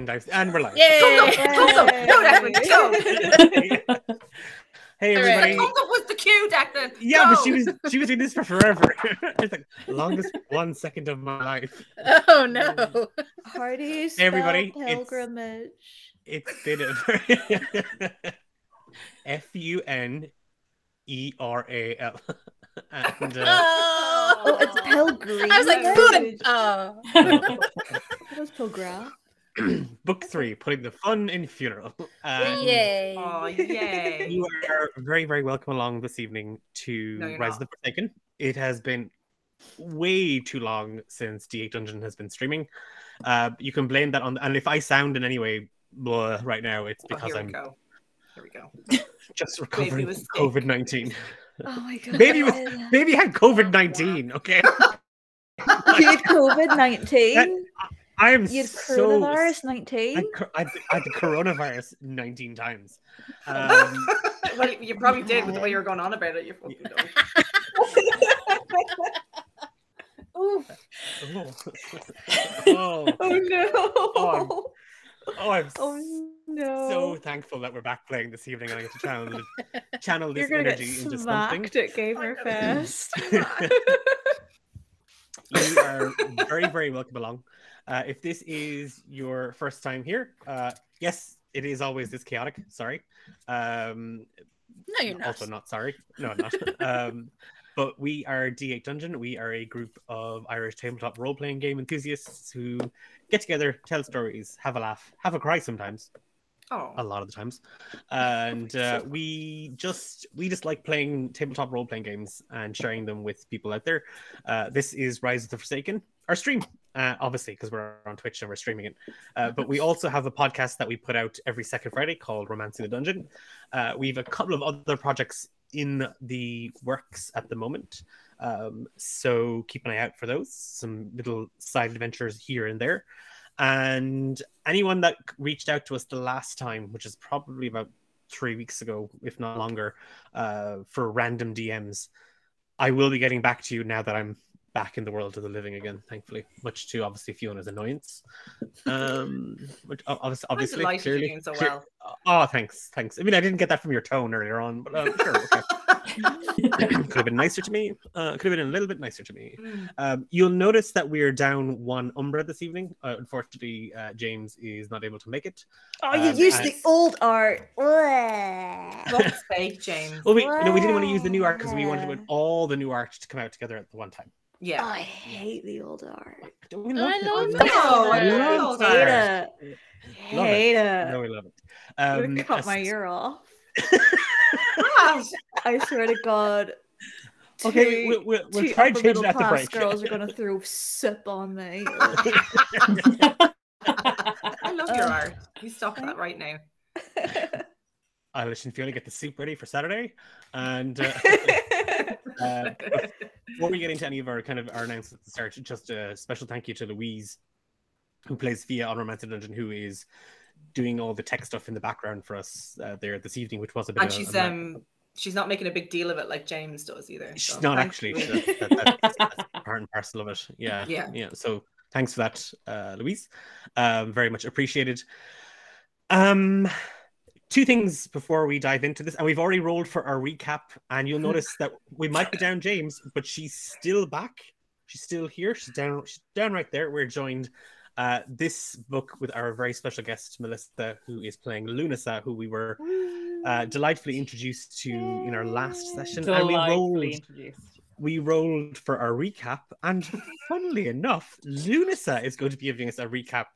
second dive, and we're live. Yay! Hey everybody! Thumbs up was the cue, Declan. Yeah, Go! but she was doing this for forever. It's like longest 1 second of my life. Oh no! Hearty Hey, everybody, pilgrimage. It's been a FUNERAL, and Oh, it's pilgrim. I was like, food. Oh. It was pilgrim. book 3, putting the fun in funeral. Yay! Oh, yay! You are very, very welcome along this evening to Rise of the Forsaken. It has been way too long since D8 Dungeon has been streaming. You can blame that on, and if I sound in any way blah right now, it's because Here we go. just recovering from COVID-19. Oh my god. Baby had COVID-19. Okay. You had COVID-19. I am You had so coronavirus 19. I had the coronavirus 19 times. Well, you probably did with the way you were going on about it. You fucking don't. Oh. Oh Oh no. I'm No. so thankful that we're back playing this evening and I get to channel this You're gonna energy get into something. smacked at Gamer Fest. You are very, very welcome along. If this is your first time here, yes, it is always this chaotic. Sorry. No, you're not. Also not sorry. No, I'm not. But we are D8 Dungeon. We are a group of Irish tabletop role-playing game enthusiasts who get together, tell stories, have a laugh, have a cry sometimes. Oh. A lot of the times. And we just like playing tabletop role-playing games and sharing them with people out there. This is Rise of the Forsaken, our stream, obviously, because we're on Twitch and we're streaming it. But we also have a podcast that we put out every second Friday called Romancing the Dungeon. We have a couple of other projects in the works at the moment. So keep an eye out for those. Some little side adventures here and there. And anyone that reached out to us the last time, which is probably about 3 weeks ago, if not longer, for random DMs, I will be getting back to you now that I'm back in the world of the living again, thankfully, much to obviously Fiona's annoyance. Which obviously, I'm delighted you're doing so well. Oh, thanks. I mean, I didn't get that from your tone earlier on, but sure, okay. Could have been nicer to me. Could have been a little bit nicer to me. You'll notice that we're down 1 Umbra this evening. Unfortunately, James is not able to make it. Oh, you used the old art. What's fake, James? Well, we didn't want to use the new art because we wanted all the new art to come out together at the one time. Yeah. I hate the old art. Don't we love it? I love Hate it. it. Love Hate it. it. No, we love it. I'm gonna cut my ear off. Gosh. I swear to God. Okay, we'll try to change it at the break. Girls are gonna throw soup on me. I love your art. You stop that right now. I'll let Fiona get the soup ready for Saturday. And before we get into any of our announcements at the start, just a special thank you to Louise, who plays Fia on Romancing the Dungeon, who is doing all the tech stuff in the background for us there this evening, which was a bit. And she's not making a big deal of it like James does either. She's so not actually. That's part and parcel of it. Yeah. So thanks for that, Louise. Very much appreciated. 2 things before we dive into this, and we've already rolled for our recap, and you'll notice that we might be down James, but she's still back. She's still here. She's down right there. We're joined this book with our very special guest, Melissa, who is playing Lunasa, who we were delightfully introduced to in our last session. And we rolled for our recap, and funnily enough, Lunasa is going to be giving us a recap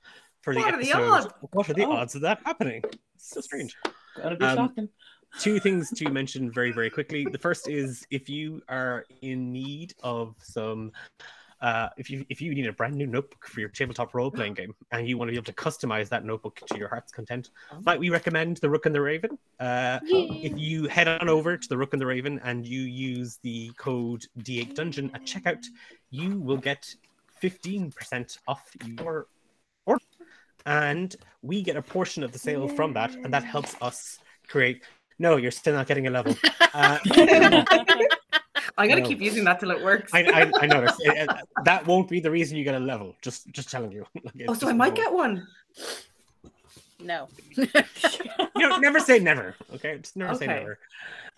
for the episode. What are the odds of that happening? So strange. Gotta be shocking. 2 things to mention very, very quickly. The first is if you are in need of some if you need a brand new notebook for your tabletop role-playing game and you want to be able to customize that notebook to your heart's content, might we recommend the Rook and the Raven? If you head on over to the Rook and the Raven and you use the code D8 Dungeon at checkout, you will get 15% off your order, and we get a portion of the sale from that, and that helps us create. No, you're still not getting a level. I'm gonna keep using that till it works. I noticed that won't be the reason you get a level. Just telling you. So I might get one. No. Never say never. Okay, just never say Okay. never.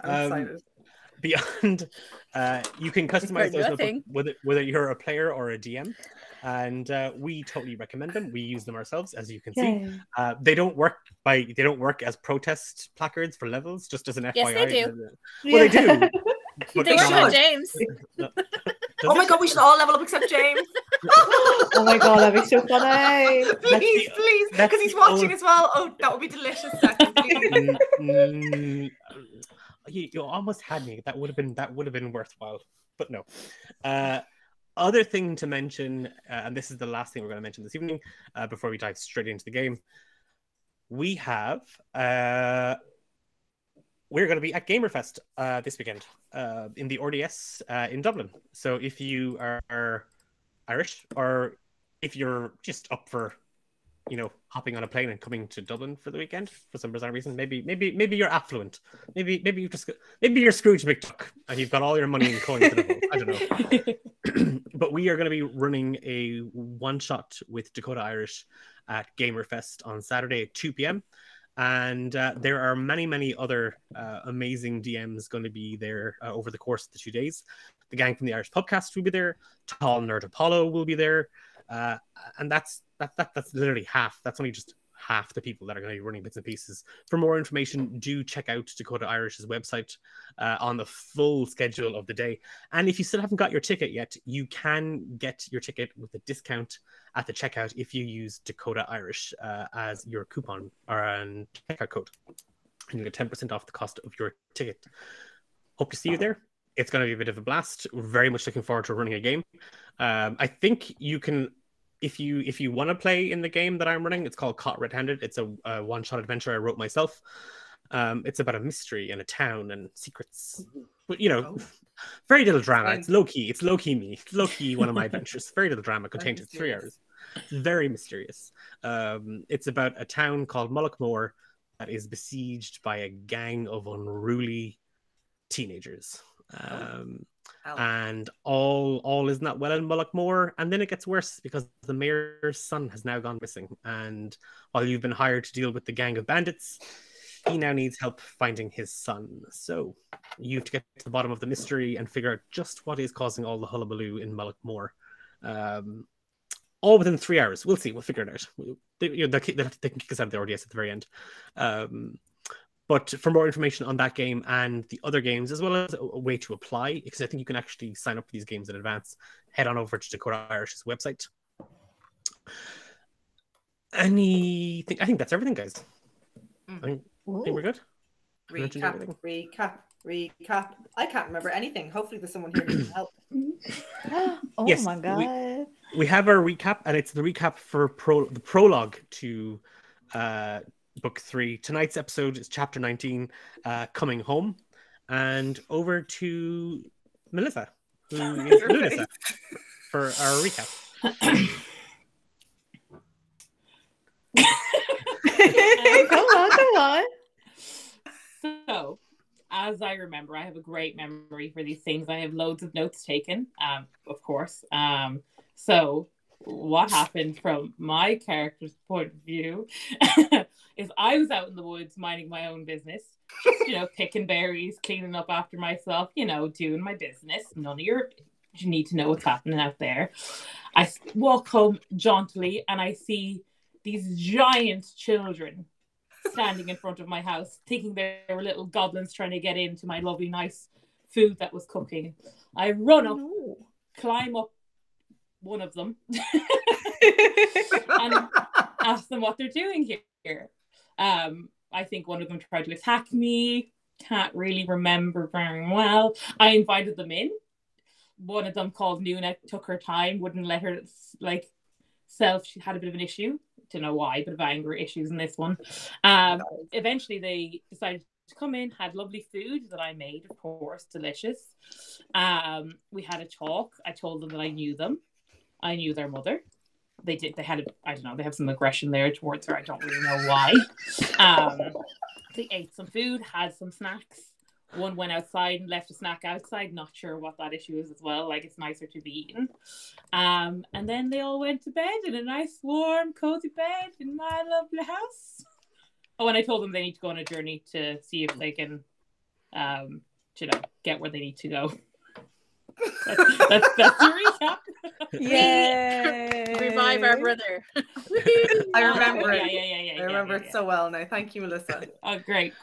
I'm excited. Beyond, you can customize those nothing. notebooks whether you're a player or a DM, and we totally recommend them. We use them ourselves, as you can see. Yay. They don't work as protest placards for levels. Just as an FYI. Yes, they do. Well, they do. But They should. were for James. Oh my god, we should all level up except James. Oh my god, that'd be so funny. Please, please, that's because he's the watching only- as well. Oh, that would be delicious. Second, please. You almost had me. That would have been worthwhile, but no. Other thing to mention, and this is the last thing we're going to mention this evening, before we dive straight into the game. We have we're going to be at Gamerfest this weekend in the RDS in Dublin. So if you are Irish, or if you're just up for, hopping on a plane and coming to Dublin for the weekend for some bizarre reason, maybe you're affluent, maybe you're Scrooge McDuck and you've got all your money in coins in the vault. I don't know. But we are going to be running a one shot with Dakota Irish at Gamerfest on Saturday at 2 p.m. And there are many other amazing DMs going to be there over the course of the 2 days. The gang from the Irish Pubcast will be there. Tall Nerd Apollo will be there. And that's literally half. That's only just half the people that are going to be running bits and pieces. For more information, do check out Dakota Irish's website on the full schedule of the day. And if you still haven't got your ticket yet, you can get your ticket with a discount at the checkout if you use Dakota Irish as your coupon or checkout code. And you get 10% off the cost of your ticket. Hope to see you there. It's going to be a bit of a blast. We're very much looking forward to running a game. I think you can, if you want to play in the game that I'm running, it's called Caught Red-Handed. It's a one-shot adventure I wrote myself. It's about a mystery and a town and secrets. But, very little drama. It's low-key. It's low-key me. It's low-key one of my adventures. Very little drama contained in 3 hours. It's very mysterious. It's about a town called Mullaghmore that is besieged by a gang of unruly teenagers. And all is not well in Mullaghmore, and then it gets worse because the mayor's son has now gone missing, and while you've been hired to deal with the gang of bandits, he now needs help finding his son. So you have to get to the bottom of the mystery and figure out just what is causing all the hullabaloo in Mullaghmore. All within 3 hours. We'll see. We'll figure it out. They can kick us out of the RDS at the very end. But for more information on that game and the other games, as well as a way to apply, because I think you can actually sign up for these games in advance, head on over to Dakota Irish's website. I think that's everything, guys. I think we're good. Recap. I can't remember anything. Hopefully there's someone here who can help. Oh Yes, my god. We have our recap, and it's the recap for the prologue to Book 3. Tonight's episode is Chapter 19, Coming Home. And over to Melissa, who is Melissa, for our recap. Come on. So, as I remember, I have a great memory for these things. I have loads of notes taken, of course. So, what happened from my character's point of view is I was out in the woods minding my own business, just, picking berries, cleaning up after myself, doing my business. None of you need to know what's happening out there. I walk home jauntily and I see these giant children standing in front of my house, thinking they were little goblins trying to get into my lovely, nice food that was cooking. I run up, climb up one of them, and ask them what they're doing here. I think one of them tried to attack me. Can't really remember very well. I invited them in. One of them, called Nuna, took her time, wouldn't let her she had a bit of an issue. Don't know why, but of anger issues in this one. Eventually they decided to come in, had lovely food that I made, of course, delicious. We had a talk. I told them that I knew them. I knew their mother. They have some aggression there towards her. I don't really know why. They ate some food, had some snacks, One went outside and left a snack outside. Not sure what that issue is as well. Like, it's nicer to be eaten. And then they all went to bed in a nice, warm, cozy bed in my lovely house. Oh, and I told them they need to go on a journey to see if they can, get where they need to go. That's the recap. Yay! Revive our brother. I remember it. Yeah. I remember it so well now. Thank you, Melissa. Oh, great.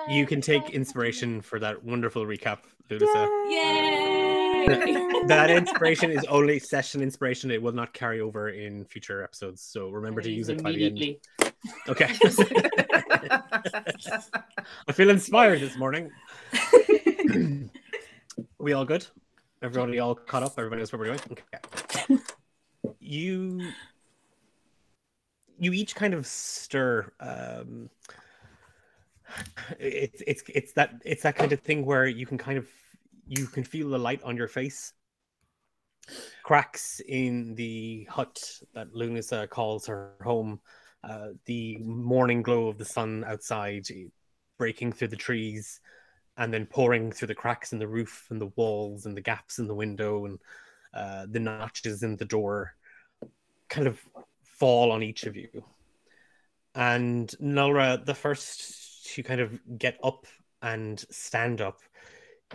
You can take inspiration for that wonderful recap, Ludisa. Yay! That inspiration is only session inspiration. It will not carry over in future episodes. So remember to use it by the end. Okay. I feel inspired this morning. We all good? Everybody all caught up? Everybody knows what we're doing? Okay. You each kind of stir. It's that kind of thing where you can feel the light on your face. Cracks in the hut that Lunasa calls her home. The morning glow of the sun outside breaking through the trees and then pouring through the cracks in the roof and the walls and the gaps in the window and the notches in the door kind of fall on each of you. And Nulra, the first to kind of get up and stand up,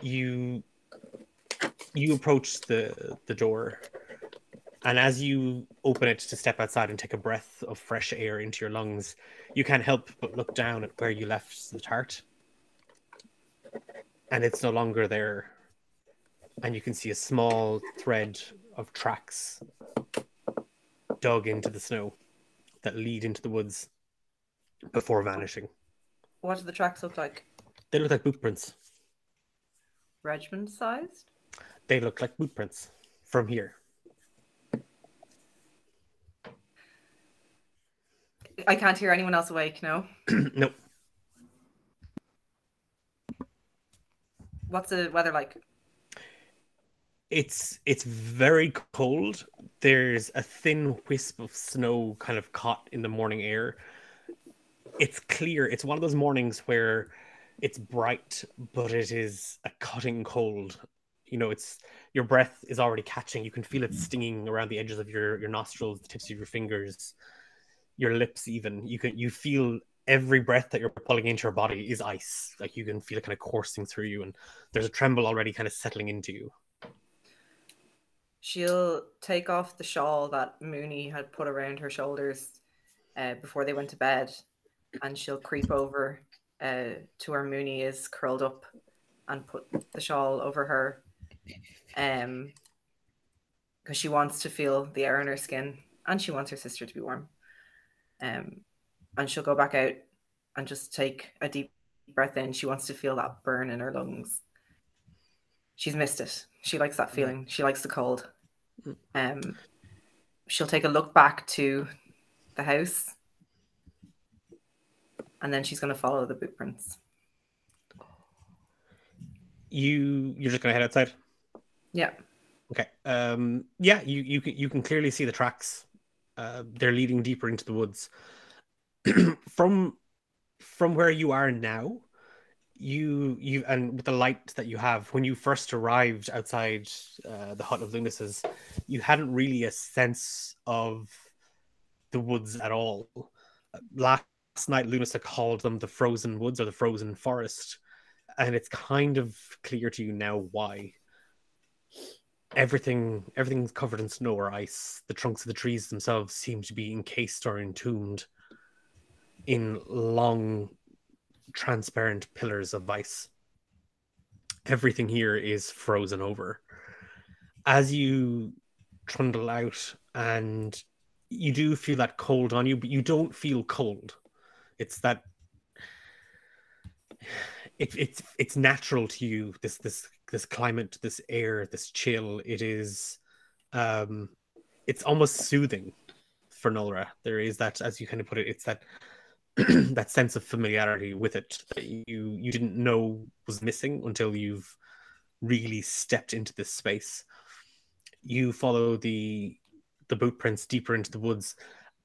you approach the door. And as you open it to step outside and take a breath of fresh air into your lungs, you can't help but look down at where you left the tart. And it's no longer there. And you can see a small thread of tracks dug into the snow that lead into the woods before vanishing. What do the tracks look like? They look like boot prints. Regiment sized? They look like boot prints from here. I can't hear anyone else awake, no? Nope. What's the weather like? It's very cold. There's a thin wisp of snow kind of caught in the morning air. It's clear. It's one of those mornings where it's bright, but it is a cutting cold. You know, your breath is already catching. You can feel it stinging around the edges of your nostrils, the tips of your fingers, your lips even. You feel every breath that you're pulling into your body is ice. Like you can feel it kind of coursing through you, and there's a tremble already kind of settling into you. She'll take off the shawl that Mooney had put around her shoulders before they went to bed, and she'll creep over to where Mooney is curled up and put the shawl over her, because she wants to feel the air on her skin, and she wants her sister to be warm. And she'll go back out and just take a deep breath in. She wants to feel that burn in her lungs. She's missed it. She likes that feeling. She likes the cold. She'll take a look back to the house, and then she's going to follow the boot prints. You're just going to head outside? Yeah. Okay. Yeah, you can clearly see the tracks. They're leading deeper into the woods. From where you are now, you and with the light that you have, when you first arrived outside the hut of Lunasa's, you hadn't really a sense of the woods at all. Last night, Lunasa called them the frozen woods or the frozen forest, and it's kind of clear to you now why. Everything's covered in snow or ice. The trunks of the trees themselves seem to be encased or entombed in long, transparent pillars of ice. Everything here is frozen over. As you trundle out, and you do feel that cold on you, but you don't feel cold. It's that it's natural to you. This climate, this air, this chill. It is, it's almost soothing for Nulra. There is that, as you kind of put it, it's that that sense of familiarity with it that you didn't know was missing until you've really stepped into this space. You follow the boot prints deeper into the woods,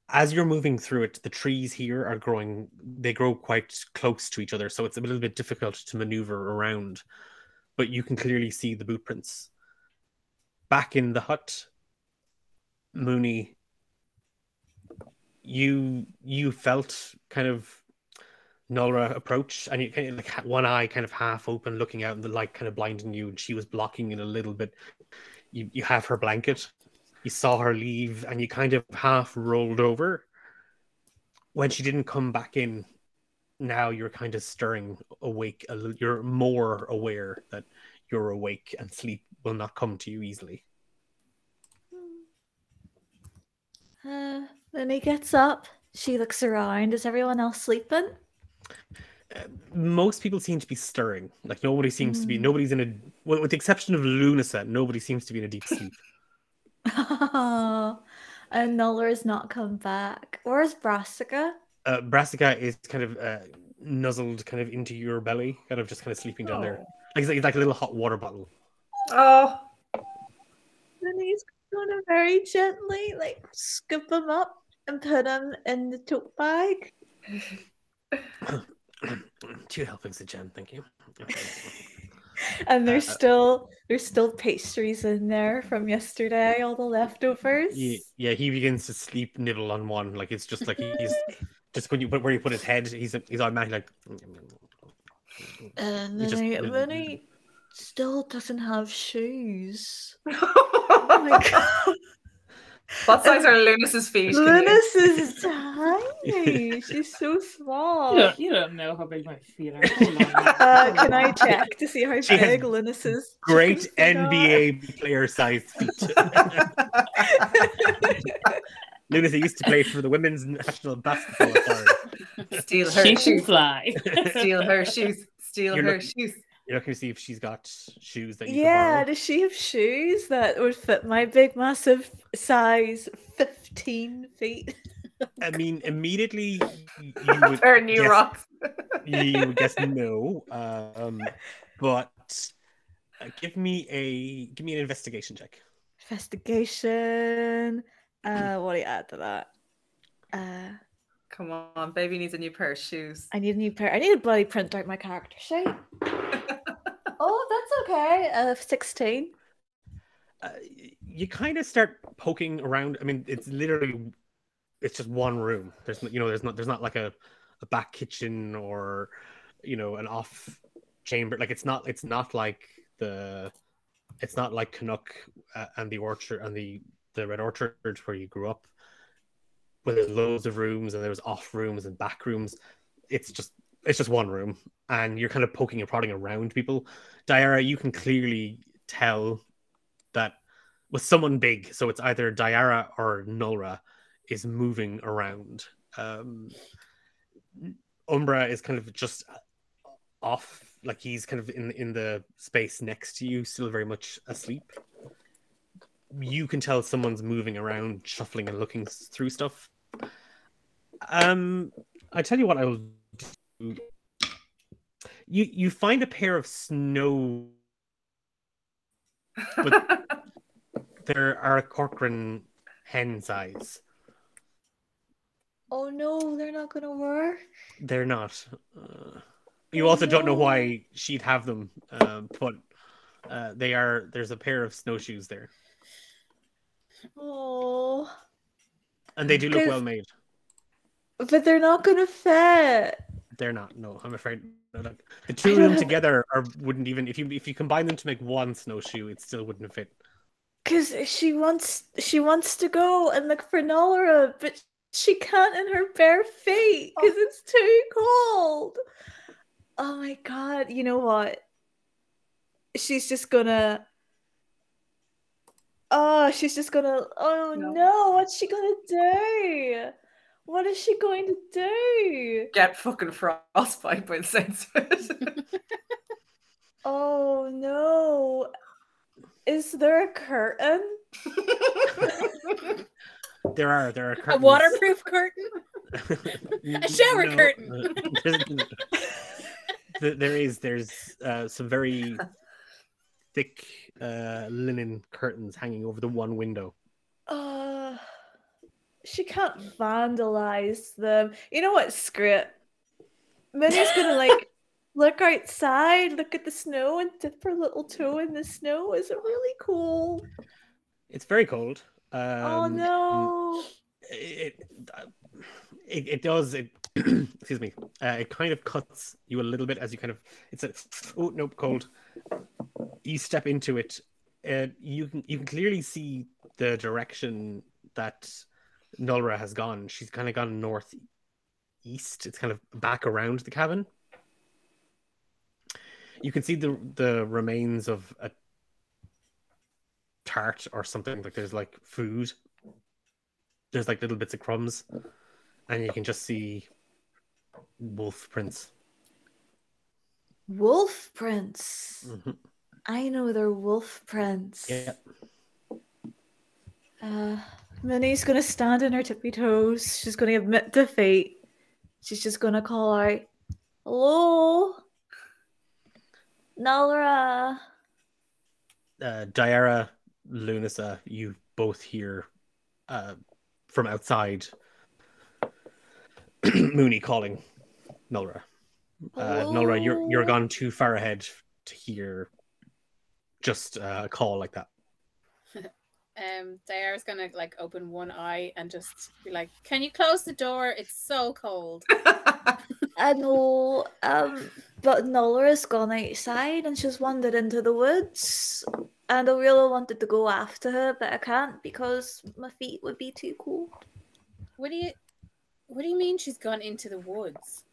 as you're moving through it, the trees here are growing, they grow quite close to each other, so it's a little bit difficult to maneuver around, but you can clearly see the boot prints. Back in the hut, Mooney, you felt kind of Nolra approach, and you kind of like one eye kind of half open, looking out, and the light kind of blinding you, and she was blocking it a little bit. You have her blanket. You saw her leave, and you kind of half rolled over. When she didn't come back in, now you're kind of stirring awake. You're more aware that you're awake, and sleep will not come to you easily. Then he gets up. She looks around. Is everyone else sleeping? Most people seem to be stirring. Like nobody seems to be. Nobody's in a. Well, with the exception of Lunasa, nobody seems to be in a deep sleep. And Nolra's not come back. Where's Brassica? Brassica is kind of nuzzled kind of into your belly, kind of just kind of sleeping down there. Like it's like a little hot water bottle. Oh. Then he's gonna very gently like scoop him up and put him in the tote bag. 2 helpings of jam, thank you. Okay. And there's still pastries in there from yesterday, all the leftovers. Yeah, he begins to sleep nibble on one. Like it's just like he's just when you put where you put his head, he's automatically like. And then he still doesn't have shoes. Oh my God. What size are Lunas's feet? Lunas is tiny. She's so small. You don't know how big my feet are. Hold on. Can I check to see how She has big Lunas is? Great NBA player sized feet. Lunas used to play for the women's national basketball side. Steal her She can shoes. fly. Steal her shoes. Steal her shoes. You're looking to see if she's got shoes that you can Yeah, borrow. does she have shoes that would fit my big, massive size 15 feet? I mean, immediately you would Her new guess, rocks. you would guess no. But give me an investigation check. Investigation. What do you add to that? Come on, baby needs a new pair of shoes. I need a new pair. I need to bloody print out my character sheet. Oh, that's okay. 16. You kind of start poking around. I mean, it's just one room. There's not like a back kitchen or an off chamber. Like it's not like Canuck and the orchard and the Red Orchard where you grew up, where there's loads of rooms and there's off rooms and back rooms. It's just one room, and you're kind of poking and prodding around people. Diara, you can clearly tell that with someone big, so it's either Diara or Nolra, is moving around. Umbra is kind of just off, like he's kind of in the space next to you, still very much asleep. You can tell someone's moving around, shuffling and looking through stuff. I tell you what I'll do. You find a pair of snow, but there are a Corcoran hen size. Oh no, they're not gonna work. They're not. You also don't know why she'd have them, but they are. There's a pair of snowshoes there. Oh. And they do look well made. But they're not gonna fit. They're not. No, I'm afraid. The two of them together wouldn't even. If you combine them to make one snowshoe, it still wouldn't fit. Because she wants to go and look for Nolra, but she can't in her bare feet because it's too cold. Oh my God! You know what? She's just gonna. Oh no! What's she gonna do? What is she going to do? Get fucking frostbite by the sense of it. Oh no. Is there a curtain? There are curtains. A waterproof curtain? A shower curtain? There's some very thick linen curtains hanging over the one window. she can't vandalize them. You know what? Screw it. Minnie's gonna like look outside, look at the snow, and dip her little toe in the snow. Is it really cold? It's very cold. Oh no! It does. Excuse me. It kind of cuts you a little bit as you kind of. It's a oh nope cold. You step into it. You can clearly see the direction that Nulra has gone. She's kind of gone northeast. It's kind of back around the cabin. You can see the remains of a tart or something. Like there's like food. There's like little bits of crumbs, and you can just see wolf prints. Wolf prints. Mm-hmm. I know they're wolf prints. Yeah. Minnie's gonna stand on her tippy toes. She's gonna admit defeat. She's just gonna call out, "Hello, Nulra." Diara, Lunasa, you both hear from outside Mooney calling Nulra. Nulra, you're gone too far ahead to hear just a call like that. Diara's gonna like open one eye and just be like, "Can you close the door? It's so cold." I know, but Nulra's gone outside and she's wandered into the woods. And I really wanted to go after her, but I can't because my feet would be too cold. What do you mean she's gone into the woods?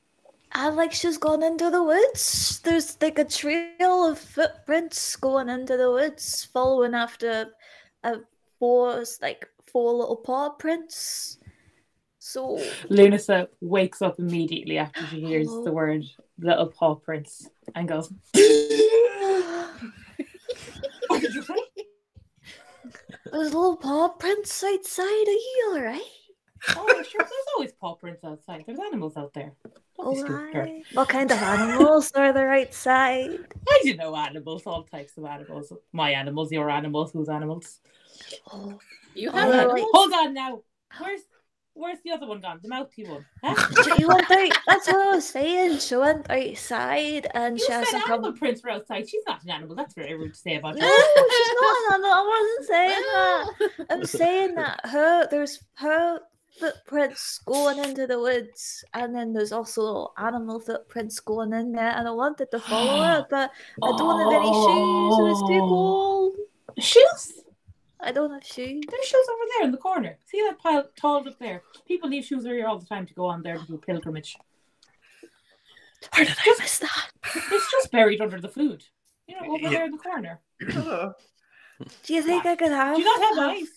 Like she's gone into the woods. There's like a trail of footprints going into the woods, following after four little paw prints. So Lunasa wakes up immediately after she hears the word little paw prints and goes, "What did you say?" There's little paw prints outside. Are you alright? Oh, sure. There's always paw prints outside. There's animals out there. Don't be stupid, girl. Alright. What kind of animals are there outside? I do know animals, all types of animals. My animals, your animals, whose animals? Oh, You Oh, have well, animals? Hold on now. Where's the other one gone? The mouthy one? Huh? she went out. That's what I was saying. She went outside and You she said hasn't animal come. prints were outside. She's not an animal. That's very rude to say about No, her. she's not an animal. I wasn't saying that. I'm saying that there's her footprints going into the woods, and then there's also animal footprints going in there. And I wanted to follow her, but I don't have any shoes, and it's too cold. Shoes? I don't have shoes. There's shoes over there in the corner. See that pile tall up there? People leave shoes here all the time to go on their little pilgrimage. Where did I miss that? It's just buried under the food. You know, over there in the corner. Do you think I could have? Do you not have eyes?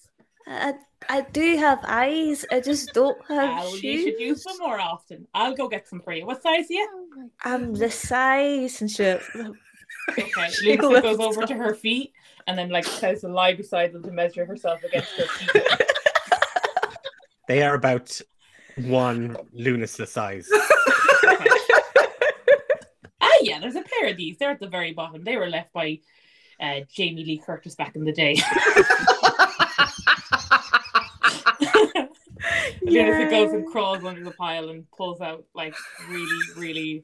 I do have eyes. I just don't have Well, shoes. you should use them more often. I'll go get some for you. What size are you? I'm this size and shit. Okay. Lisa goes over to her feet and then like tries to lie beside them to measure herself against her feet. They are about one Lunasa size. Okay. Yeah, there's a pair of these. They're at the very bottom. They were left by Jamie Lee Curtis back in the day. Lunasa goes and crawls under the pile and pulls out like really, really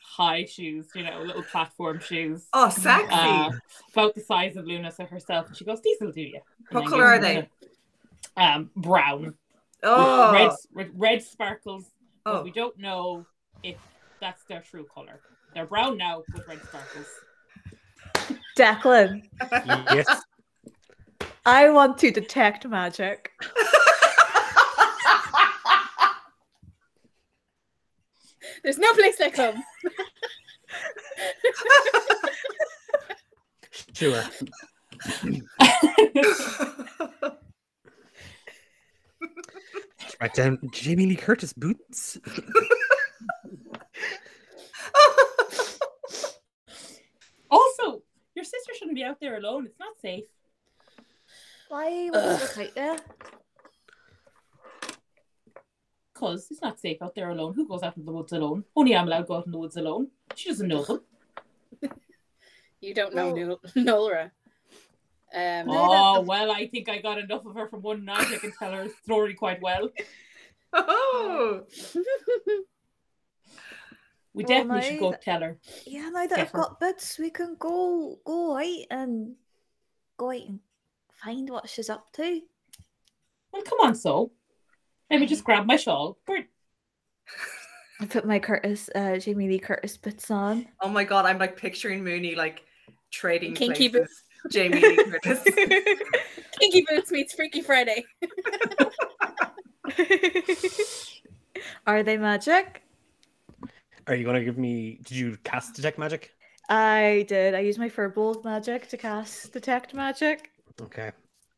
high shoes, you know, little platform shoes. Oh, sexy. About the size of Lunasa herself. And she goes, "These will do you." And What then colour gives are them brown. Oh. With red sparkles. Oh. But we don't know if that's their true colour. They're brown now with red sparkles. Declan, Yes. I want to detect magic. There's no place like home. Sure. Right down Jamie Lee Curtis boots. Also, your sister shouldn't be out there alone. It's not safe. Why would you look out there? Because it's not safe out there alone. Who goes out in the woods alone? Only I'm allowed to go out in the woods alone. She doesn't know them. You don't know Nolra. Oh, well, I think I got enough of her from one night. I can tell her story quite well. Oh, We Well, definitely now should go that- tell her. Yeah, now that Get I've her. got bits, we can go out and find what she's up to. Well, come on, so. Let me just grab my shawl. I put my Jamie Lee Curtis bits on. oh my god, I'm like picturing Mooney like trading Kinky places. Jamie Lee Curtis. Kinky Boots meets Freaky Friday. Are they magic? Are you gonna give me? Did you cast detect magic? I did. I used my Firbolg magic to cast Detect Magic. Okay.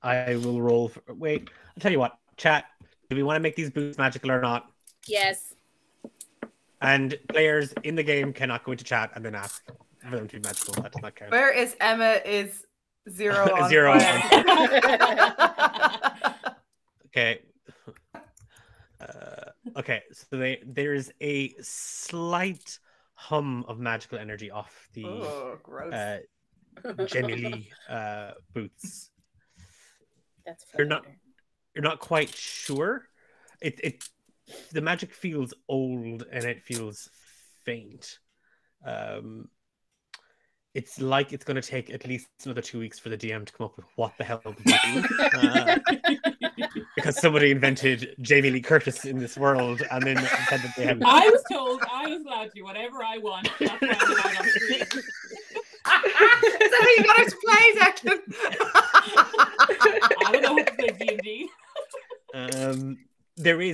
I will roll. Wait. I'll tell you what. Chat. Do we want to make these boots magical or not? Yes. And players in the game cannot go into chat and then ask for them to be magical. That does not count. Where is Emma? Is 0 on Zero fire. Okay. Okay. So there's a slight hum of magical energy off the Oh, gross. Jamie Lee boots. That's You're not quite sure. The magic feels old and it feels faint. It's like it's going to take at least another 2 weeks for the DM to come up with what the hell to do. Because somebody invented Jamie Lee Curtis in this world and then said that they have. I was told I was allowed to do whatever I want. That's why I'm allowed on screen. Is that how you got her to play, Declan? I don't know how to play D&D.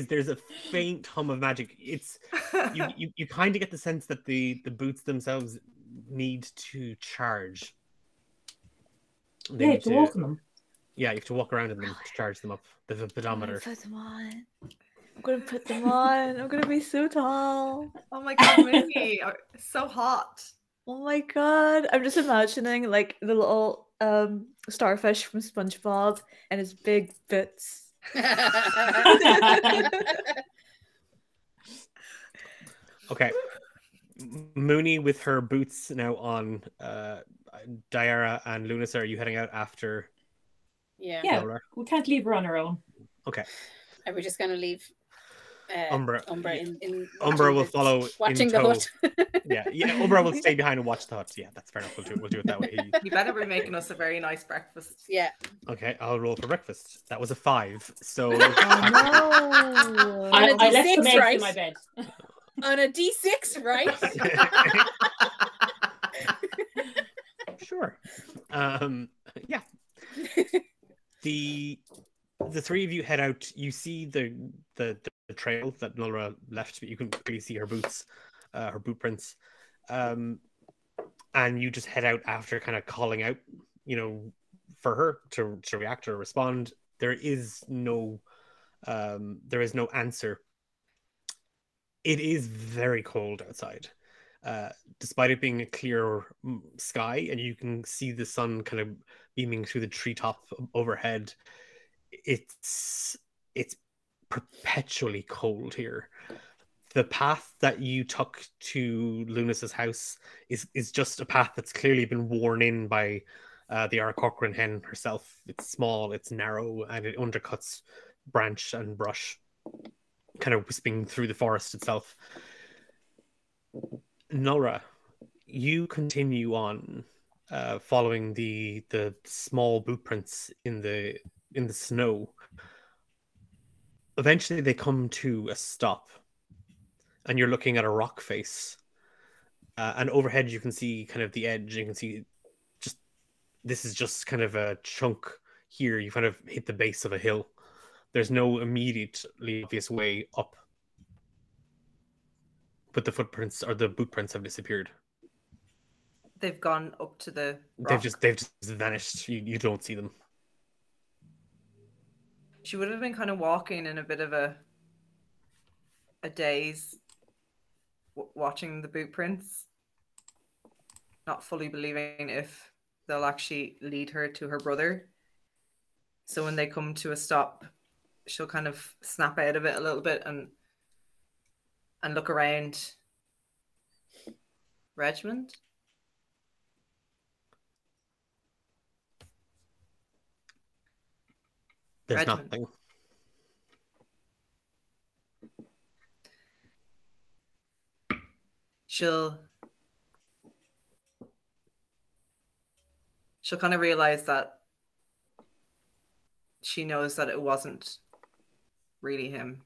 There's a faint hum of magic. It's you kind of get the sense that the boots themselves need to charge. They Yeah, need to walk on them. Yeah, you have to walk around in them to charge them up. There's a pedometer. Put them on. I'm gonna put them on. I'm gonna be so tall. Oh my god, Mooney. So hot. Oh my god. I'm just imagining like the little starfish from SpongeBob and his big boots. Okay. Mooney with her boots now on. Diara and Lunas, are you heading out after Yeah. Yeah. Laura? We can't leave her on her own. Okay. Are we just gonna leave Umbra. in Umbra will follow watching in the tow. hut? Yeah. Umbra will stay behind and watch the hut. Yeah, that's fair enough. We'll do it that way. You better be making us a very nice breakfast. Yeah. Okay, I'll roll for breakfast. That was a 5. So Oh no. I a left D6, some eggs right? in my bed. On a D6, right? Sure. Yeah. The three of you head out. You see the trail that Nulra left, but you can clearly see her boots, her boot prints. And you just head out after kind of calling out, for her to react or respond. There is no answer. It is very cold outside. Despite it being a clear sky and you can see the sun kind of beaming through the treetop overhead, it's perpetually cold here. The path that you took to Lunas's house is just a path that's clearly been worn in by the Aarakocra hen herself. It's small, it's narrow, and it undercuts branch and brush, kind of wisping through the forest itself. Nora, you continue on, following the small boot prints in the snow. Eventually, they come to a stop, and you're looking at a rock face. And overhead, you can see kind of the edge. You can see this is just kind of a chunk here. You kind of hit the base of a hill. There's no immediately obvious way up. But the footprints or the boot prints have disappeared. They've gone up to the rock. They've just vanished. You don't see them. She would have been kind of walking in a bit of a daze, watching the boot prints, not fully believing if they'll actually lead her to her brother. So when they come to a stop, she'll kind of snap out of it a little bit and look around. Regiment? There's Regiment. nothing. She'll kind of realize that she knows that it wasn't really him.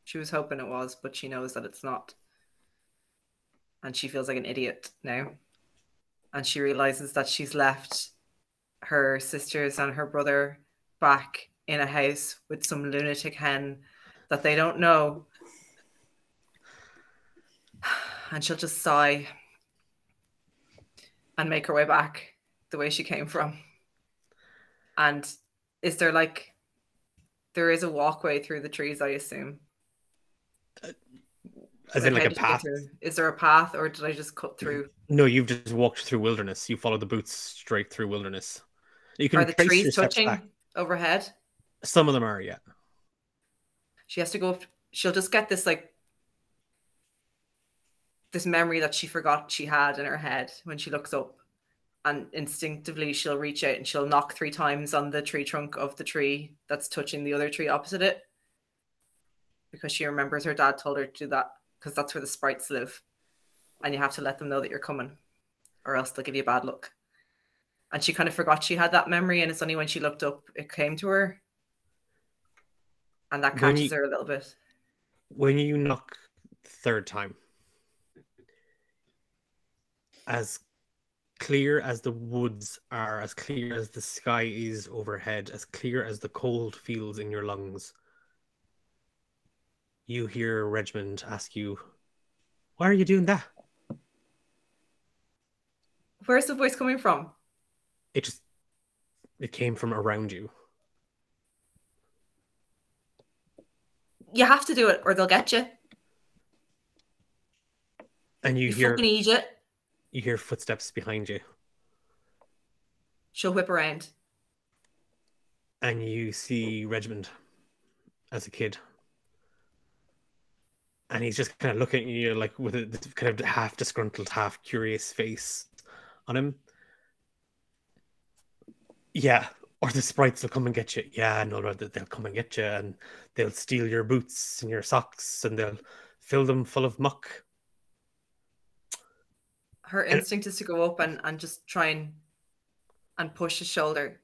She was hoping it was, but she knows that it's not. And she feels like an idiot now. And she realizes that she's left her sisters and her brother back in a house with some lunatic hen that they don't know. And she'll just sigh and make her way back the way she came from. And is there like, there is a walkway through the trees, I assume. As in like a How did you get path. through? Is there a path, or did I just cut through? No, you've just walked through wilderness. You follow the boots straight through wilderness. You can Are the trace your trees steps touching back. overhead? Some of them are, yeah. She has to go up. She'll just get this like this memory that she forgot she had in her head when she looks up, and instinctively she'll reach out and she'll knock 3 times on the tree trunk of the tree that's touching the other tree opposite it, because she remembers her dad told her to do that, because that's where the sprites live, and you have to let them know that you're coming or else they'll give you bad luck. And she kind of forgot she had that memory, and it's only when she looked up it came to her, and that When catches you- her a little bit. When you knock the third time, as clear as the woods are, as clear as the sky is overhead, as clear as the cold feels in your lungs, you hear Regiment ask you, "Why are you doing that?" Where's the voice coming from? It came from around you. You have to do it or they'll get you. And you You fucking eat it. hear footsteps behind you, She'll whip around. and you see Regiment as a kid. And he's just kind of looking at you like with a kind of half disgruntled, half curious face on him. Yeah, or the sprites will come and get you. Yeah, no, they'll come and get you, and they'll steal your boots and your socks, and they'll fill them full of muck. Her instinct is to go up and just try and push his shoulder.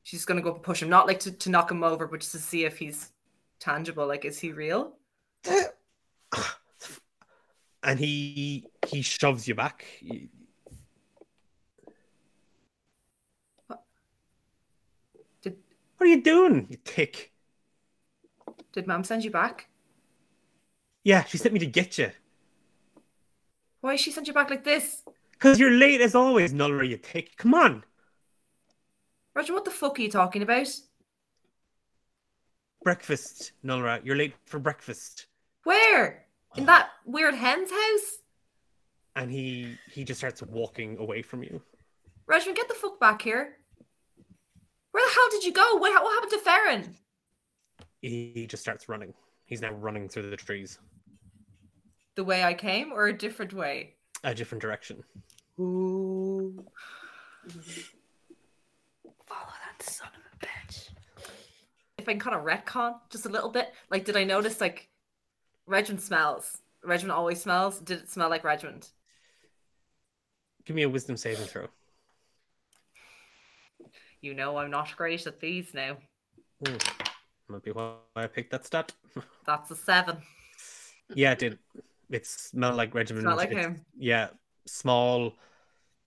She's going to go push him, not like to knock him over, but just to see if he's tangible. Like, is he real? And he shoves you back. What are you doing, you tick? Did Mom send you back? Yeah, she sent me to get you. Why she sent you back like this? Because you're late as always, Nulra, you tick. Come on. Roger, what the fuck are you talking about? Breakfast, Nulra. You're late for breakfast. Where? In that weird hen's house? And he just starts walking away from you. Roger, get the fuck back here. Where the hell did you go? What happened to Farron? He just starts running. He's now running through the trees. The way I came or a different way? A different direction. Ooh. Follow that son of a bitch. If I can kind of retcon just a little bit, like, did I notice like Regiment smells? Regiment always smells. Did it smell like Regiment? Give me a wisdom saving throw. You know I'm not great at these now. Might be why I picked that stat. That's a 7. Yeah, it did. It smelled like Regiment. Smelled like It's- him. Yeah, small,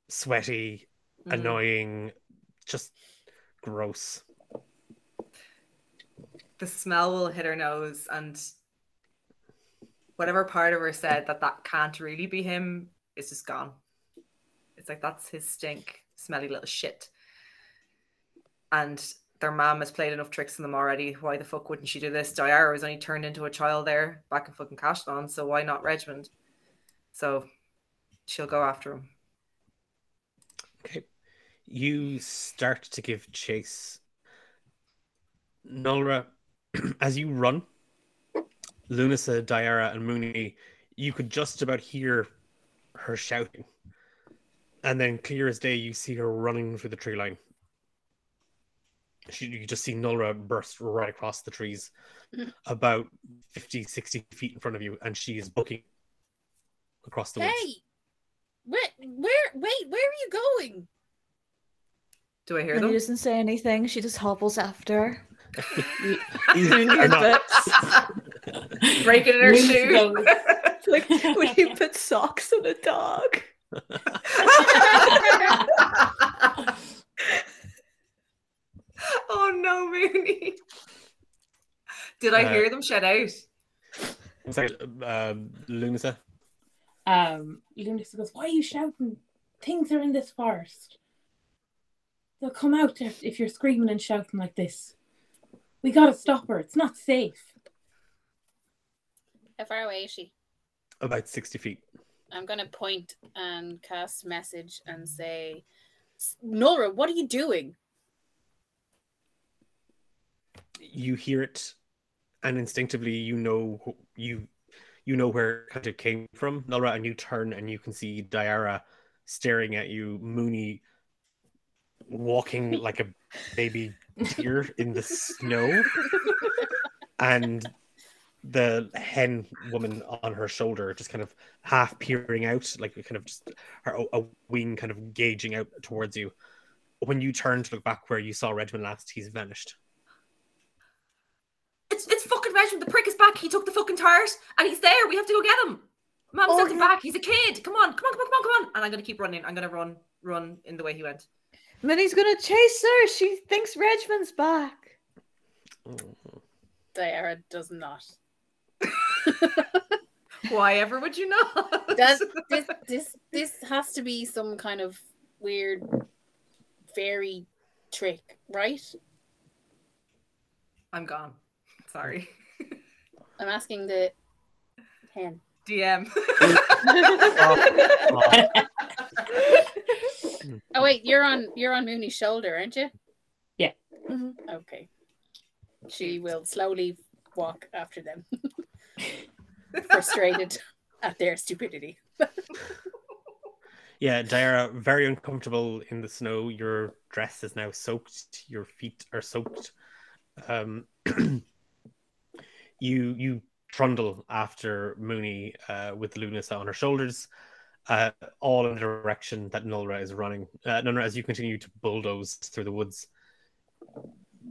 sweaty, annoying, just gross. The smell will hit her nose, and whatever part of her said that can't really be him is just gone. It's like, that's his stink, smelly little shit. And their mom has played enough tricks on them already. Why the fuck wouldn't she do this? Diara was only turned into a child there back in fucking Castlon, so why not Regiment? So she'll go after him. Okay. You start to give chase. Nulra, as you run, Lunasa, Diara, and Mooney, you could just about hear her shouting. And then clear as day, you see her running through the tree line. You just see Nulra burst right across the trees, about 50, 60 feet in front of you, and she is booking across the woods. Hey, where are you going? Do I hear And he them? doesn't say anything. She just hobbles after. These Doing are her not- bits. Breaking in her Luna's shoe. goes, Like when you put socks on a dog. Oh no, Mooney. Did I hear them shout out? Sorry, Lunasa. Luna's goes, why are you shouting? Things are in this forest. They'll come out if you're screaming and shouting like this. We gotta stop her. It's not safe. How far away is she? About 60 feet. I'm gonna point and cast message and say, Nora, what are you doing? You hear it, and instinctively you know where it came from, Nulra, and you turn and you can see Diara staring at you, Mooney walking like a baby deer in the snow, and the hen woman on her shoulder just kind of half peering out, like kind of just a wing kind of gauging out towards you. When you turn to look back where you saw Regiment last, he's vanished. It's fucking Regiment. The prick is back. He took the fucking tart and he's there. We have to go get him. Mom sent him back. He's a kid. Come on. And I'm gonna keep running. I'm gonna run in the way he went. Minnie's gonna chase her. She thinks Regiment's back. Diara does not. Why ever would you not? This has to be some kind of weird fairy trick, right? I'm gone. Sorry. I'm asking the hen. DM. Oh wait, you're on Mooney's shoulder, aren't you? Yeah. Mm-hmm. Okay. She will slowly walk after them, frustrated at their stupidity. Yeah, Diara, very uncomfortable in the snow. Your dress is now soaked. Your feet are soaked. You trundle after Mooney with Lunasa on her shoulders, all in the direction that Nulra is running. Nulra, as you continue to bulldoze through the woods,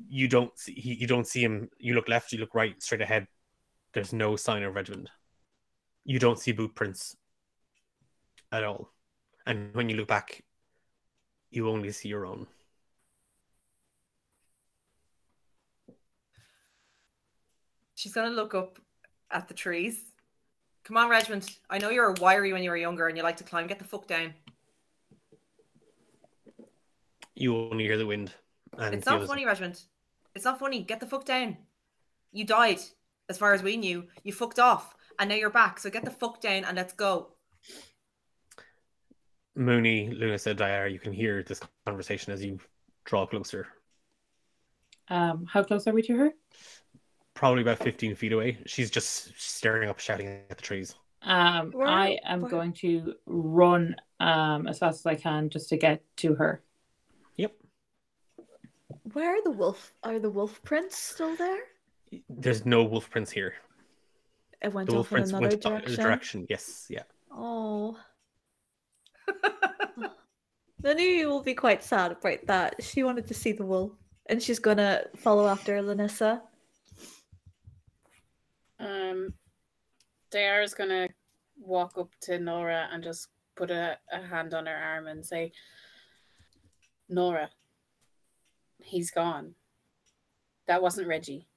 you don't see him. You look left, you look right, straight ahead. There's no sign of Regiment. You don't see boot prints at all. And when you look back, you only see your own. She's gonna look up at the trees. Come on, Regiment. I know you were wiry when you were younger and you like to climb. Get the fuck down. You only hear the wind. And It's not funny, Regiment. It's not funny. Get the fuck down. You died, as far as we knew. You fucked off, and now you're back. So get the fuck down and let's go. Mooney, Lunasa, Diara, you can hear this conversation as you draw closer. How close are we to her? Probably about 15 feet away. She's just staring up, shouting at the trees. I am going to run as fast as I can just to get to her. Yep. Where are the wolf prints still there? There's no wolf prints here. It went The wolf off in prints another went direction. Yes, yeah. Oh. Nanu will be quite sad about that. She wanted to see the wolf, and she's gonna follow after Lanissa. Diara's gonna walk up to Nora and just put a hand on her arm and say, Nora, he's gone. That wasn't Reggie.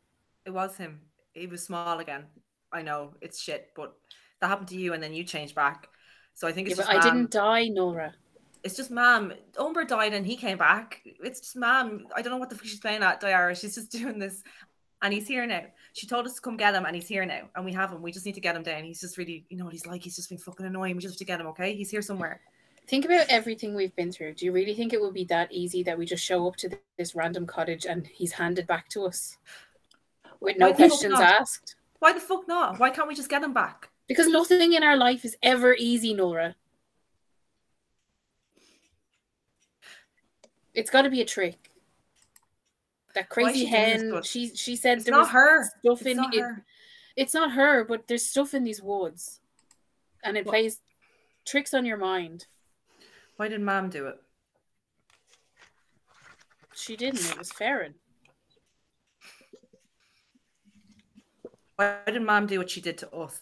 It was him. He was small again. I know, it's shit, but that happened to you and then you changed back. So I think it's Yeah, just but I Mam. didn't die, Nora. It's just Mam. Umber died and he came back. It's just Mam. I don't know what the fuck she's playing at, Diara. She's just doing this. And he's here now. She told us to come get him and he's here now. And we have him. We just need to get him down. He's just really, you know what he's like? He's just been fucking annoying. We just have to get him, okay? He's here somewhere. Think about everything we've been through. Do you really think it would be that easy that we just show up to this random cottage and he's handed back to us? With no Why the fuck questions not? asked? Why the fuck not? Why can't we just get him back? Because nothing in our life is ever easy, Nora. It's got to be a trick. That Why crazy is she doing this hen. to us? She said It's there not was her. stuff It's in not it. her. It's not her, but there's stuff in these woods, and it What? plays tricks on your mind. Why did Mom do it? She didn't. It was Farron. Why did Mom do what she did to us?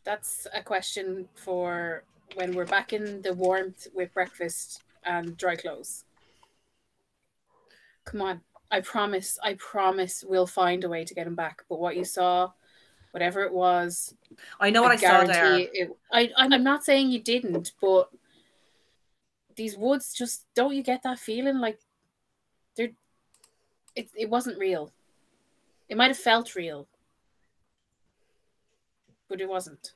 That's a question for when we're back in the warmth with breakfast and dry clothes. Come on. I promise we'll find a way to get him back. But what you saw, whatever it was, I know what I saw there. I'm not saying you didn't, but these woods just, don't you get that feeling like it wasn't real. It might have felt real, but it wasn't.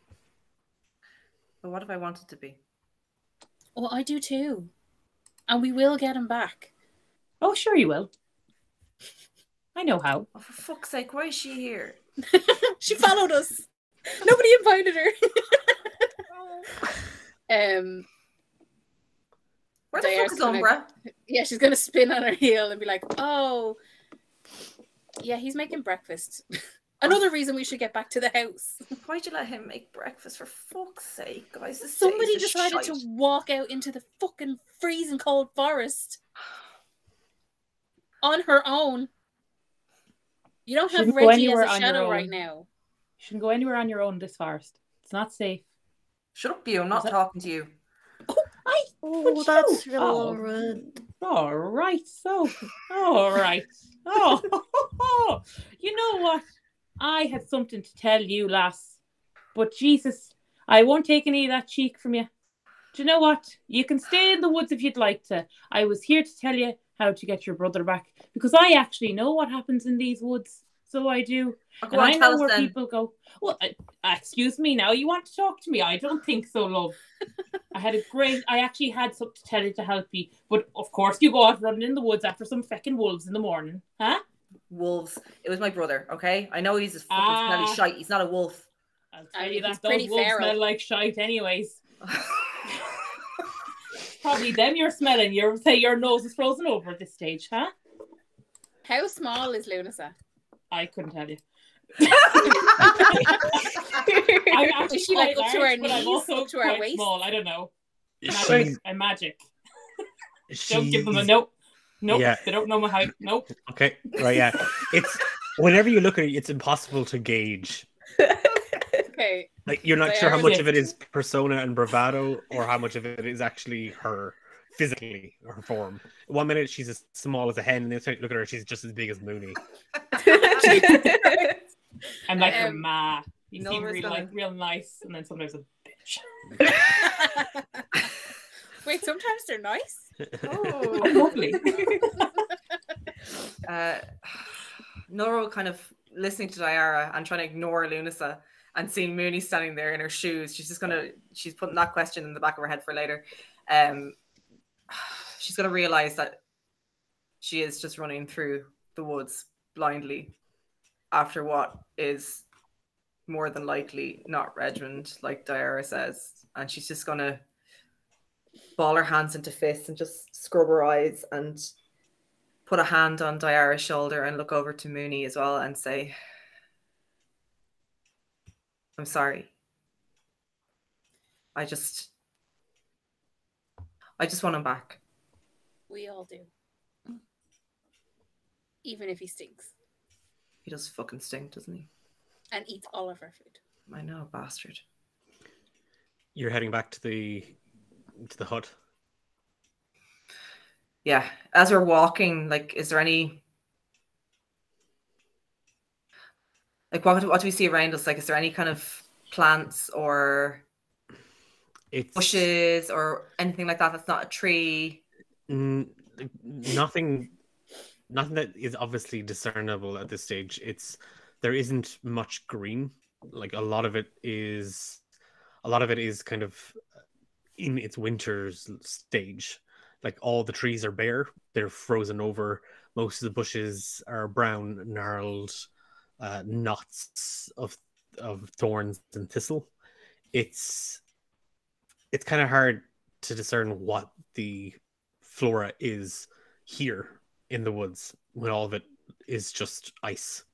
But what if I wanted to be? Oh, I do too. And we will get him back. Oh, sure you will. I know how. Oh, for fuck's sake, why is she here? She followed us. Nobody invited her. Where the Diane's fuck is gonna- Umbra? Yeah, she's gonna spin on her heel and be like, "Oh, yeah, he's making breakfast." Another reason we should get back to the house. Why'd you let him make breakfast? For fuck's sake, guys. This Somebody place is decided shite. to walk out into the fucking freezing cold forest on her own. You don't have Shouldn't go Reggie as anywhere a on your shadow own. right now. You shouldn't go anywhere on your own this forest. It's not safe. Shut up, you. I'm not Is that- talking to you. Oh, But that's you- real oh. rude. All right, so. All right. Oh, you know what? I had something to tell you, lass. But Jesus, I won't take any of that cheek from you. Do you know what? You can stay in the woods if you'd like to. I was here to tell you how to get your brother back because I actually know what happens in these woods. So I do. Oh, go And on, I tell know us where then. people go. Well, excuse me now. You want to talk to me? I don't think so, love. I actually had something to tell you to help you. But of course, you go out running in the woods after some feckin' wolves in the morning. Huh? Wolves. It was my brother, okay? I know he's a fucking smelly shite. He's not a wolf. I'll I tell mean, you that he's those pretty wolves feral. smell like shite anyways. Probably them you're smelling. You say your nose is frozen over at this stage, huh? How small is Lunasa? I couldn't tell you. Is I'm actually she like quite up to large, her but I'm knees, also up to her quite waist? small. I don't know. She's, Magic. Don't give them a she's- nope. Nope. Yeah. They don't know my height. Nope. Okay, right, yeah. It's whenever you look at it, it's impossible to gauge. Okay. Like you're not They sure how are much the- of it is persona and bravado, or how much of it is actually her physically, her form. 1 minute she's as small as a hen, and the other time you look at her, she's just as big as Mooney. I'm like her Um, ma. You no, seem we're real, gonna- like real nice, and then sometimes a bitch. Wait, sometimes they're nice. Oh, Oh. lovely. Nora kind of listening to Diara and trying to ignore Lunasa and seeing Mooney standing there in her shoes. She's putting that question in the back of her head for later. She's going to realize that she is just running through the woods blindly after what is more than likely not Redmond, like Diara says. And she's just going to ball her hands into fists and just scrub her eyes and put a hand on Diara's shoulder and look over to Mooney as well and say, I'm sorry. I just want him back. We all do. Even if he stinks He does fucking stink, doesn't he? and eats all of our food. I know, bastard. You're heading back to the hut. Yeah. As we're walking, like, is there any what do we see around us? Like, is there any kind of plants or It's bushes or anything like that that's not a tree? nothing that is obviously discernible at this stage. There isn't much green. Like a lot of it is kind of in its winter's stage. Like all the trees are bare, they're frozen over. Most of the bushes are brown, gnarled knots of thorns and thistle. It's kind of hard to discern what the flora is here in the woods when all of it is just ice.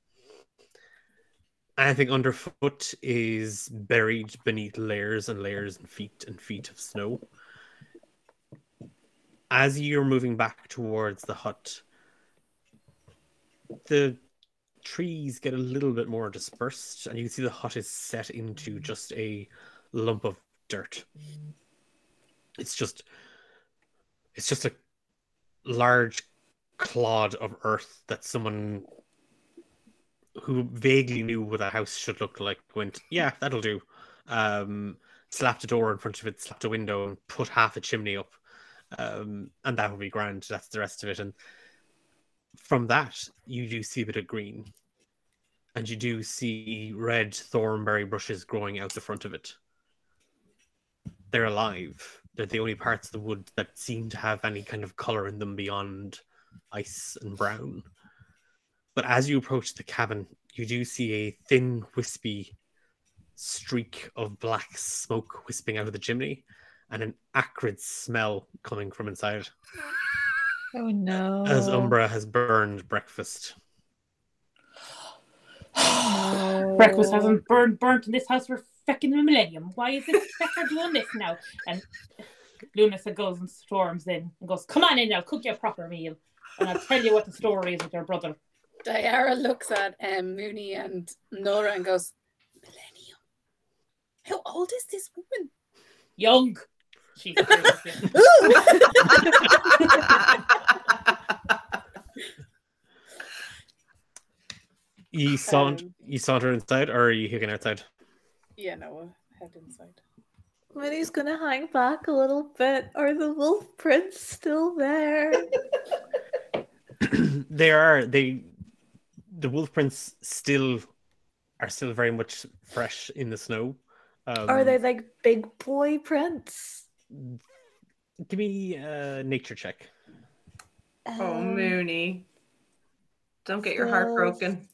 Anything underfoot is buried beneath layers and layers and feet of snow. As you're moving back towards the hut, the trees get a little bit more dispersed, and you can see the hut is set into just a lump of dirt. It's just a large clod of earth that someone who vaguely knew what a house should look like went, yeah, that'll do. Slapped a door in front of it, slapped a window, and put half a chimney up. And that would be grand. That's the rest of it. And from that, you do see a bit of green. And you do see red thornberry bushes growing out the front of it. They're alive. They're the only parts of the wood that seem to have any kind of colour in them beyond ice and brown. But as you approach the cabin, you do see a thin, wispy streak of black smoke wisping out of the chimney and an acrid smell coming from inside. Oh no. As Umbra has burned breakfast. No. Breakfast hasn't burnt in this house for fucking a millennium. Why is it Becca doing this now? And Lunasa goes and storms in and goes, come on in, I'll cook you a proper meal. And I'll tell you what the story is with your brother. Diara looks at Mooney and Nora and goes, millennium? How old is this woman? Young. She You saunter inside, or are you hooking outside? Yeah, no, head inside. Minnie's gonna hang back a little bit. Are the wolf prints still there? The wolf prints are still very much fresh in the snow. Are they like big boy prints? Give me a nature check. Oh, Mooney. Don't get your heart broken.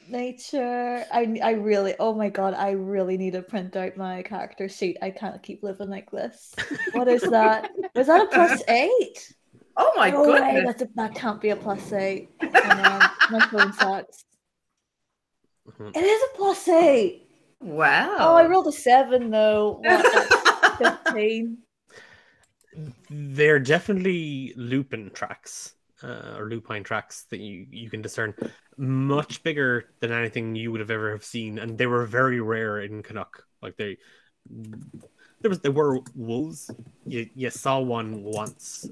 Nature. I really, oh my god, I really need to print out my character sheet. I can't keep living like this. What is that? Was that a +8? Oh my goodness. That can't be a +8. My phone sucks. It is a +8. Wow. Oh, I rolled a 7 though. What, that's 15. They're definitely lupine tracks that you can discern. Much bigger than anything you would have ever have seen, and they were very rare in Canuck. Like there were wolves. You saw one once.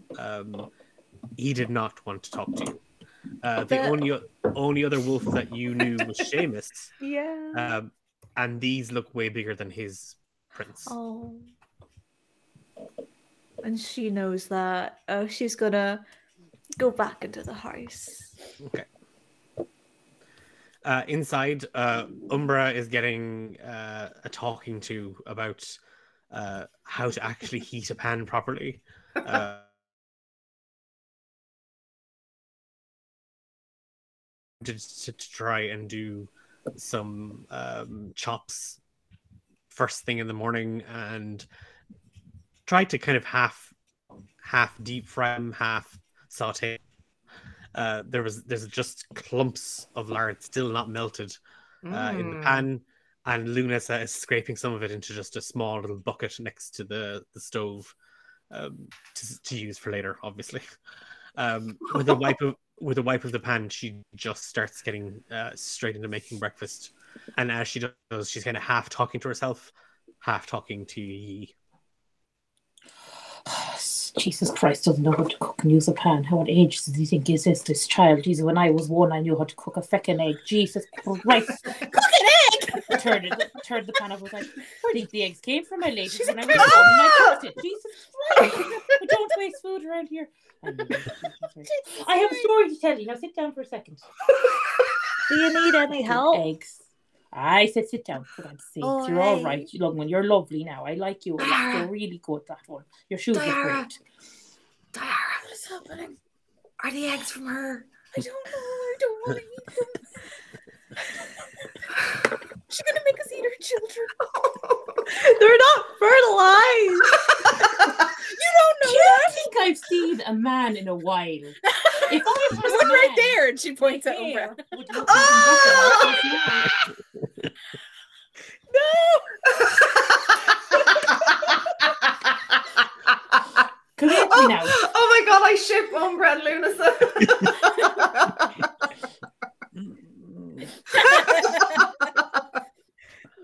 He did not want to talk to you. The only other wolf that you knew was Seamus. Yeah. And these look way bigger than his prints. Oh. And she knows that. Oh, she's gonna go back into the house. Okay. Inside, Umbra is getting a talking to about how to actually heat a pan properly. To try and do some chops first thing in the morning and try to kind of half deep fry them, half saute. There's just clumps of lard still not melted in the pan, and Lunasa is scraping some of it into just a small little bucket next to the stove to use for later, obviously. With a wipe of the pan, she just starts getting straight into making breakfast, and as she does, she's kind of half talking to herself, half talking to Yi. Jesus Christ doesn't know how to cook and use a pan. How at age does he think is this child? Jesus, when I was 1, I knew how to cook a feckin' egg. Jesus Christ. Cook an egg! Turned the pan up. I was like, where do you think the eggs came from, my lady? When I was 1 and I cooked it. Jesus Christ. But don't waste food around here. I have a story to tell you. Now sit down for a second. Do you need any help? Eggs. I said sit down, for God's sake. Oh, you're all right, young one. You're lovely now. I like you a lot. You're really good, that one. Your shoes look great. Diara, what is happening? Are the eggs from her? I don't know. I don't want to eat them. She's going to make us eat her children. They're not fertilized. You don't know Do you think I've seen a man in a while. If I was One right man, there, and she points at hair Umbra. would look even better. Come here to me now. Oh my god, I ship Umbra and Lunasa.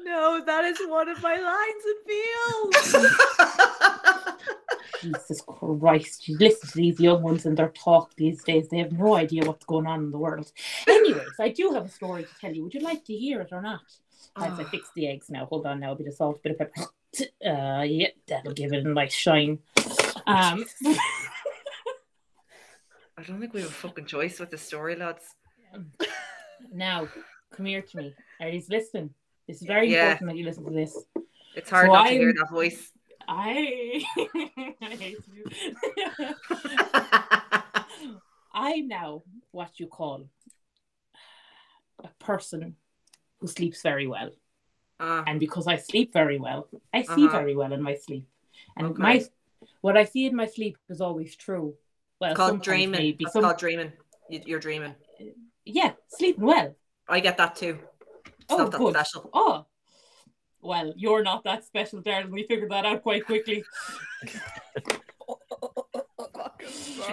No, that is one of my lines and feels. Jesus Christ, you listen to these young ones and their talk these days. They have no idea what's going on in the world. Anyways, I do have a story to tell you. Would you like to hear it or not? As I fix the eggs now. Hold on now, a bit of salt, a bit of pepper. Yeah, that'll give it a nice shine. I don't think we have a fucking choice with the story, lads. Now, come here to me. Are you listening? It's very Yeah. important that you listen to this. It's hard So not to hear that voice. I hate you. I'm now what you call a person who sleeps very well. And because I sleep very well, I see very well in my sleep. And what I see in my sleep is always true. Well, It's called sometimes dreaming. maybe It's called dreaming. You're dreaming. Yeah, sleeping well. I get that too. It's not that good. special. Oh, well, you're not that special, darling. We figured that out quite quickly.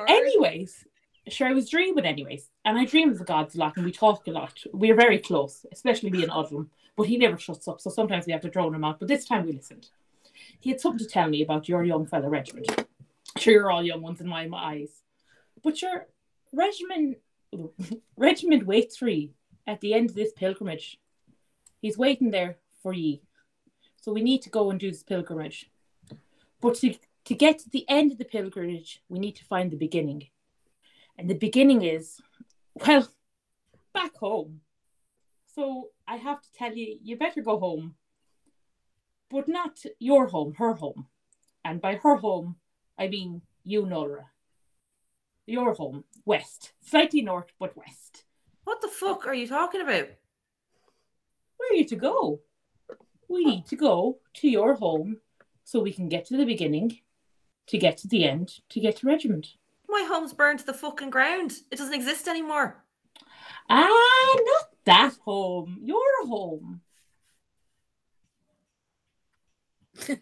Anyways, sure, I was dreaming anyways. And I dream of the gods a lot and we talk a lot. We're very close, especially me and Odlum. But he never shuts up, so sometimes we have to drone him out. But this time we listened. He had something to tell me about your young fella, Regiment. Sure, you're all young ones in my eyes. But your Regiment waits for ye at the end of this pilgrimage. He's waiting there for ye. So we need to go and do this pilgrimage. But to get to the end of the pilgrimage, we need to find the beginning. And the beginning is, well, back home. So I have to tell you, you better go home. But not your home, her home. And by her home, I mean you, Nora. Your home, west. Slightly north, but west. What the fuck are you talking about? Where are you to go? We need to go to your home so we can get to the beginning, to get to the end, to get to Regiment. My home's burned to the fucking ground. It doesn't exist anymore. Not that home. Your home.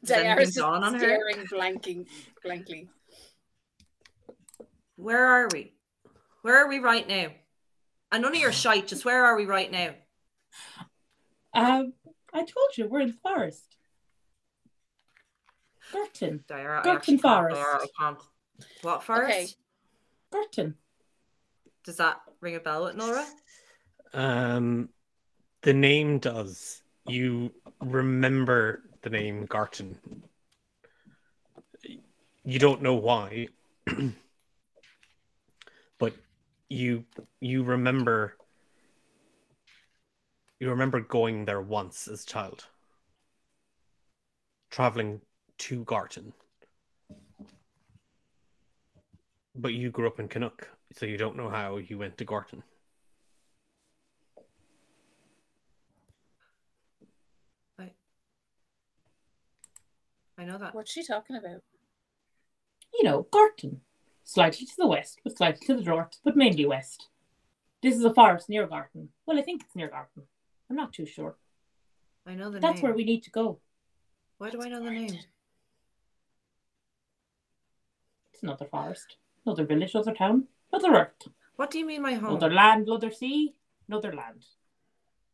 Diara's dawn on her? staring blankly. Where are we? Where are we right now? And none of your shite, just where are we right now? I told you, we're in the forest. Gurton. Diara, Gurton Forest. I can't. What forest? Okay. Gurton. Does that ring a bell with Nora? The name does. You remember the name Garton. You don't know why, but you remember. You remember going there once as a child, traveling to Garton. But you grew up in Canuck, so you don't know how you went to Garton. I know that. What's she talking about? You know, Garton. Slightly to the west, but slightly to the north, but mainly west. This is a forest near Garton. Well, I think it's near Garton. I'm not too sure. I know the name. That's where we need to go. Why do I know the name? It's another forest, another village, another town, another earth. What do you mean my home? Another land, another sea, another land.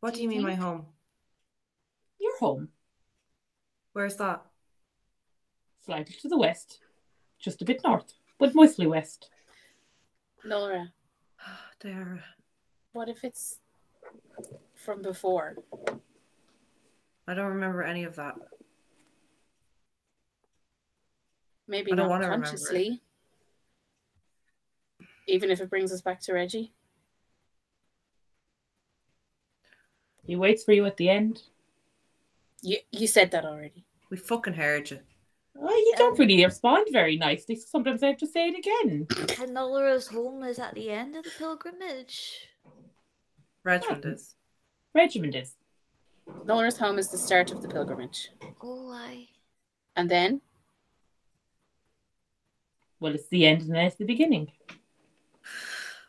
What do you mean my home? Your home. Where's that? Slightly to the west, just a bit north, but mostly west. Nora, Diara. what if it's from before? I don't remember any of that. Maybe I don't not wanna remember consciously. Even if it brings us back to Reggie. He waits for you at the end. You said that already. We fucking heard you. Oh, you don't really respond very nicely, so sometimes I have to say it again. And Nola's home is at the end of the pilgrimage. Regiment is. Regiment is. Nora's home is the start of the pilgrimage. Oh, I. And then Well, it's the end and then it's the beginning.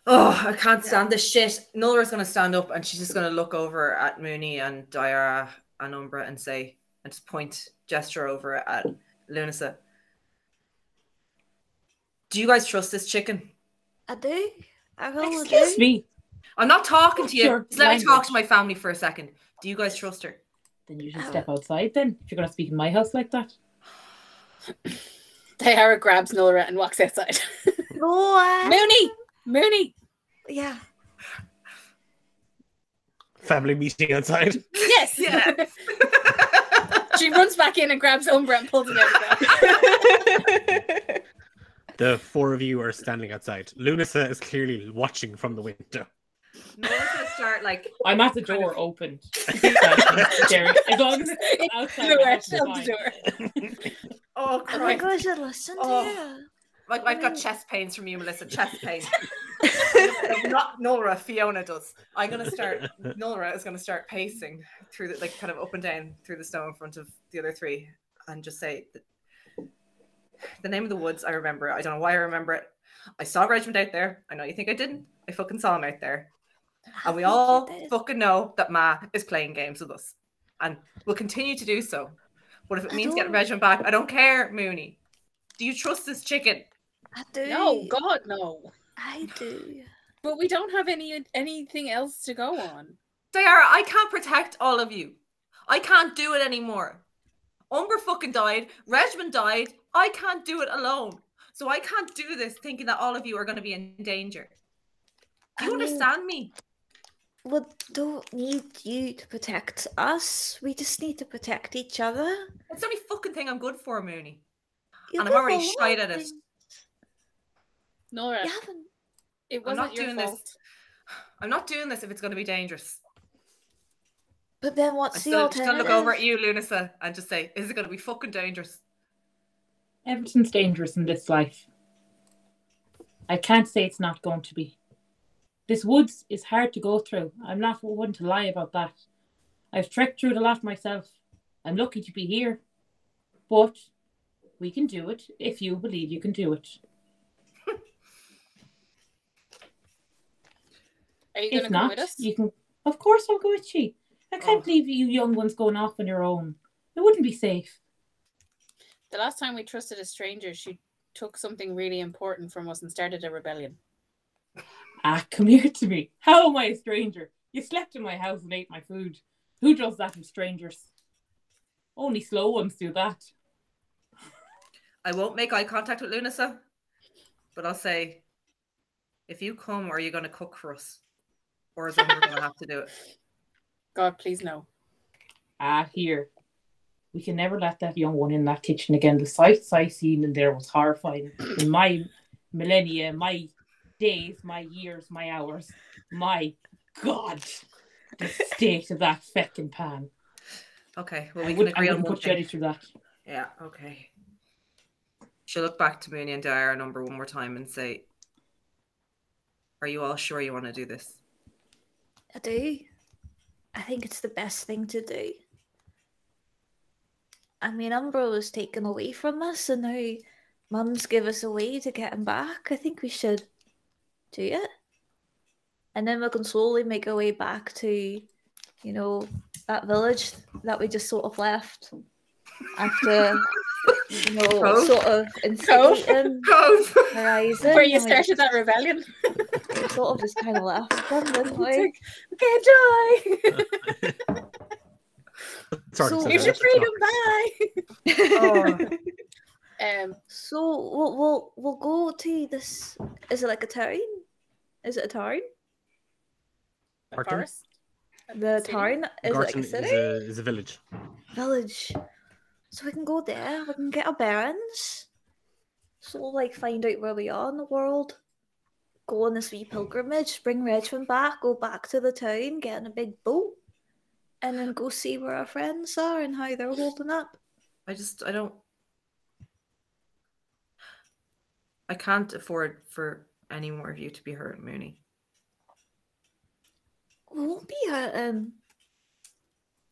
Oh, I can't stand this shit. Nola's going to stand up and she's just going to look over at Mooney and Diara and Umbra and say, and just gesture over at Lunasa. Do you guys trust this chicken? I do. I really Excuse do. me. I'm not talking to you. Your Just let me talk language. to my family for a second. Do you guys trust her? Then you should step outside then, if you're going to speak in my house like that. Diara grabs Nora and walks outside. No, Mooney! yeah. Family meeting outside. Yes! Yeah. She runs back in and grabs Umbra and pulls it out. The four of you are standing outside. Lunasa is clearly watching from the window. Nola's going to start like... I'm at the door open. As long as it's outside. Nora, I have to shut the find. door. Oh, Oh my Christ. gosh, I listen to Oh. you. Like, I've got chest pains from you, Melissa. Chest pains. Not Nora, Fiona does. Nora is going to start pacing through the, like, kind of up and down through the snow in front of the other three and just say, the name of the woods, I remember it. I don't know why I remember it. I saw Regiment out there. I know you think I didn't. I fucking saw him out there. And we all fucking know that Ma is playing games with us. And will continue to do so. But if it means getting Regiment back, I don't care, Mooney. Do you trust this chicken? I do. No, God, no. I do. But we don't have anything else to go on. Diara, I can't protect all of you. I can't do it anymore. Umber fucking died. Regiment died. I can't do it alone. So I can't do this thinking that all of you are going to be in danger. Do you understand me? We don't need you to protect us. We just need to protect each other. It's the only fucking thing I'm good for, Mooney. You're And I'm good already for a lot shite of at it. things. Nora, You haven't. it I'm wasn't not your doing fault. this. I'm not doing this if it's going to be dangerous. But then I'm what's the still just going to alternative? look over at you, Lunasa, and just say, is it going to be fucking dangerous? Everything's dangerous in this life. I can't say it's not going to be. This woods is hard to go through. I'm not one to lie about that. I've trekked through it a lot myself. I'm lucky to be here. But we can do it if you believe you can do it. Are you going If to come not, with us? you can. Of course, I'll go with you. I can't leave you young ones going off on your own. It wouldn't be safe. The last time we trusted a stranger, she took something really important from us and started a rebellion. Ah, come here to me. How am I a stranger? You slept in my house and ate my food. Who does that with strangers? Only slow ones do that. I won't make eye contact with Lunasa, but I'll say, if you come, are you going to cook for us? Or is Umber going to have to do it? God, please no. Ah, here. We can never let that young one in that kitchen again. The sights I seen in there was horrifying. In my millennia, my days, my years, my hours. My God. The state of that feckin' pan. Okay, well, I we can agree on wouldn't one put Jenny thing. through that. Yeah, okay. She'll look back to Mooney and Diara number one more time and say, are you all sure you want to do this? I do. I think it's the best thing to do. I mean, Umbra was taken away from us, and now Mum's give us a way to get him back. I think we should do it. And then we can slowly make our way back to, that village that we just sort of left after, Cove? sort of instigating Cove! Horizon. Where you and we started that rebellion. we sort of just kind of left them, didn't we? Okay, joy. Sort of So- Here's says your it. freedom, bye. Oh. So we'll go to this. Is it like a town? Is it a town? The Barton? forest. The City. town is it like Garton a city? is a village. Village. So we can go there. We can get our bearings. So we'll like find out where we are in the world. Go on this wee pilgrimage. Bring Regiment back. Go back to the town. Get in a big boat. And then go see where our friends are and how they're holding up. I can't afford for any more of you to be hurt, Mooney. We won't be hurting.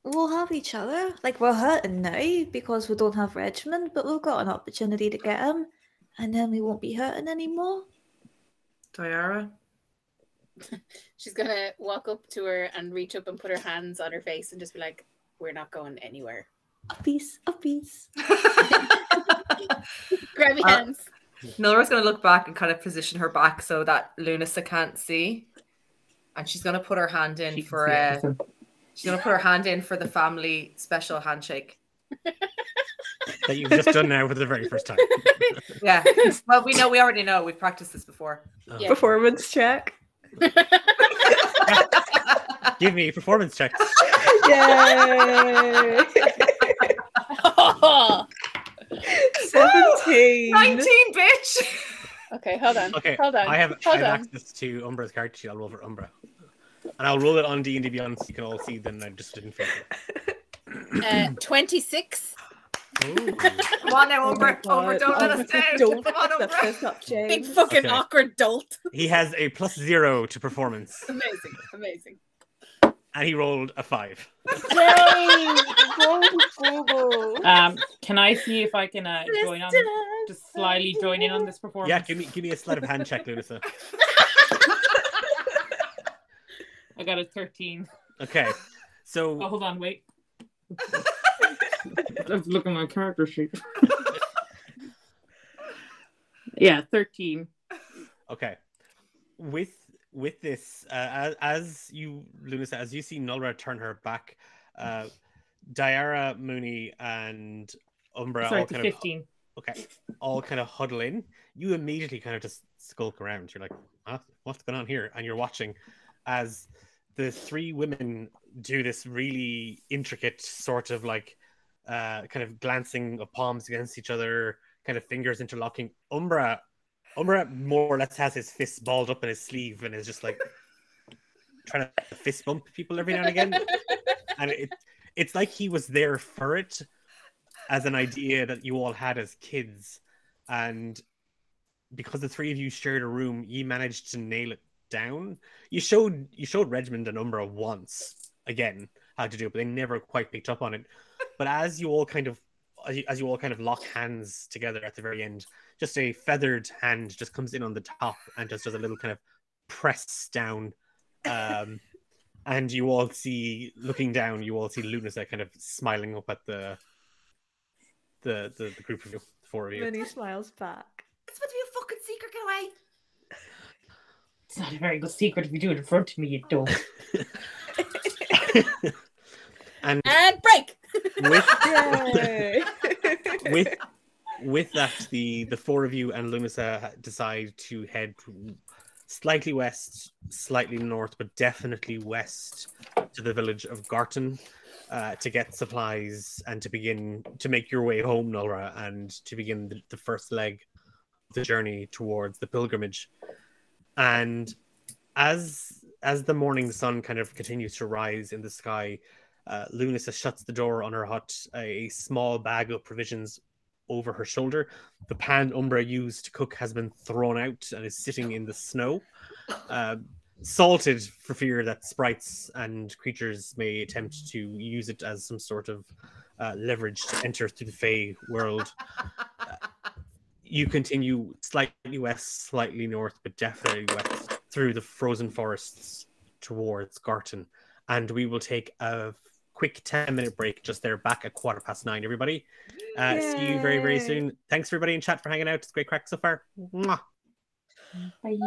We'll have each other. Like, we're hurting now because we don't have Regiment, but we've got an opportunity to get him. and then we won't be hurting anymore. Diara? She's gonna walk up to her and reach up and put her hands on her face and just be like, "We're not going anywhere." A piece, a piece. Grab your hands. Nora's going to look back and kind of position her back so that Lunasa can't see. And she's going to put her hand in for she's going to put her hand in for the family special handshake. That you've just done now for the very first time. Yeah. Well, we already know. We've practiced this before. Yeah. Performance check. Give me a performance check. Yay! 17. 19, bitch! Okay, hold on. Okay, hold on. I have hold on. access to Umbra's character sheet. I'll roll for Umbra. And I'll roll it on D&D Beyond so you can all see then I just didn't feel it. 26. Ooh. Come on now, Umbra. Umbra, don't let us down. Don't Come on, lift Umbra. us up, James. Big fucking Okay. awkward dolt. He has a +0 to performance. Amazing, amazing. And he rolled a 5. James! Go Google. Can I see if I can join on, just slyly join in on this performance? Yeah, give me a sleight of hand check, Lunasa. I got a 13. Okay. Oh, So hold on, wait. Let's look at my character sheet. Yeah, 13. okay. With this, as you, Lunasa, as you see Nulra turn her back, Diara, Mooney, and Umbra Sorry, all it's kind 15. all kind of huddle in. You immediately kind of just skulk around. You're like, what's going on here? And you're watching as the three women do this really intricate sort of like kind of glancing of palms against each other, kind of fingers interlocking. Umbra more or less has his fists balled up in his sleeve and is just like trying to fist bump people every now and again. And it's like he was there for it as an idea that you all had as kids. And because the three of you shared a room, you managed to nail it down. You showed Regiment and Umbra once again how to do it, but they never quite picked up on it. But as you all kind of lock hands together at the very end, just a feathered hand just comes in on the top and just does a little kind of press down. And you all see, looking down, you all see Lunasa kind of smiling up at the group of you, the four of you. Then he smiles back. It's meant to be a fucking secret, get away. It's not a very good secret if you do it in front of me, you don't. And break. Yay! With that, the four of you and Lunasa decide to head slightly west, slightly north, but definitely west to the village of Garton to get supplies and to begin to make your way home, Nulra, and to begin the first leg of the journey towards the pilgrimage. And as the morning sun kind of continues to rise in the sky, Lunasa shuts the door on her hut, a small bag of provisions over her shoulder. The pan Umbra used to cook has been thrown out and is sitting in the snow, salted for fear that sprites and creatures may attempt to use it as some sort of leverage to enter through the Fey world. You continue slightly west, slightly north, but definitely west through the frozen forests towards Garton. And we will take a quick 10-minute break just there, back at 9:15, everybody. See you very, very soon. Thanks, everybody in chat, for hanging out. It's a great crack so far. Mwah. Bye.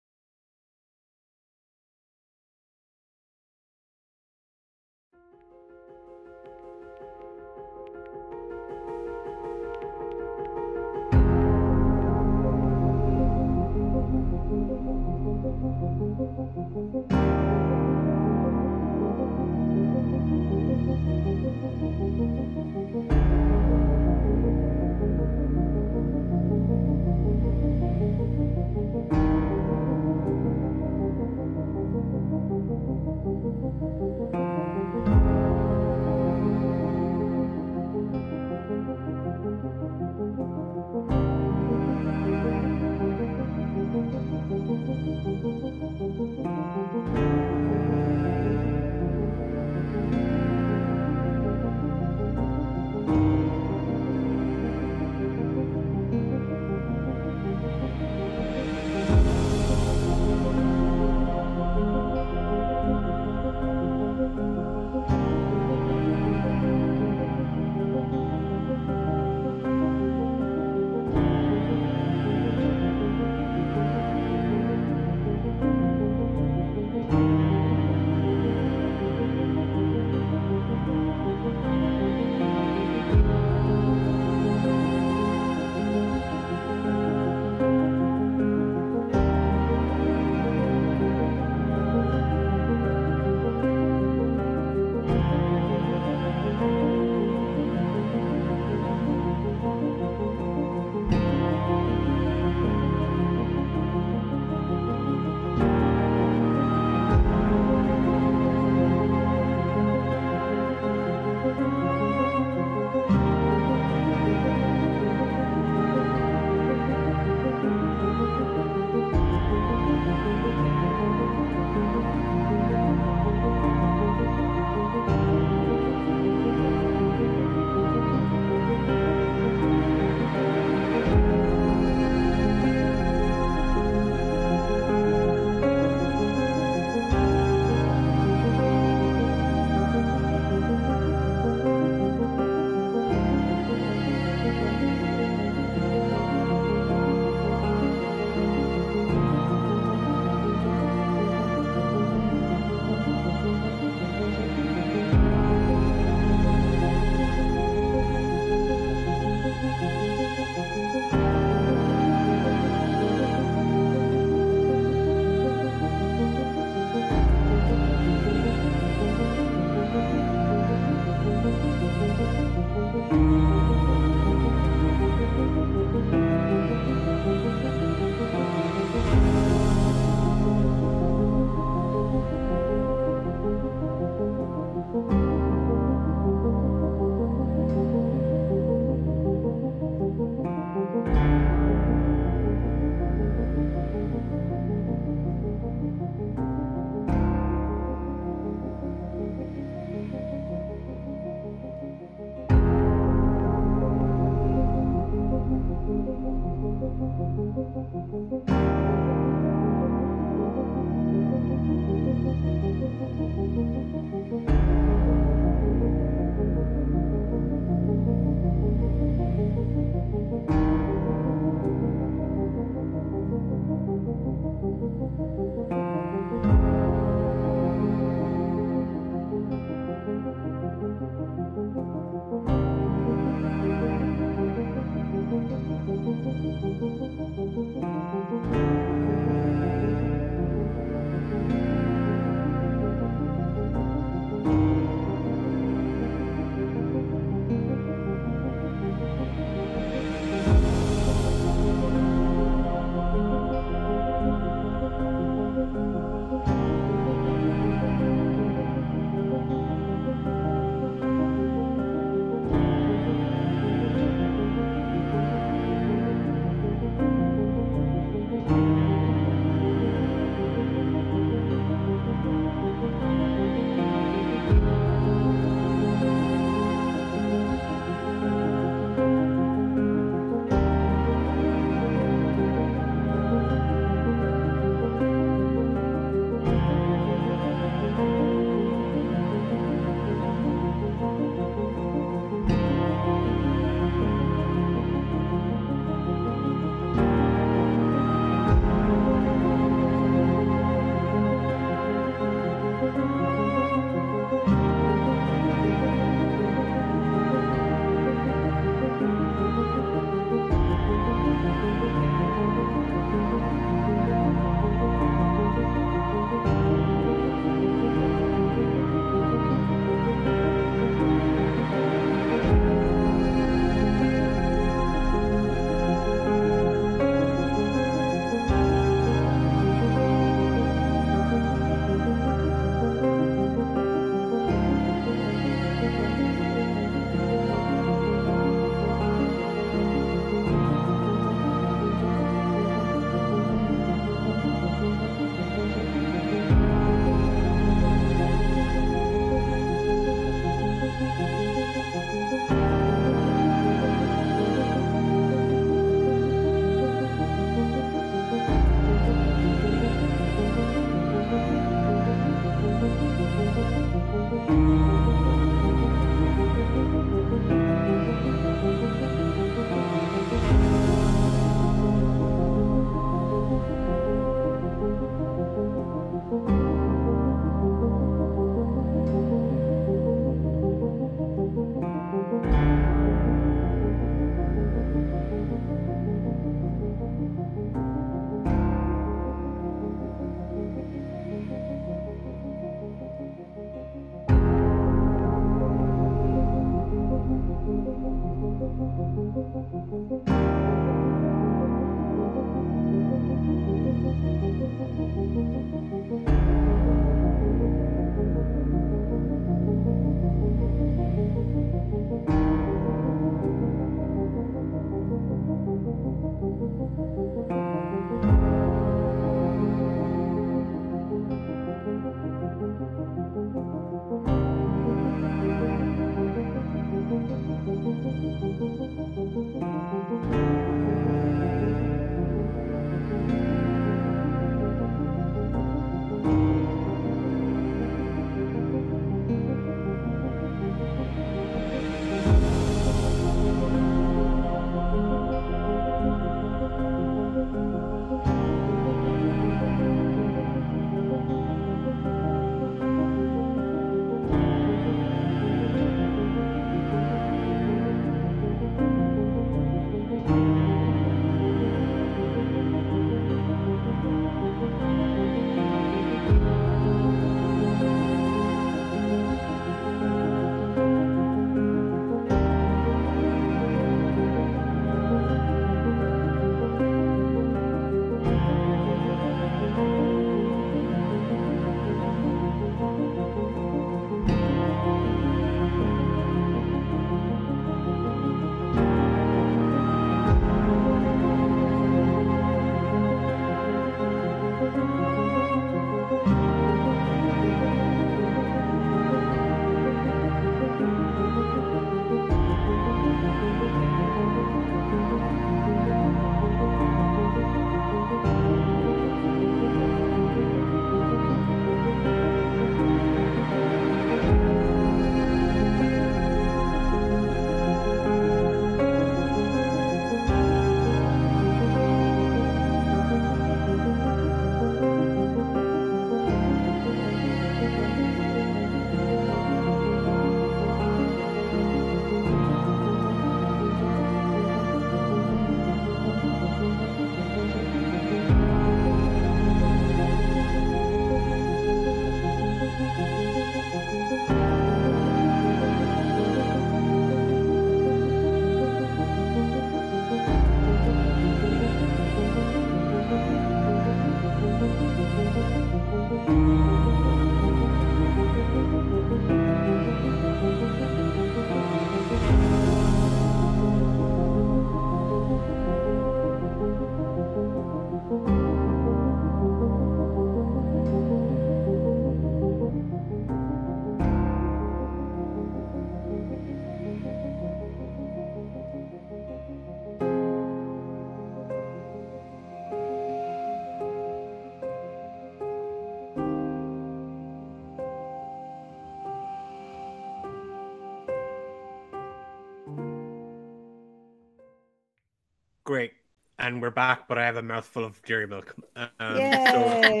Great. And we're back, but I have a mouthful of dairy milk. Yay!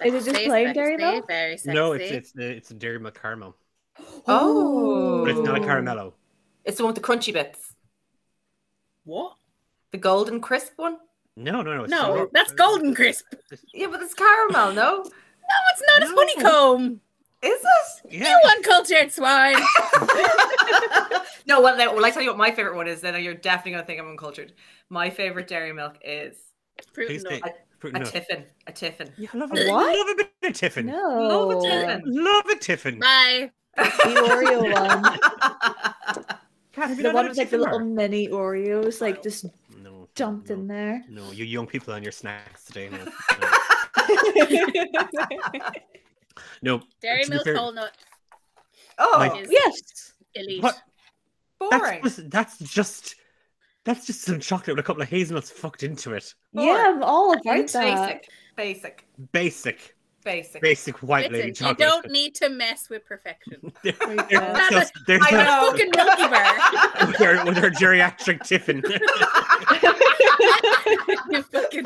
Is it just Sexy, plain dairy sexy, milk? Very sexy. No, it's a dairy milk caramel, Oh. but it's not a caramello. It's the one with the crunchy bits. What? The golden crisp one? No. It's No, not- that's Golden Crisp. Yeah, but it's caramel, no? No, it's not. It's No. honeycomb. Is it? Yeah. You uncultured swine. No, well, I tell you what my favorite one is, then you're definitely going to think I'm uncultured. My favorite dairy milk is Fruit Please and take nut. fruit a and nut. tiffin. A tiffin. Yeah, I love A it. what? Love a bit of tiffin. No. Love a tiffin. Love a tiffin. Bye. The Oreo one. Kat, have you The not one had a with like the tiffin little bar? mini Oreos, like just No, dumped no, in there. No, you young people on your snacks today. No. Dairy to be milk fair, whole nut Oh, is Yes. elite. What? boring. That's just some chocolate with a couple of hazelnuts fucked into it. Yeah, I'm all about It's that. Basic white Listen, lady you chocolate. don't need to mess with perfection. They're That's just- they're I just- know. Fucking Milky Bar. with her geriatric tiffin. You fucking.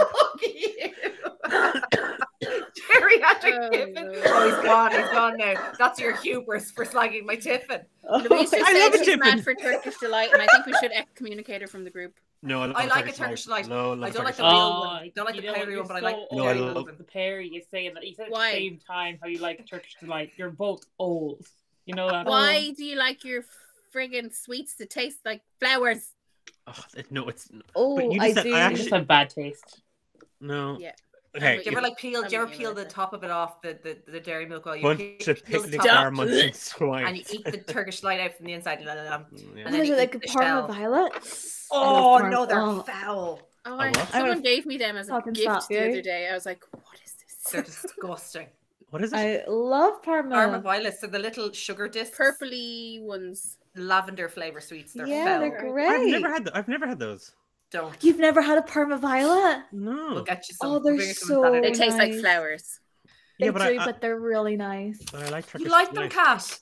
Geriatric Oh, tiffin. no. Oh, he's gone now. That's your hubris for slagging my tiffin. Louise just I love said a she's tiffin. mad for Turkish delight, and I think we should excommunicate her from the group. No, I like a Turkish delight. No, I don't like the delight. real one. Don't like you the know what, powdery you're one, but I so like No, I dairy love- golden. The Perry is saying that. You said at Why? the same time how you like Turkish delight. You're both old. You know that. Why do you like your friggin' sweets to taste like flowers? Oh, no, it's Oh, But you I just said- do. I You actually- just have bad taste. no. Yeah. Okay, Do you ever like peel? I'm Do you ever with you peel with the it. top of it off the dairy milk while you bunch peel of the picnic top bar munching swine. and you eat the Turkish delight out from the inside? La, la, la. Yeah. And What then is you it, like eat the Parma shell. violets? I Oh love Parma- no, they're oh. foul. Oh, what? someone gave me them as a Fucking gift stop, the you. other day. I was like, what is They're this? disgusting. What is it? I love Parma. Parma violets are the little sugar discs. Purpley ones. lavender flavor sweets. They're Yeah, fell. they're I've great. never had those. Don't. You've never had a Parma Violet? No. We'll get you some. Oh, We'll they're bring you some so Saturday. They taste like nice. flowers. They Yeah, do, but but they're really nice. I like Turkish You like them, delight. Kat?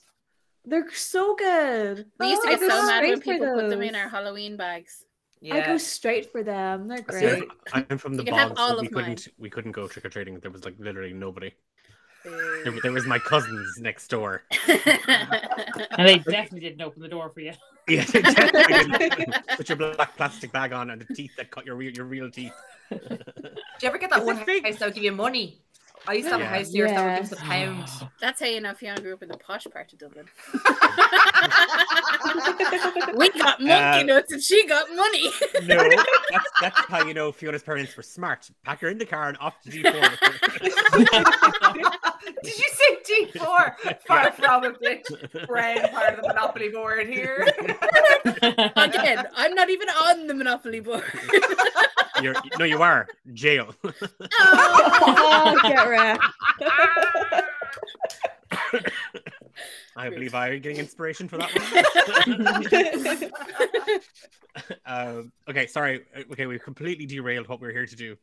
They're so good. We used to I get go so mad when straight for people put them in those. our Halloween bags. I Yeah. go straight for them. They're See, great. I'm from the You can have bogs, all so of mine. we couldn't go trick or treating. There was like literally nobody. Boo. There was my cousins next door. And they definitely didn't open the door for you. Yeah, they definitely didn't. Put your black plastic bag on and the teeth that cut your real teeth. Do you ever get that Is one it fake? house that would give you money? I used to have a Yeah. house here that would give us Yes. a pound. That's how you know Fiona grew up in the posh part of Dublin. We got monkey nuts and she got money. No, that's how you know Fiona's parents were smart. Pack her in the car and off to G4. Did you say G4? Far from a bitch. Brown part of the Monopoly board here. Again, I'm not even on the Monopoly board. You are jail. Oh, get wrecked. I believe I'm getting inspiration for that one. Okay, sorry. Okay, we've completely derailed what we're here to do.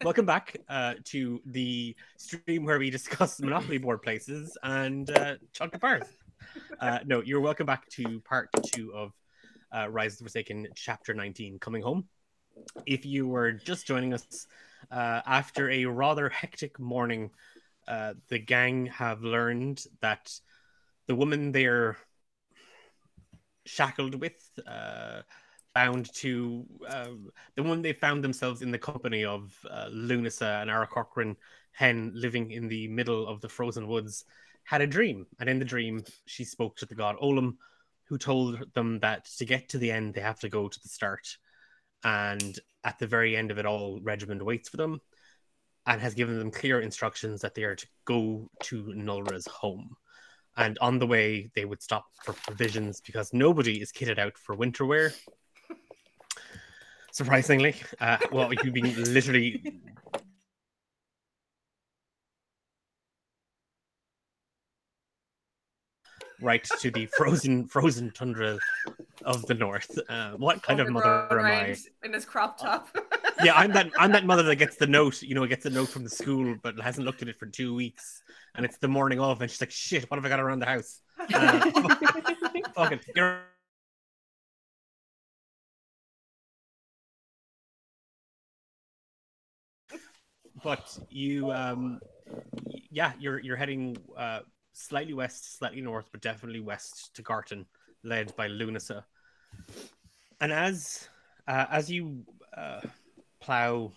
Welcome back to the stream where we discuss Monopoly board places and Chunk of Earth. No, you're welcome back to part 2 of Rise of the Forsaken, Chapter 19, Coming Home. If you were just joining us after a rather hectic morning, the gang have learned that the woman they're shackled with, bound to the one they found themselves in the company of Lunasa and Ara Corcoran Hen living in the middle of the frozen woods, had a dream. And in the dream, she spoke to the god Olam, who told them that to get to the end, they have to go to the start. And at the very end of it all, Regiment waits for them and has given them clear instructions that they are to go to Nulra's home. And on the way, they would stop for provisions because nobody is kitted out for winter wear. Surprisingly. Well, you've been literally... right to the frozen tundra of the north. What kind of mother am I? In his crop top. Yeah, I'm that mother that gets the note, gets a note from the school, but hasn't looked at it for 2 weeks, and it's the morning of, and she's like, "Shit, what have I got around the house?" Fucking. But you're heading slightly west, slightly north, but definitely west to Garton, led by Lunasa. And as you plow,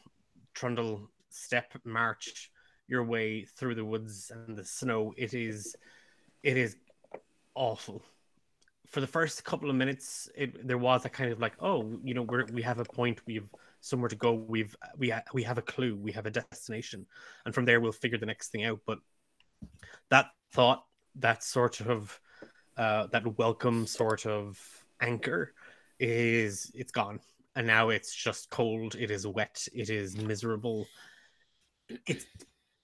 trundle, step, march your way through the woods and the snow, it is awful. For the first couple of minutes, there was a kind of like, oh, we have a point, we have somewhere to go, we have a clue, we have a destination, and from there we'll figure the next thing out. But that thought, that sort of that welcome sort of anchor, it's gone, and now it's just cold, it is wet, it is miserable, it's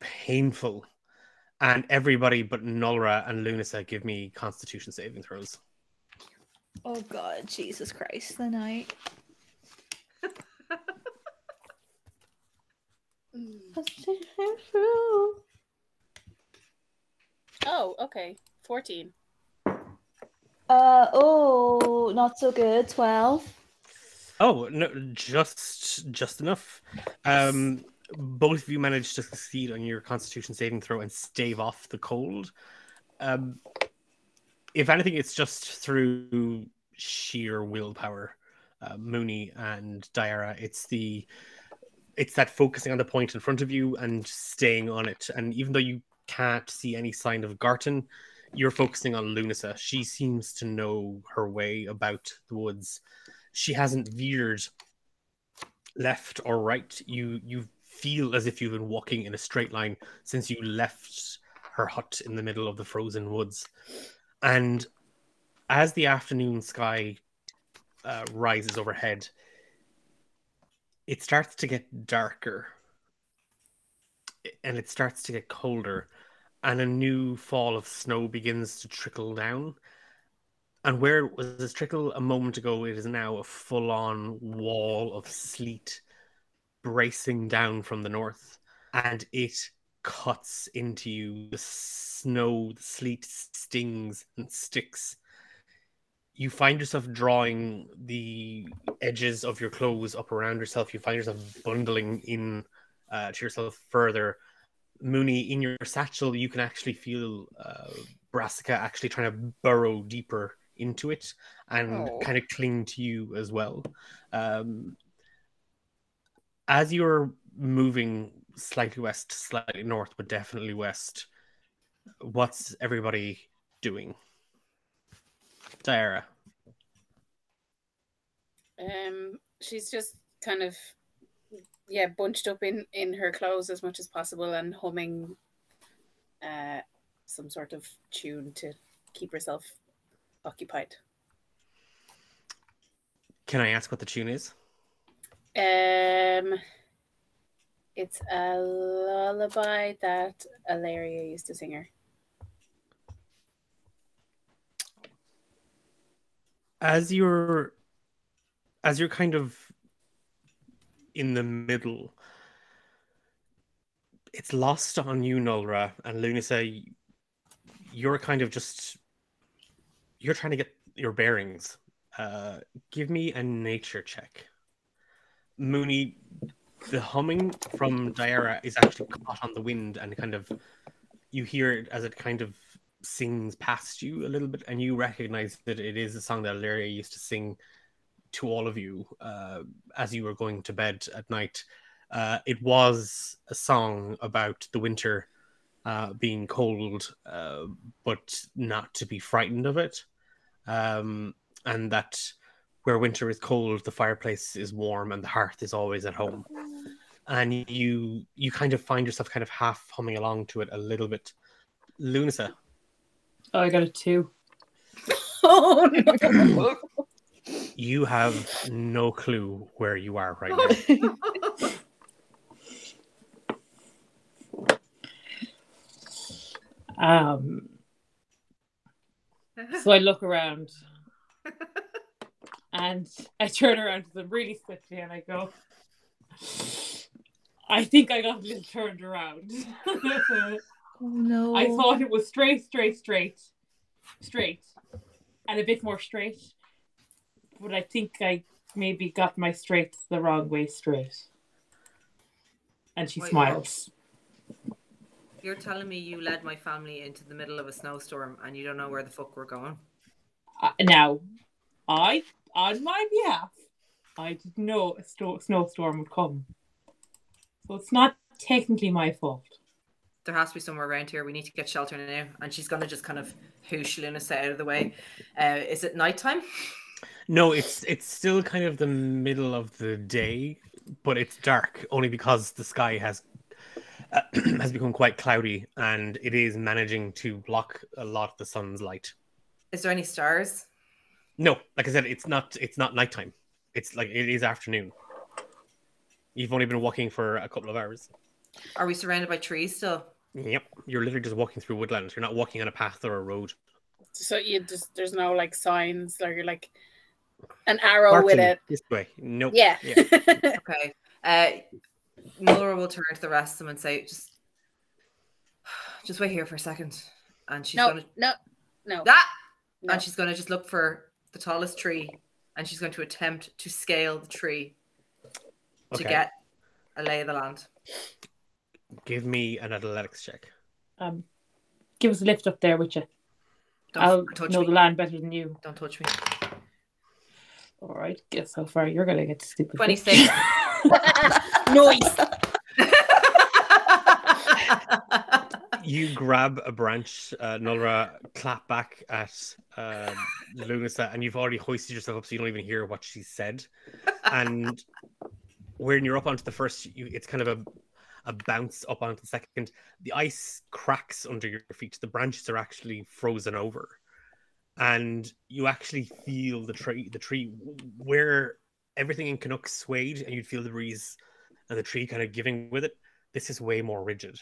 painful, and everybody but Nulra and Lunasa give me Constitution saving throws. Oh God, Jesus Christ, the night. Oh, okay. 14. Not so good. 12. Oh no, just enough. Both of you managed to succeed on your Constitution saving throw and stave off the cold. If anything, it's just through sheer willpower. Mooney and Diarra, it's that focusing on the point in front of you and staying on it. And even though you can't see any sign of Garton, you're focusing on Lunasa. She seems to know her way about the woods. She hasn't veered left or right. You feel as if you've been walking in a straight line since you left her hut in the middle of the frozen woods. And as the afternoon sky rises overhead, it starts to get darker and it starts to get colder, and a new fall of snow begins to trickle down. And where it was this trickle a moment ago, it is now a full-on wall of sleet bracing down from the north, and it cuts into you. The snow, the sleet stings and sticks. You find yourself drawing the edges of your clothes up around yourself. You find yourself bundling in to yourself further. Mooney, in your satchel, you can actually feel Brassica actually trying to burrow deeper into it and kind of cling to you as well. As you're moving slightly west, slightly north, but definitely west, what's everybody doing? Diarra. She's just kind of bunched up in her clothes as much as possible and humming some sort of tune to keep herself occupied. Can I ask what the tune is? It's a lullaby that Alaria used to sing her. As you're kind of in the middle, it's lost on you, Nolra and Lunasa. You're kind of you're trying to get your bearings. Give me a nature check. Mooney, the humming from Diarra is actually caught on the wind, and kind of you hear it as it kind of sings past you a little bit, and you recognize that it is a song that Alaria used to sing to all of you as you were going to bed at night. It was a song about the winter being cold, but not to be frightened of it, and that where winter is cold, the fireplace is warm and the hearth is always at home. And you kind of find yourself kind of half humming along to it a little bit. Lunasa. Oh, I got a 2. Oh no! You have no clue where you are right now. So I look around and I turn around to them really swiftly and I go, I think I got a little turned around. Oh no. I thought it was straight, and a bit more straight. But I think I maybe got my straight the wrong way straight. And she smiles. You're telling me you led my family into the middle of a snowstorm and you don't know where the fuck we're going? Now, on my behalf, I didn't know a snowstorm would come. So it's not technically my fault. There has to be somewhere around here. We need to get shelter now. And she's going to just kind of hoosh Lunasa out of the way. Is it nighttime? No, it's still kind of the middle of the day, but it's dark only because the sky has become quite cloudy and it is managing to block a lot of the sun's light. Is there any stars? No, like I said, it's not nighttime. It's like it is afternoon. You've only been walking for a couple of hours. Are we surrounded by trees still? Yep, you're literally just walking through woodland. You're not walking on a path or a road. So there's no like signs or you're like an arrow Martin, with it. This way. Nope. Yeah. Okay. Nora will turn to the rest of them and say, just wait here for a second. And she's No. And she's gonna just look for the tallest tree and she's going to attempt to scale the tree to get a lay of the land. Give me an athletics check. Give us a lift up there, would you? I'll know the land better than you. Don't touch me. All right, guess how far you're gonna get to stupid. 26. Noise. You grab a branch, Nolra, clap back at Lunasa, and you've already hoisted yourself up so you don't even hear what she said. And when you're up onto the first, it's kind of a bounce up onto the second. The ice cracks under your feet. The branches are actually frozen over. And you actually feel the tree where everything in Canuck swayed, and you'd feel the breeze and the tree kind of giving with it. This is way more rigid.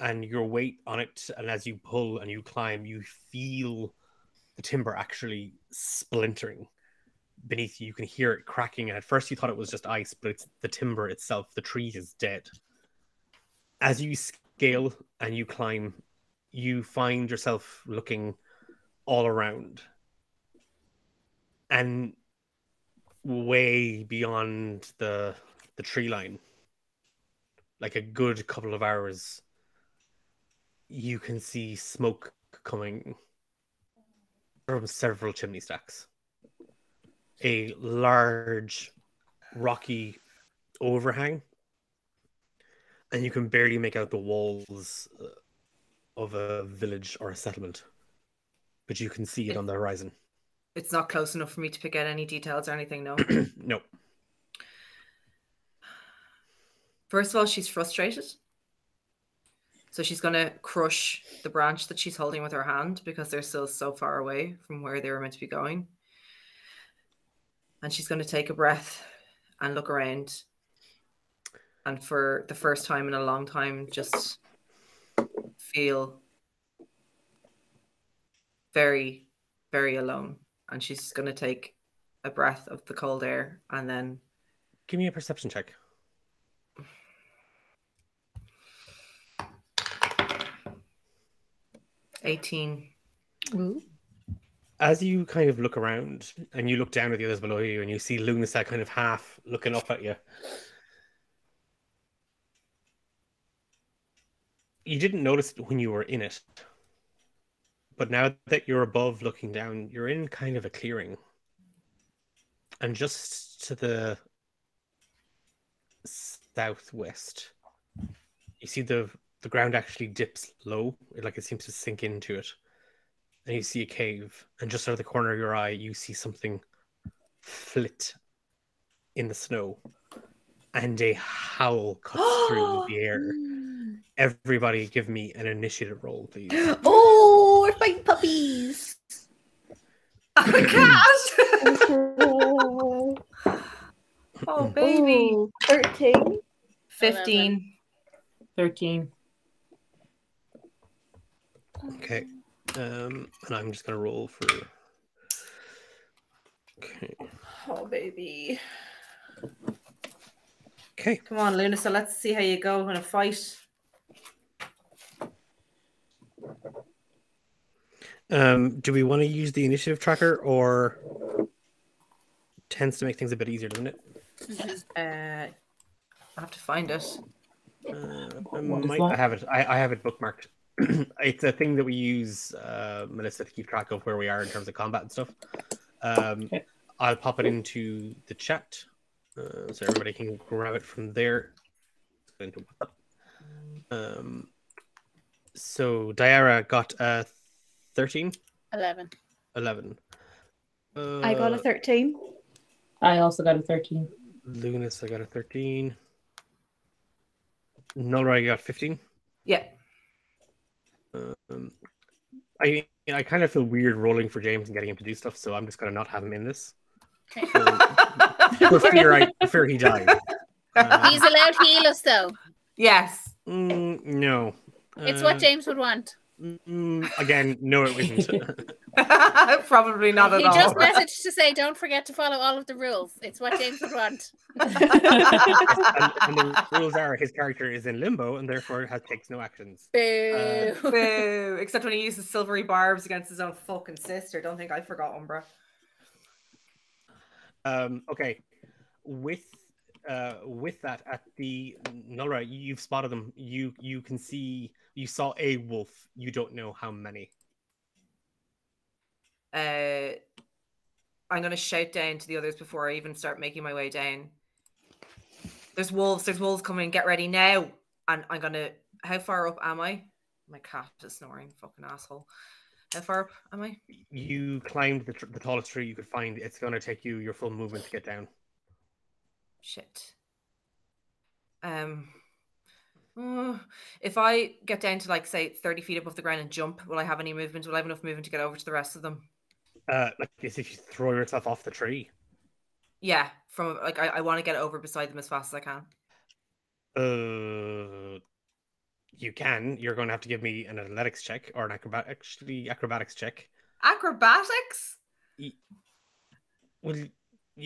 And your weight on it, and as you pull and you climb, you feel the timber actually splintering beneath you. You can hear it cracking, and at first you thought it was just ice, but it's the timber itself. The tree is dead. As you scale and you climb, you find yourself looking all around, and way beyond the tree line, like a good couple of hours, you can see smoke coming from several chimney stacks. A large rocky overhang, and you can barely make out the walls of a village or a settlement, but you can see it on the horizon. It's not close enough for me to pick out any details or anything, no? No. First of all, she's frustrated. So she's going to crush the branch that she's holding with her hand because they're still so far away from where they were meant to be going. And she's going to take a breath and look around. And for the first time in a long time, just feel very, very alone. And she's going to take a breath of the cold air and then... Give me a perception check. $18. Ooh. As you kind of look around and you look down at the others below you and you see Lunasa kind of half looking up at you, you didn't notice it when you were in it. But now that you're above looking down, you're in kind of a clearing. And just to the southwest, you see the ground actually dips low, like it seems to sink into it. And you see a cave, and just out of the corner of your eye, you see something flit in the snow, and a howl cuts through the air. Everybody give me an initiative roll, please. Oh, we're fighting puppies. A cat! Oh, baby. Ooh, 13. 15. 13. Okay. And I'm just gonna roll for... Okay. Oh, baby. Okay. Come on, Luna, so let's see how you go in a fight. Do we want to use the initiative tracker, or tends to make things a bit easier, doesn't it? I have to find it. I have it. I have it bookmarked. It's a thing that we use, Melissa, to keep track of where we are in terms of combat and stuff. Okay. I'll pop it into the chat so everybody can grab it from there. So Diara got 13? 11. 11. I got a 13. I also got a 13. Lunas, I got a 13. Nulra, got 15. Yeah. I kind of feel weird rolling for James and getting him to do stuff, so I'm just going to not have him in this. Okay. For fear he dies. He's allowed to heal us, though. Yes. No. It's what James would want. Again, no, it isn't. Probably not at He all. just messaged to say, don't forget to follow all of the rules. It's what James would want. and the rules are his character is in limbo and therefore takes no actions. Boo. Boo. Except when he uses silvery barbs against his own fucking sister. Don't think I forgot Umbra. Okay. With that, at the Nulra, you've spotted them. You can see, you saw a wolf. You don't know how many. I'm going to shout down to the others before I even start making my way down. There's wolves coming. Get ready now. And I'm going to... How far up am I? My cat is snoring. Fucking asshole. How far up am I? You climbed the tallest tree you could find. It's going to take you your full movement to get down. Shit. If I get down to, like, say, 30 feet above the ground and jump, will I have any movement? Will I have enough movement to get over to the rest of them? Like as if you throw yourself off the tree. Yeah, from like I want to get over beside them as fast as I can. You can. You're going to have to give me an athletics check or an acrobatics check. Acrobatics? Well,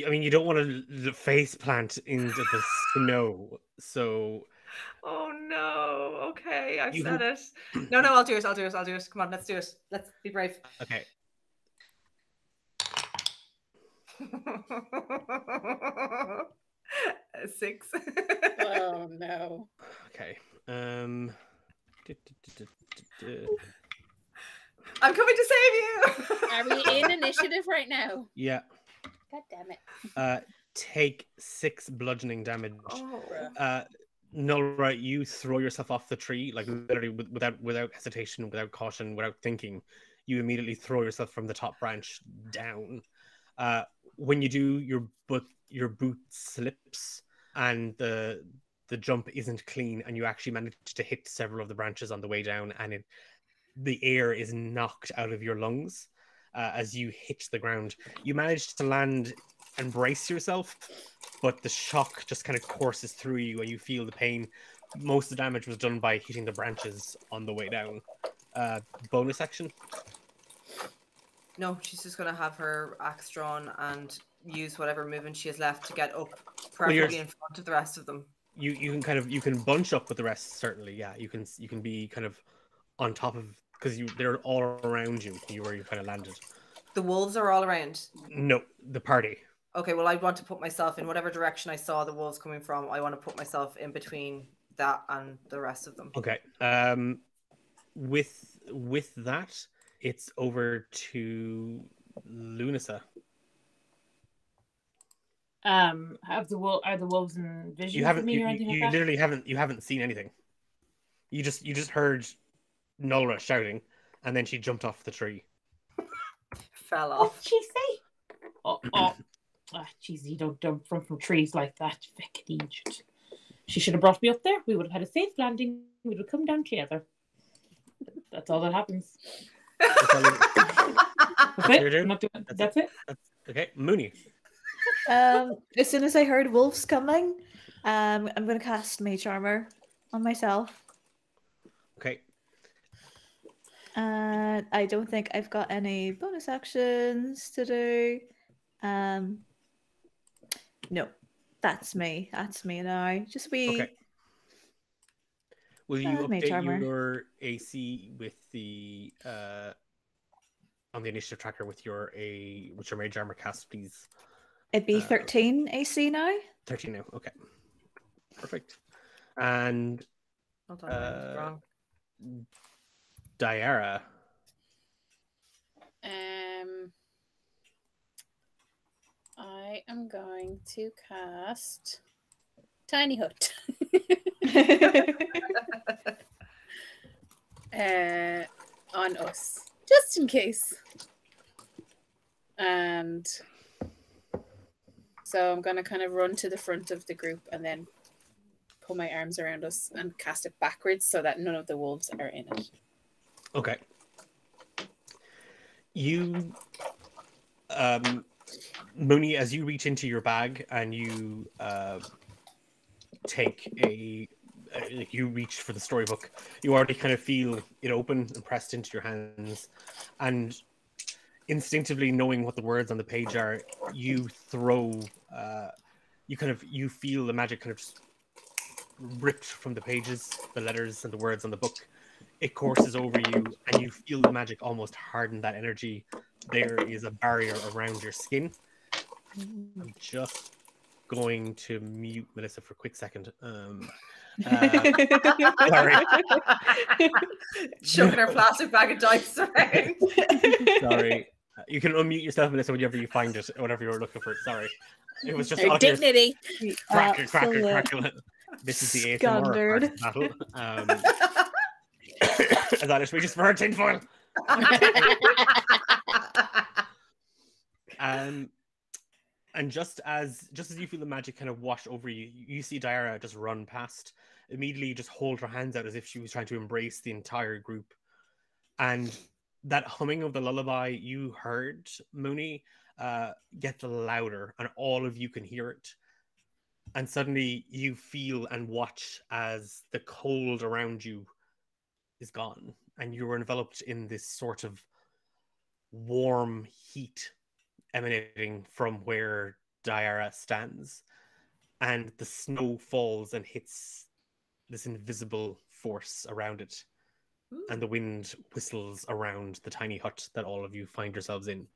I mean, you don't want to face plant into the snow, so. Oh no. Okay, I've You said can- it. No, I'll do it. Come on, let's do it. Let's be brave. Okay. A 6. Oh no. Okay. I'm coming to save you. Are we in initiative right now? Yeah. God damn it. Take 6 bludgeoning damage. Oh. Nulra, you throw yourself off the tree, like literally without hesitation, without caution, without thinking. You immediately throw yourself from the top branch down. When you do, your boot slips, and the jump isn't clean, and you actually manage to hit several of the branches on the way down, and the air is knocked out of your lungs as you hit the ground. You manage to land and brace yourself, but the shock just kind of courses through you and you feel the pain. Most of the damage was done by hitting the branches on the way down. Bonus action? No, she's just going to have her axe drawn and use whatever movement she has left to get up, preferably in front of the rest of them. You can bunch up with the rest, certainly. Yeah, you can be kind of on top of, because they're all around you where you kind of landed. The wolves are all around? No, the party. Okay, well, I want to put myself in whatever direction I saw the wolves coming from. I want to put myself in between that and the rest of them. Okay. With that, it's over to Lunasa. Are the wolves in vision? You haven't. For me or anything You like that? literally haven't. You haven't seen anything. You just heard Nulra shouting, and then she jumped off the tree. Fell What off. did she say? Jeez, you don't jump from trees like that. Fucking idiot. She should have brought me up there. We would have had a safe landing. We would have come down together. That's all that happens. That's all That's it. You're doing? I'm not doing. That's it. Okay, Mooney. As soon as I heard wolves coming, I'm going to cast Mage Armor on myself. Okay. And I don't think I've got any bonus actions to do. No, that's me. That's me now. Just we. Okay. Will you Mage update Armor. your AC with the on the initiative tracker with your Mage Armor cast, please? It'd be 13 AC now. 13 now. Okay. Perfect. And Hold on, I was wrong. Diara. I am going to cast Tiny Hut on us, just in case. And so I'm going to kind of run to the front of the group and then put my arms around us and cast it backwards so that none of the wolves are in it. Okay. You, Mooney, as you reach into your bag and you take you reach for the storybook, you already kind of feel it open and pressed into your hands, and instinctively knowing what the words on the page are, you throw, you feel the magic kind of just ripped from the pages, the letters and the words on the book. It courses over you, and you feel the magic almost harden that energy. There is a barrier around your skin. I'm just going to mute Melissa for a quick second. Sorry. Chucking her plastic bag of dice around. Sorry. You can unmute yourself, Melissa, whenever you find it, or whatever you were looking for. Sorry. It was just Her obvious. dignity. Crackle, Absolute crackle. This is the ASMR Scundered. battle. As Alice reaches for her tinfoil. And just as you feel the magic kind of wash over you, you see Diara just run past, immediately just hold her hands out as if she was trying to embrace the entire group. And that humming of the lullaby you heard, Mooney, gets louder, and all of you can hear it. And suddenly you feel and watch as the cold around you is gone, and you are enveloped in this sort of warm heat emanating from where Diara stands, and the snow falls and hits this invisible force around it, and the wind whistles around the tiny hut that all of you find yourselves in.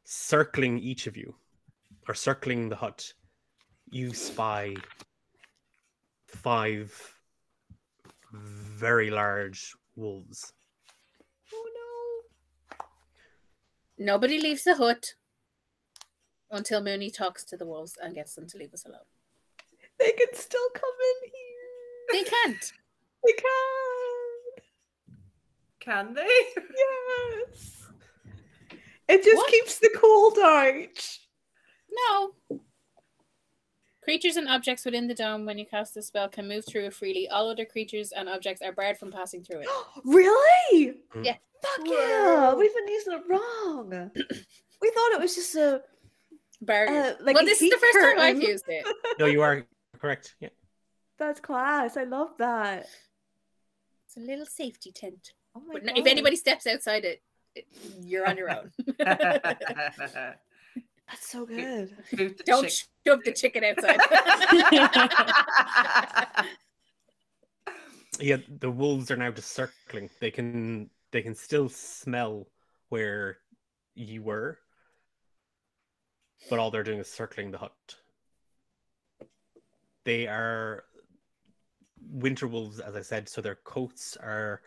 Circling each of you, or circling the hut, you spy 5 very large wolves. Oh Nobody leaves the hut until Mooney talks to the wolves and gets them to leave us alone. no. They can still come in here. They can't. They can. Can they? Yes. It just What? keeps the cold out. No. Creatures and objects within the dome, when you cast the spell, can move through it freely. All other creatures and objects are barred from passing through it. Really? Yeah. Fuck yeah. We've been using it wrong. We thought it was just a Barred. like Well, a this is the heat first time I've curtain. used it. No, you are correct. Yeah. That's class. I love that. It's a little safety tent. Oh my But god. if anybody steps outside it, you're on your own. That's so good. Boot the Don't chick. shove the chicken outside. Yeah, the wolves are now just circling. They can still smell where you were, but all they're doing is circling the hut. They are winter wolves, as I said, so their coats are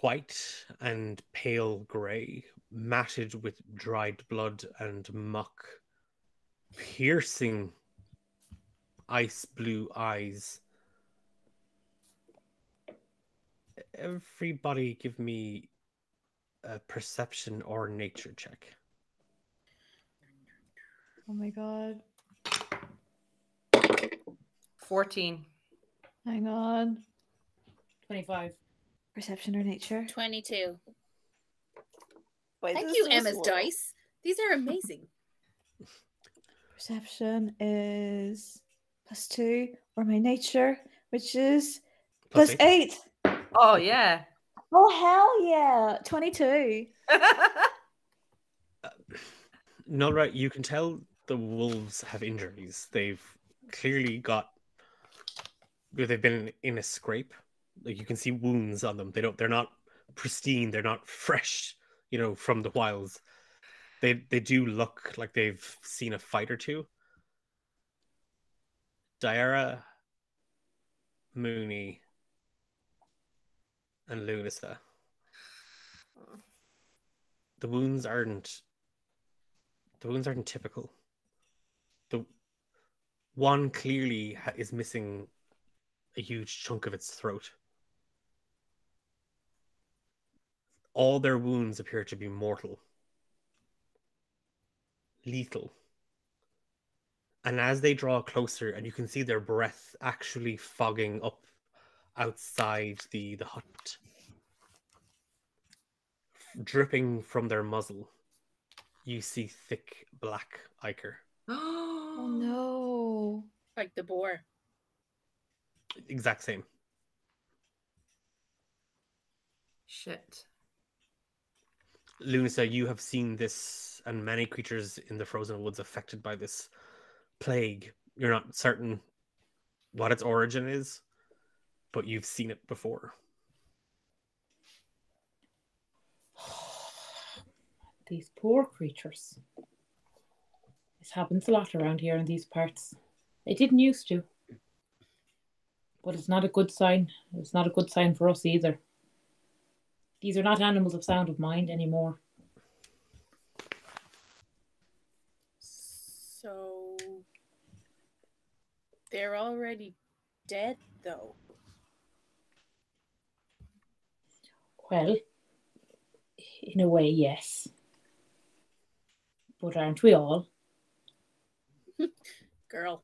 white and pale grey, matted with dried blood and muck, piercing ice blue eyes. Everybody give me a perception or nature check. Oh my god. 14. Hang on. 25. Perception or nature? 22. Why Thank is you, this so Emma's slow? dice. These are amazing. Perception is +2, or my nature, which is Plus +8. Oh, yeah. Oh hell yeah! 22. Nulra, you can tell the wolves have injuries. They've clearly they've been in a scrape. Like, you can see wounds on them. They're not pristine. They're not fresh, from the wilds. They do look like they've seen a fight or two. Diara, Mooney, and Lunasa. The wounds aren't typical. The one clearly is missing a huge chunk of its throat. All their wounds appear to be mortal, lethal. And as they draw closer, and you can see their breath actually fogging up outside the hut, dripping from their muzzle, you see thick black ichor. Oh no. Like the boar. Exact same. Shit. Lunasa, you have seen this and many creatures in the frozen woods affected by this plague. You're not certain what its origin is, but you've seen it before. These poor creatures. This happens a lot around here in these parts. It didn't used to. But it's not a good sign. It's not a good sign for us either. These are not animals of sound of mind anymore. So they're already dead, though. Well, in a way, yes. But aren't we all? Girl.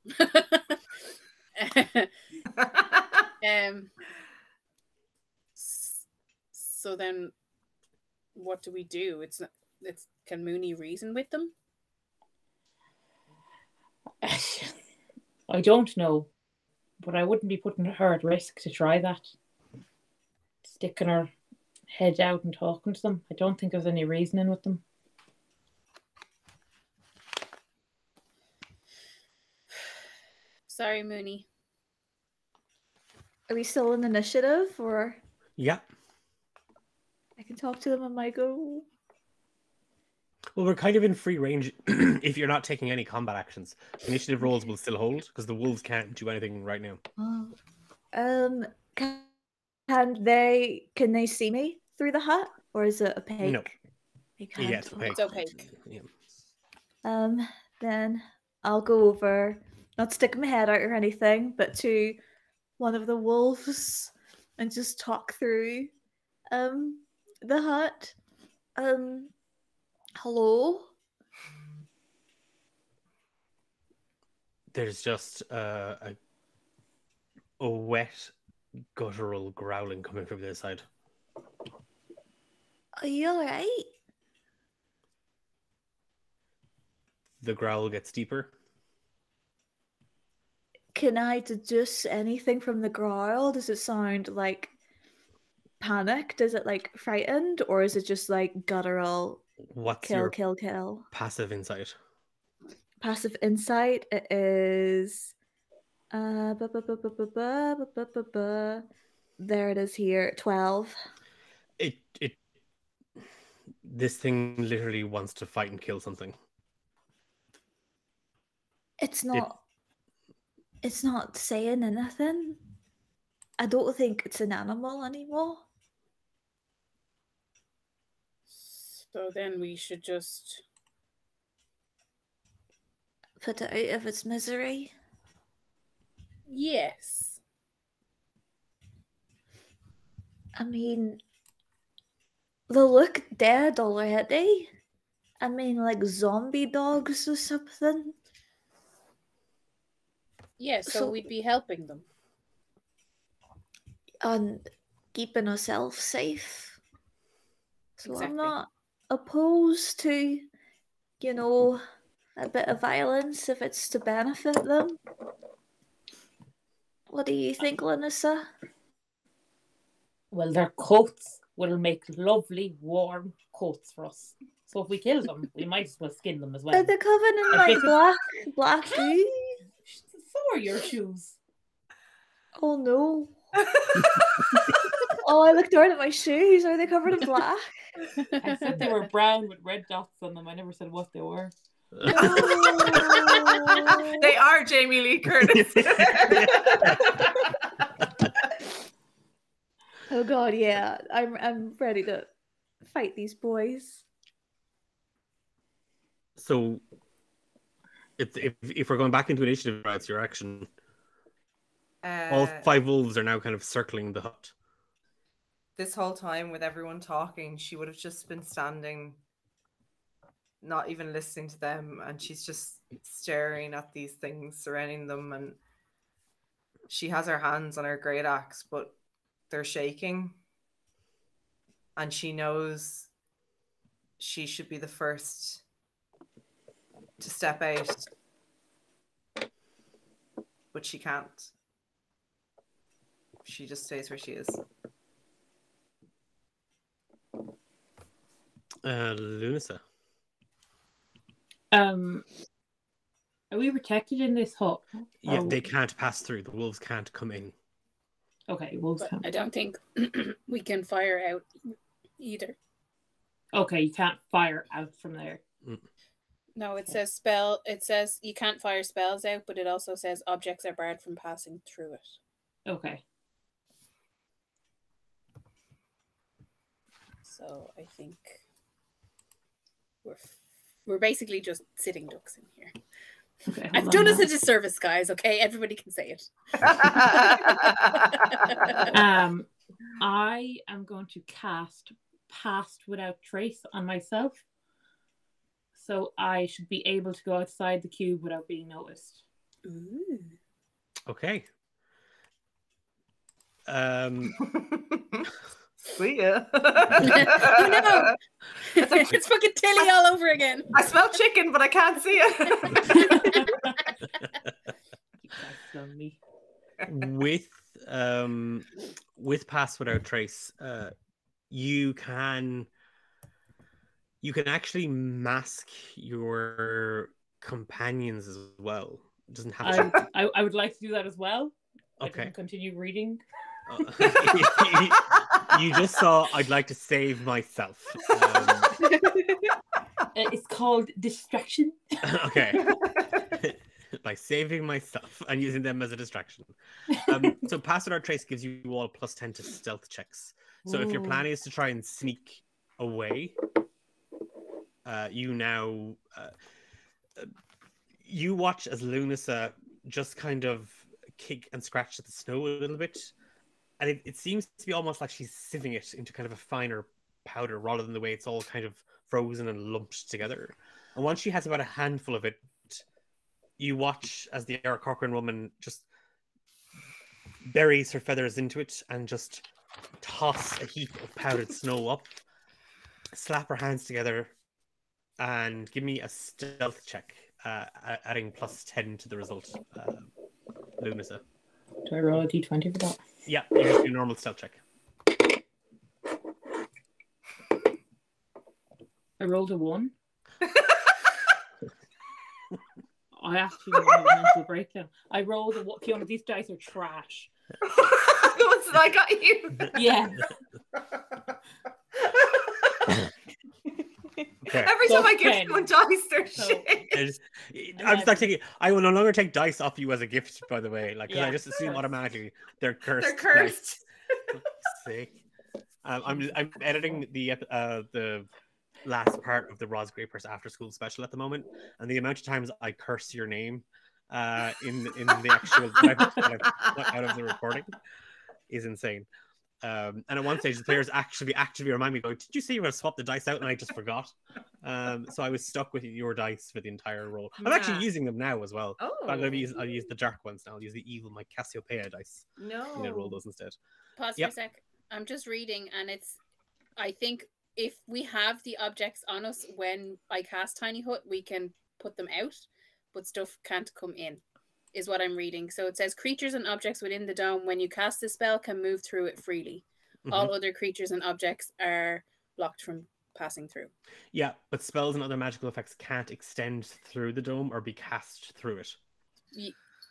So then, what do we do? Can Mooney reason with them? I don't know, but I wouldn't be putting her at risk to try that. Sticking her head out and talking to them. I don't think there's any reasoning with them. Sorry, Mooney. Are we still in initiative, or Yeah. I can talk to them on my go? Well, we're kind of in free range if you're not taking any combat actions. Initiative rolls will still hold because the wolves can't do anything right now. Oh. Can they see me through the hut, or is it opaque? No. They can't. Yeah, it's opaque. It's opaque. Yeah. Then I'll go over, not stick my head out or anything, but to one of the wolves and just talk through the hut. Hello? There's just a wet, guttural growling coming from the side. Are you alright? The growl gets deeper. Can I deduce anything from the growl? Does it sound like panicked? Is it like frightened? Or is it just like guttural What's kill, your kill, kill? passive insight? Passive insight, it is there it is here, 12. This thing literally wants to fight and kill something. It's not saying anything. I don't think it's an animal anymore. So then we should just... Put it out of its misery. Yes. I mean, they look dead already. I mean, like zombie dogs or something. Yeah, so So- we'd be helping them. And keeping ourselves safe. So Exactly. I'm not opposed to, a bit of violence if it's to benefit them. What do you think, Lanissa? Well, their coats will make lovely, warm coats for us. So if we kill them, we might as well skin them as well. Are they covered in I like think black goo? So are your shoes. Oh no. Oh, I looked down at my shoes. Are they covered in black? I said they were brown with red dots on them. I never said what they were. Oh. They are Jamie Lee Curtis. Oh god, yeah. I'm ready to fight these boys. So, if we're going back into initiative, it's your action. All 5 wolves are now kind of circling the hut. This whole time with everyone talking, she would have just been standing, not even listening to them, and she's just staring at these things surrounding them, and she has her hands on her great axe, but they're shaking, and she knows she should be the first to step out, but she can't. She just stays where she is. Lunasa. Are we protected in this hut? Yeah, Or- they can't pass through. The wolves can't come in. Okay, wolves But can't. I don't think we can fire out either. Okay, you can't fire out from there. No, it says spell. It says you can't fire spells out, but it also says objects are barred from passing through it. Okay. So I think we're basically just sitting ducks in here. Okay. I've hold done on us now. a disservice, guys. Okay, everybody can say it. I am going to cast Past Without Trace on myself. So I should be able to go outside the cube without being noticed. Ooh. Okay. See ya. Oh no! It's fucking Tilly all over again. I smell chicken, but I can't see it. You guys love me. With Pass Without Trace, you can actually mask your companions as well. It doesn't have to. I would like to do that as well. Okay. I can continue reading. You just saw I'd like to save myself. It's called distraction. Okay. By saving myself and using them as a distraction. So Pass Without Trace gives you all +10 to stealth checks. So if your plan is to try and sneak away, you watch as Lunasa just kind of kick and scratch at the snow a little bit. And it seems to be almost like she's sieving it into kind of a finer powder rather than the way it's all kind of frozen and lumped together. And once she has about a handful of it, you watch as the Eric Corcoran woman just buries her feathers into it and just toss a heap of powdered snow up, slap her hands together, and give me a stealth check, adding +10 to the result, Lunasa. Do I roll a d20 for that? Yeah, you just do a normal stealth check. I rolled a 1. I actually have a mental breakdown. I rolled a what? Fiona, these dice are trash. The ones that I got you. Yeah. Okay. Every time I give 10. someone dice, they're So- shit. I'm just like taking. I will no longer take dice off you as a gift, by the way. Like, 'cause Yeah. I just assume automatically they're cursed. They're cursed. Sick. I'm editing the last part of the Roz Grapers after school special at the moment, and the amount of times I curse your name in the actual that I've put out of the recording is insane. And at one stage, the players actually remind me, going, "Did you say you were going to swap the dice out?" And I just forgot. So I was stuck with your dice for the entire roll. I'm actually using them now as well. Oh. But I'll use the dark ones now. I'll use the evil, my Cassiopeia dice. No. I'm gonna roll those instead. Pause Yep. for a sec. I'm just reading, and I think if we have the objects on us when I cast Tiny Hut, we can put them out, but stuff can't come in, is what I'm reading. So it says creatures and objects within the dome, when you cast the spell, can move through it freely. Mhm. All other creatures and objects are blocked from passing through. Yeah, but spells and other magical effects can't extend through the dome or be cast through it.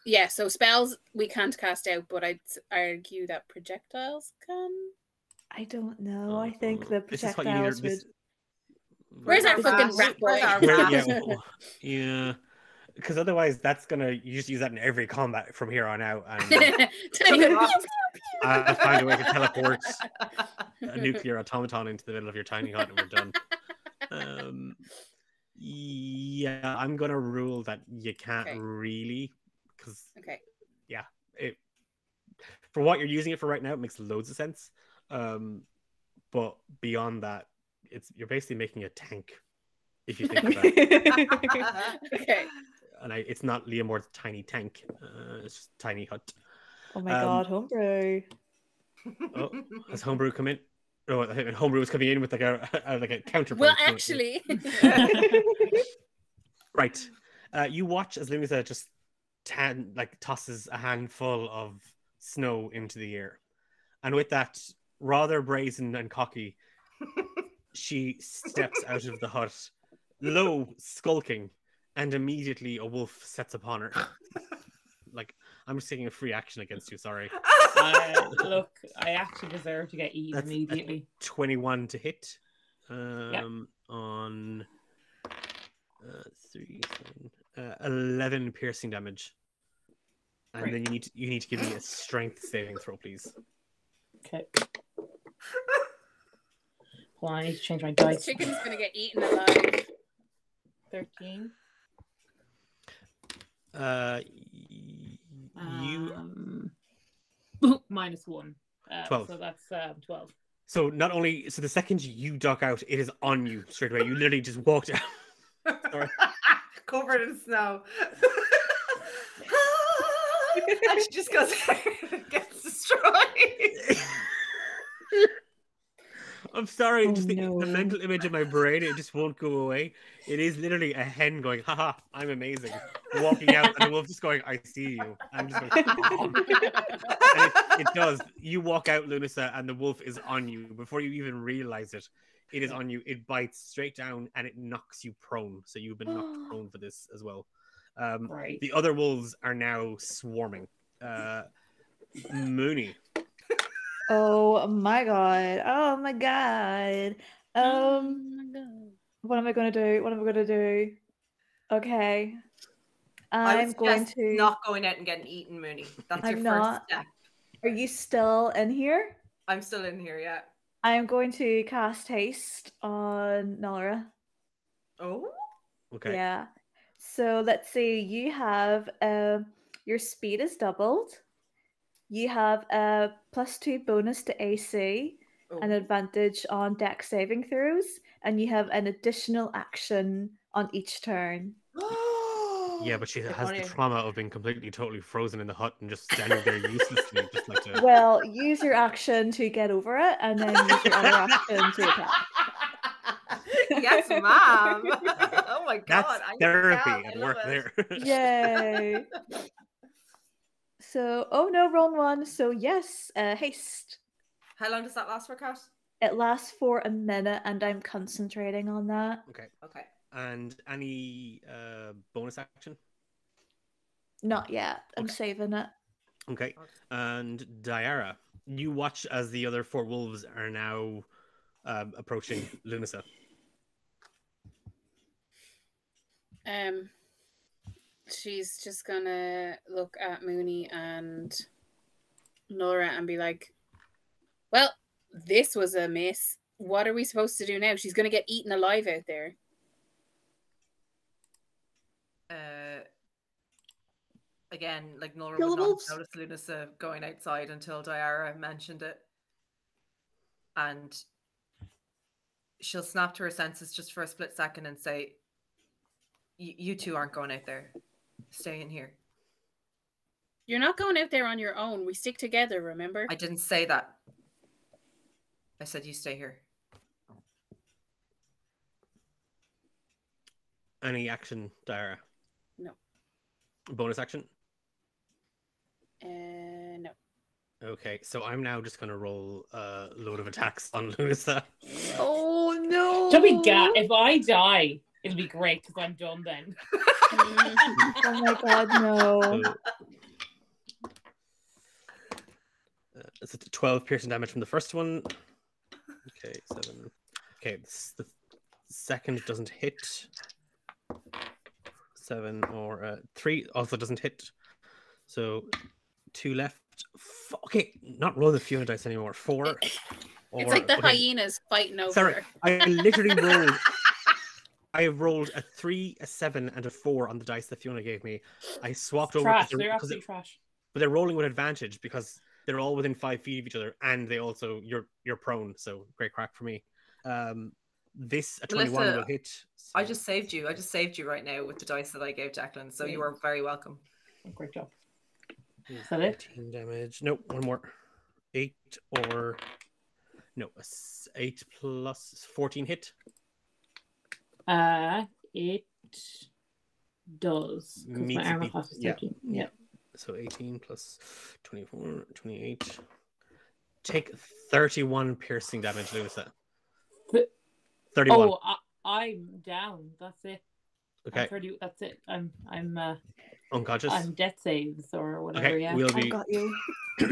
Yeah, so spells we can't cast out, but I'd argue that projectiles can. I don't know. I think the This is what you projectiles need. would. Where's our our fucking rat? rat boy? Where's our Where- rat? yeah. Because otherwise, you just use that in every combat from here on out, and Tiny Hut. I'll find a way to teleport a nuclear automaton into the middle of your tiny hut, and we're done. Yeah, I'm gonna rule that you can't Okay. really, because Okay. for what you're using it for right now, it makes loads of sense. But beyond that, you're basically making a tank, if you think about it. Okay. And it's not Leomord's tiny tank; it's just tiny hut. Oh my god, homebrew. Oh, has Homebrew come in? Oh, I think Homebrew was coming in with like a counterpoint. Well, to it. actually, Right. You watch as Lunasa just tosses a handful of snow into the air. And with that, rather brazen and cocky, she steps out of the hut, low, skulking, and immediately a wolf sets upon her. Like, I'm just taking a free action against you, sorry. Look, I actually deserve to get eaten That's- immediately. 21 to hit. Yep. On 3, 7, 11 piercing damage. And Great. then you need to give me a strength saving throw, please. Okay. Hold on, I need to change my dice. chicken's gonna get eaten alive. 13. You -1. 12. So that's 12. so the second you duck out, it is on you straight away. You literally just walked out. Sorry. Covered in snow. And she just goes and gets destroyed. I'm sorry, Oh, just the no. mental image in my brain, it just won't go away. It is literally a hen going, haha, I'm amazing. Walking out, and the wolf just going, I see you. I'm just going, and it does. You walk out, Lunasa, and the wolf is on you. Before you even realize it, it is on you. It bites straight down, and it knocks you prone. So you've been knocked prone for this as well. Right. The other wolves are now swarming. Mooney. Oh my god. Oh my god. What am I gonna do? What am I gonna do? Okay. I I'm would going suggest to not going out and getting eaten, Mooney. That's I'm your not. first step. Are you still in here? I'm still in here, yeah. I'm going to cast haste on Nora. Oh, Okay. Yeah. So let's see, you have your speed is doubled. You have a +2 bonus to AC, an oh. advantage on deck saving throws, and you have an additional action on each turn. Yeah, but she If has the only- trauma of being completely, totally frozen in the hut and just standing there uselessly, just like to. Well, use your action to get over it, and then use your other action to attack. Yes, ma'am. Oh my god. That's I therapy can't. at I work love it. there. Yay! So, oh no, wrong one. So yes, haste. How long does that last for, Kat? It lasts for a minute, and I'm concentrating on that. Okay. Okay. And any bonus action? Not yet. I'm Okay. saving it. Okay. And Diara, you watch as the other 4 wolves are now approaching Lunasa. She's just gonna look at Mooney and Nora and be like, well, this was a miss. What are we supposed to do now? She's gonna get eaten alive out there. Again, like Nora Kill would the not wolves. have noticed Lunasa going outside until Diara mentioned it. And she'll snap to her senses just for a split second and say, you two aren't going out there. Stay in here. You're not going out there on your own. We stick together, remember? I didn't say that. I said you stay here. Any action, Diara? No. Bonus action? No. Okay, so I'm now just going to roll a load of attacks on Lunasa. Oh no! Don't be if I die, it'll be great because I'm done then. Oh my god, no! So, it's a 12 piercing damage from the first one. Okay, 7. Okay, the second doesn't hit. 7 or 3 also doesn't hit. So 2 left. Okay, not roll the Fiona dice anymore. 4. It's like the hyenas fighting over Sorry, her. I literally rolled. I have rolled a 3, a 7, and a 4 on the dice that Fiona gave me. I swapped over. Trash. They're They're absolutely trash. But they're rolling with advantage because they're all within 5 feet of each other, and they also you're prone. So great crack for me. This a 21 Melissa, will hit. So. I just saved you. I just saved you right now with the dice that I gave Declan. So you are very welcome. Great job. Is that it? 18 damage. Nope, one more. 8 or no, 8 plus 14 hit. It does. 'Cause Meets my the armor beat. class is Yeah. 13. Yeah. So 18 plus 24, 28. Take 31 piercing damage, Lunasa. 31. Oh, I'm down. That's it. Okay. That's it. I'm Unconscious. I'm death saves or whatever. Okay, Yeah. we'll I be got you.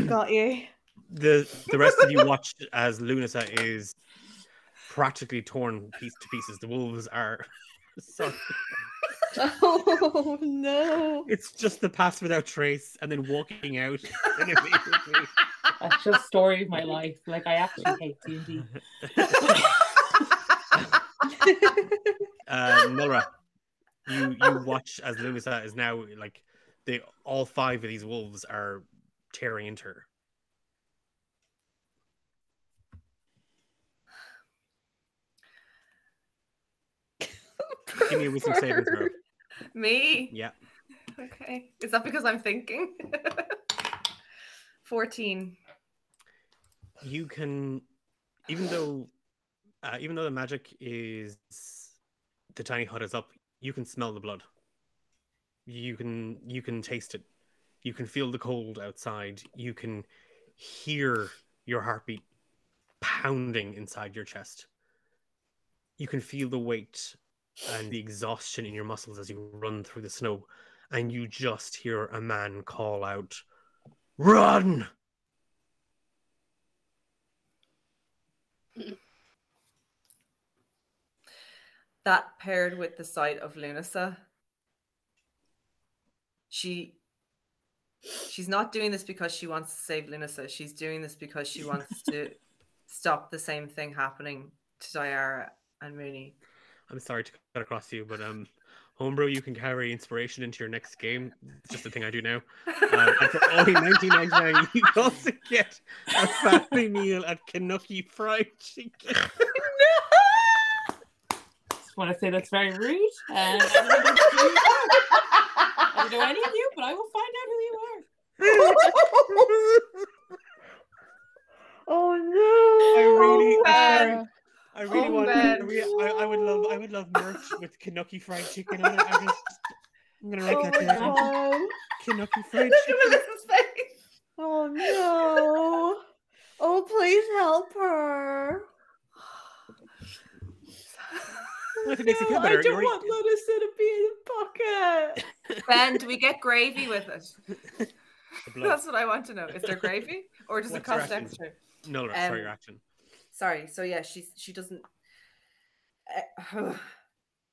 Got you. the rest of you watch as Lunasa is practically torn to pieces. The wolves are sorry. Oh no! It's just the pass without trace and then walking out. And immediately. That's just story of my life. Like I actually hate D&D. Nora, you watch as Lunasa is now like all 5 of these wolves are tearing into her. Give me a wisdom saving throw. Me? Yeah. Okay. Is that because I'm thinking? 14. You can, even though Even though the magic is the tiny hut is up, you can smell the blood. You can taste it. You can feel the cold outside. You can hear your heartbeat pounding inside your chest. You can feel the weight and the exhaustion in your muscles as you run through the snow, and you just hear a man call out, "Run!" That paired with the sight of Lunasa, she's not doing this because she wants to save Lunasa. She's doing this because she wants to stop the same thing happening to Diara and Mooney. I'm sorry to cut across you, but Homebrew, you can carry inspiration into your next game. It's just a thing I do now. And for only $19.99, you also get a family meal at Canucky Fried Chicken. Just want to say that's very rude. And I don't know any of you, but I will find out who you are. Oh no! I really want. I would love merch with Canucky Fried Chicken on it. I'm gonna write that down. Oh, Canucky Fried Look Chicken. at Melissa's face. oh no! Oh, please help her! If it makes you feel No, better, I don't you're- want Lunasa to be in a bucket. Ben, do we get gravy with it? the blood. That's what I want to know. Is there gravy, or does it What's your cost action? extra? No, sorry, your action. Sorry. So yeah, she doesn't.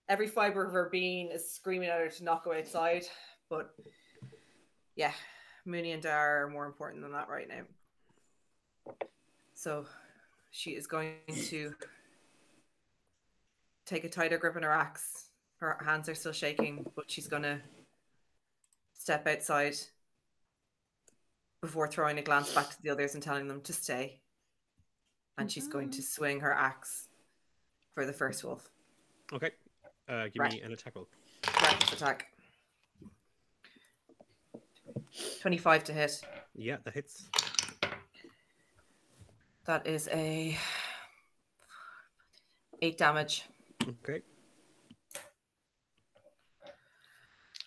Every fiber of her being is screaming at her to not go outside, but yeah, Mooney and Dara are more important than that right now. So she is going to take a tighter grip on her axe. Her hands are still shaking, but she's going to step outside before throwing a glance back to the others and telling them to stay. And she's going to swing her axe for the first wolf. Okay. Give Right. me an attack roll. Reckless attack. 25 to hit. Yeah, that hits. That is a 8 damage. Okay.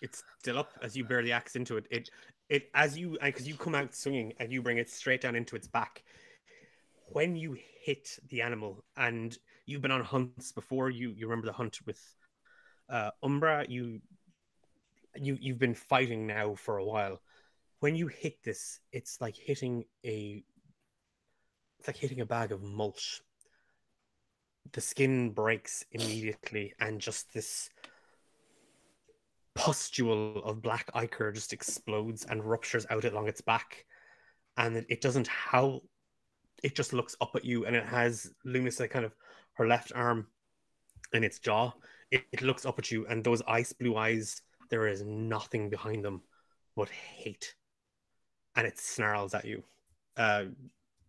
It's still up as you bear the axe into it. It as you, because you come out swinging and you bring it straight down into its back. When you hit the animal, and you've been on hunts before, you remember the hunt with Umbra. You've been fighting now for a while. When you hit this, it's like hitting a bag of mulch. The skin breaks immediately, and just this pustule of black ichor just explodes and ruptures out along its back. And it doesn't howl. It just looks up at you, and it has Lunasa kind of her left arm in its jaw. It looks up at you, and those ice blue eyes, there is nothing behind them but hate. And it snarls at you.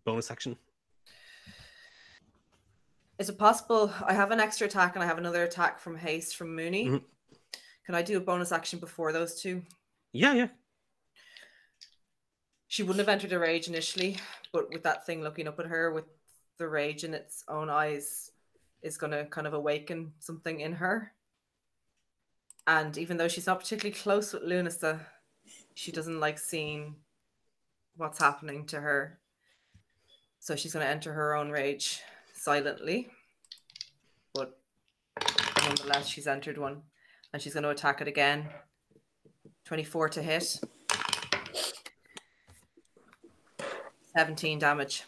Bonus action. Is it possible? I have an extra attack and I have another attack from haste from Mooney. Mhm. Can I do a bonus action before those two? Yeah. She wouldn't have entered a rage initially, but with that thing looking up at her with the rage in its own eyes is going to kind of awaken something in her. And even though she's not particularly close with Lunasa, she doesn't like seeing what's happening to her. So she's going to enter her own rage silently. But nonetheless, she's entered one. And she's going to attack it again. 24 to hit. 17 damage.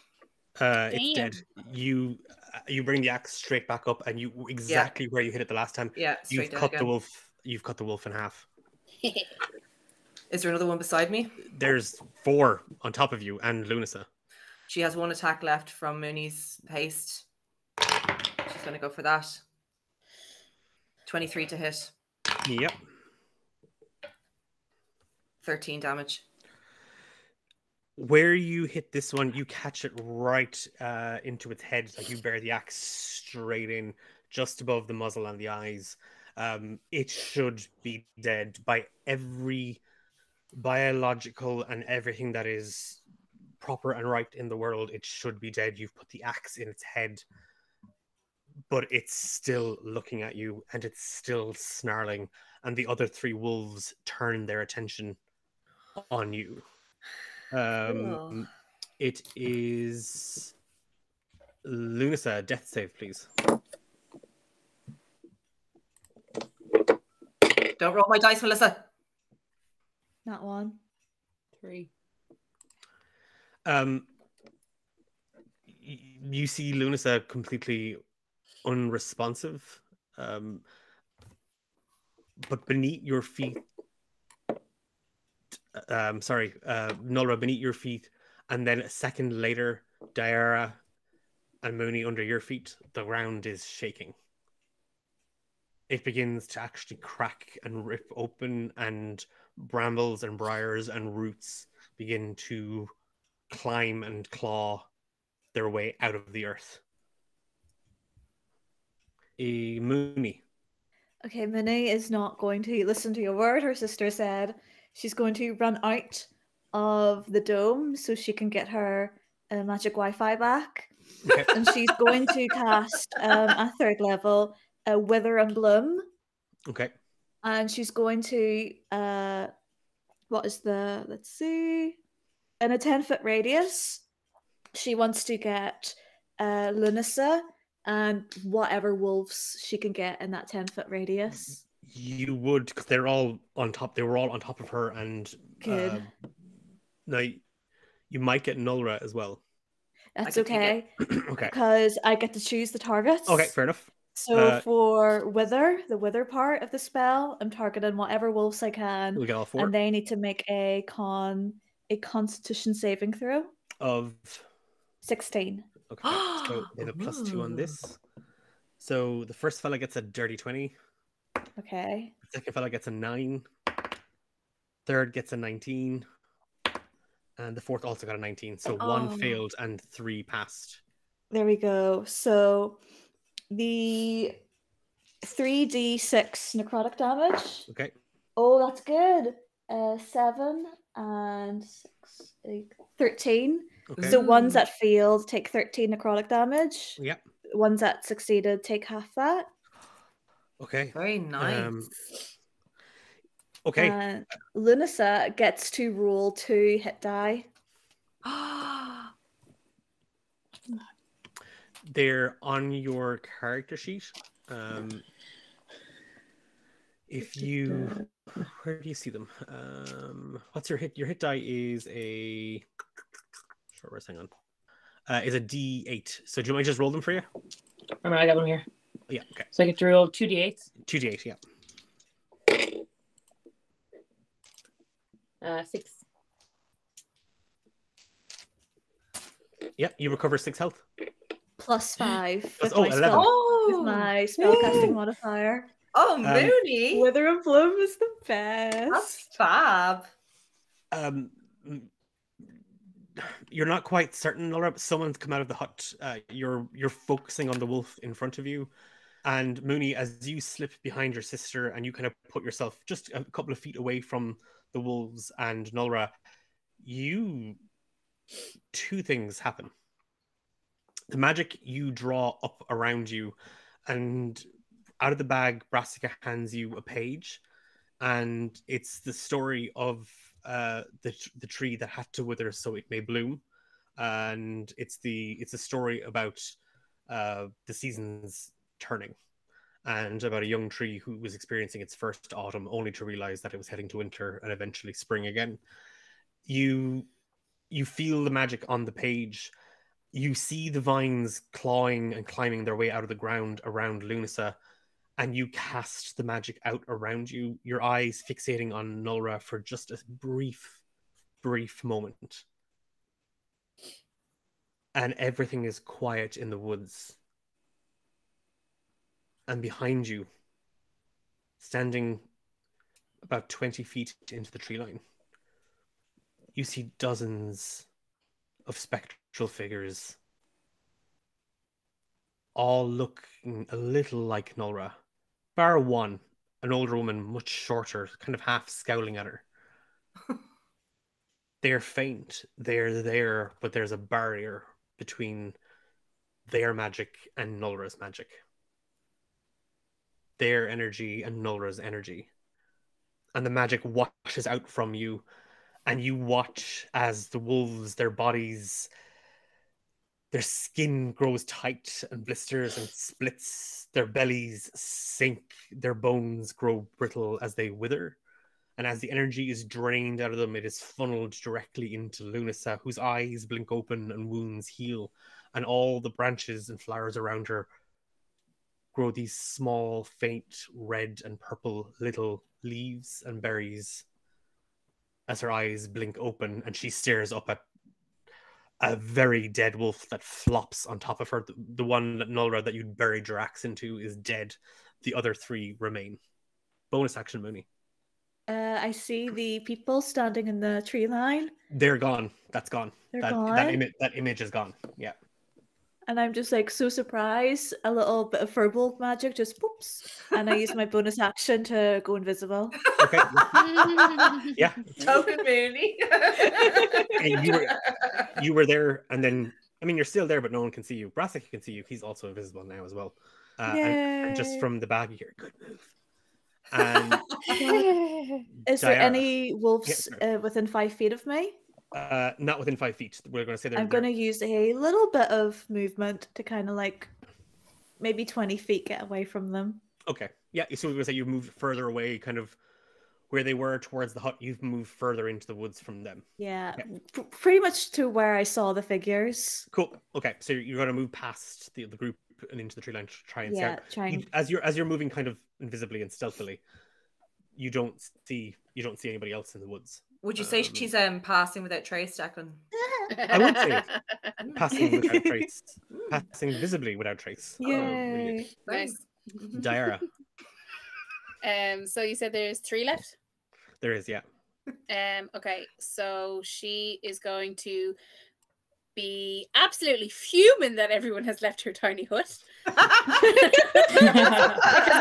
It's dead. You bring the axe straight back up, and you exactly where you hit it the last time. Yeah, You've straight down cut the again. wolf. You've cut the wolf in half. Is there another one beside me? There's 4 on top of you and Lunasa. She has one attack left from Mooney's haste. She's going to go for that. 23 to hit. Yep. 13 damage. Where you hit this one, you catch it right into its head. Like you bear the axe straight in, just above the muzzle and the eyes. It should be dead by every biological and everything that is proper and right in the world. It should be dead. You've put the axe in its head. but it's still looking at you and it's still snarling, and the other 3 wolves turn their attention on you. Cool. It is Lunasa, death save, please. Don't roll my dice, Melissa. That one. 3. You see Lunasa completely unresponsive, but beneath your feet, Nulra, beneath your feet, and then a second later, Diara and Mooney under your feet, the ground is shaking. It begins to actually crack and rip open, and brambles and briars and roots begin to climb and claw their way out of the earth. Mooney. Okay, Minnie is not going to listen to a word her sister said. She's going to run out of the dome so she can get her magic Wi-Fi back. Okay. And she's going to cast at 3rd level Wither and Bloom. Okay. And she's going to let's see, in a 10-foot radius, she wants to get Lunasa and whatever wolves she can get in that 10-foot radius. You would, because they're all on top. They were all on top of her, and Good. now you might get Nulra as well. That's I can take okay. Okay. Because I get to choose the targets. Okay, fair enough. So for Wither, the Wither part of the spell, I'm targeting whatever wolves I can, We get all 4 and they need to make a Constitution saving throw. of. 16. Okay, so they have a +2 on this. So the first fella gets a dirty 20. Okay. The second fella gets a 9. Third gets a 19. And the fourth also got a 19. So 1 failed and 3 passed. There we go. So the 3d6 necrotic damage. Okay. Oh, that's good. 7 and 6, 8, 13. Okay. So ones that failed take 13 necrotic damage. Yeah. Ones that succeeded take half that. Okay. Very nice. Okay. Lunasa gets to roll 2 hit die. They're on your character sheet. If you, where do you see them? What's your hit? Your hit die is a. Sure, hang on. Is a D8. So do you mind just roll them for you? Remember, I got them here. Yeah. Okay. So I get to roll 2d8s. 2d8. Yeah. 6. Yeah. You recover 6 health. +5 with, Oh, my 11. with my spellcasting modifier. Oh, Mooney. Wither and Bloom is the best. That's fab. You're not quite certain, Laura, but someone's come out of the hut. You're focusing on the wolf in front of you. And Mooney, as you slip behind your sister and you kind of put yourself just a couple of feet away from the wolves and Nulra, two things happen. The magic you draw up around you, and out of the bag, Brassica hands you a page, and it's the story of the tree that had to wither so it may bloom, and it's a story about the seasons turning, and about a young tree who was experiencing its first autumn, only to realize that it was heading to winter and eventually spring again. You feel the magic on the page. You see the vines clawing and climbing their way out of the ground around Lunasa, and you cast the magic out around you, your eyes fixating on Nulra for just a brief moment. And everything is quiet in the woods. And behind you, standing about 20 feet into the tree line, you see dozens of spectral figures, all looking a little like Nulra, bar one, an older woman, much shorter, kind of half scowling at her. They're faint, they're there, but there's a barrier between their magic and Nulra's magic. their energy and Nolra's energy. And the magic washes out from you, and you watch as the wolves, their bodies, their skin grows tight and blisters and splits, their bellies sink, their bones grow brittle as they wither. And as the energy is drained out of them, it is funneled directly into Lunasa, whose eyes blink open and wounds heal. And all the branches and flowers around her grow these small, faint red and purple little leaves and berries as her eyes blink open and she stares up at a very dead wolf that flops on top of her. The one that Nolra that you'd buried your axe into is dead. The other 3 remain. Bonus action, Mooney. I see the people standing in the tree line. They're gone. That's gone. They're that, gone. That image is gone. Yeah. And I'm just like so surprised. A little bit of verbal magic just poops. And I use my bonus action to go invisible. Okay. Yeah. Token Mooney. And you were there, and then I mean you're still there, but no one can see you. Brassic can see you. He's also invisible now as well. And just from the bag you hear, good move. And is there Diara. any wolves within 5 feet of me? Not within 5 feet. We're going to say I'm going to use a little bit of movement to kind of like maybe 20 feet get away from them. Okay. Yeah. So we're going to say you moved further away, kind of where they were towards the hut. You've moved further into the woods from them. Yeah. Pretty much to where I saw the figures. Cool. Okay. So you're going to move past the group and into the tree line to try and scout. As you're moving kind of invisibly and stealthily, you don't see anybody else in the woods. Would you say she's passing without trace, Declan? I would say passing without trace. Passing visibly without trace. Yay. Nice. Diara. So you said there's 3 left? There is, yeah. Okay, so she is going to be absolutely fuming that everyone has left her tiny hut. Because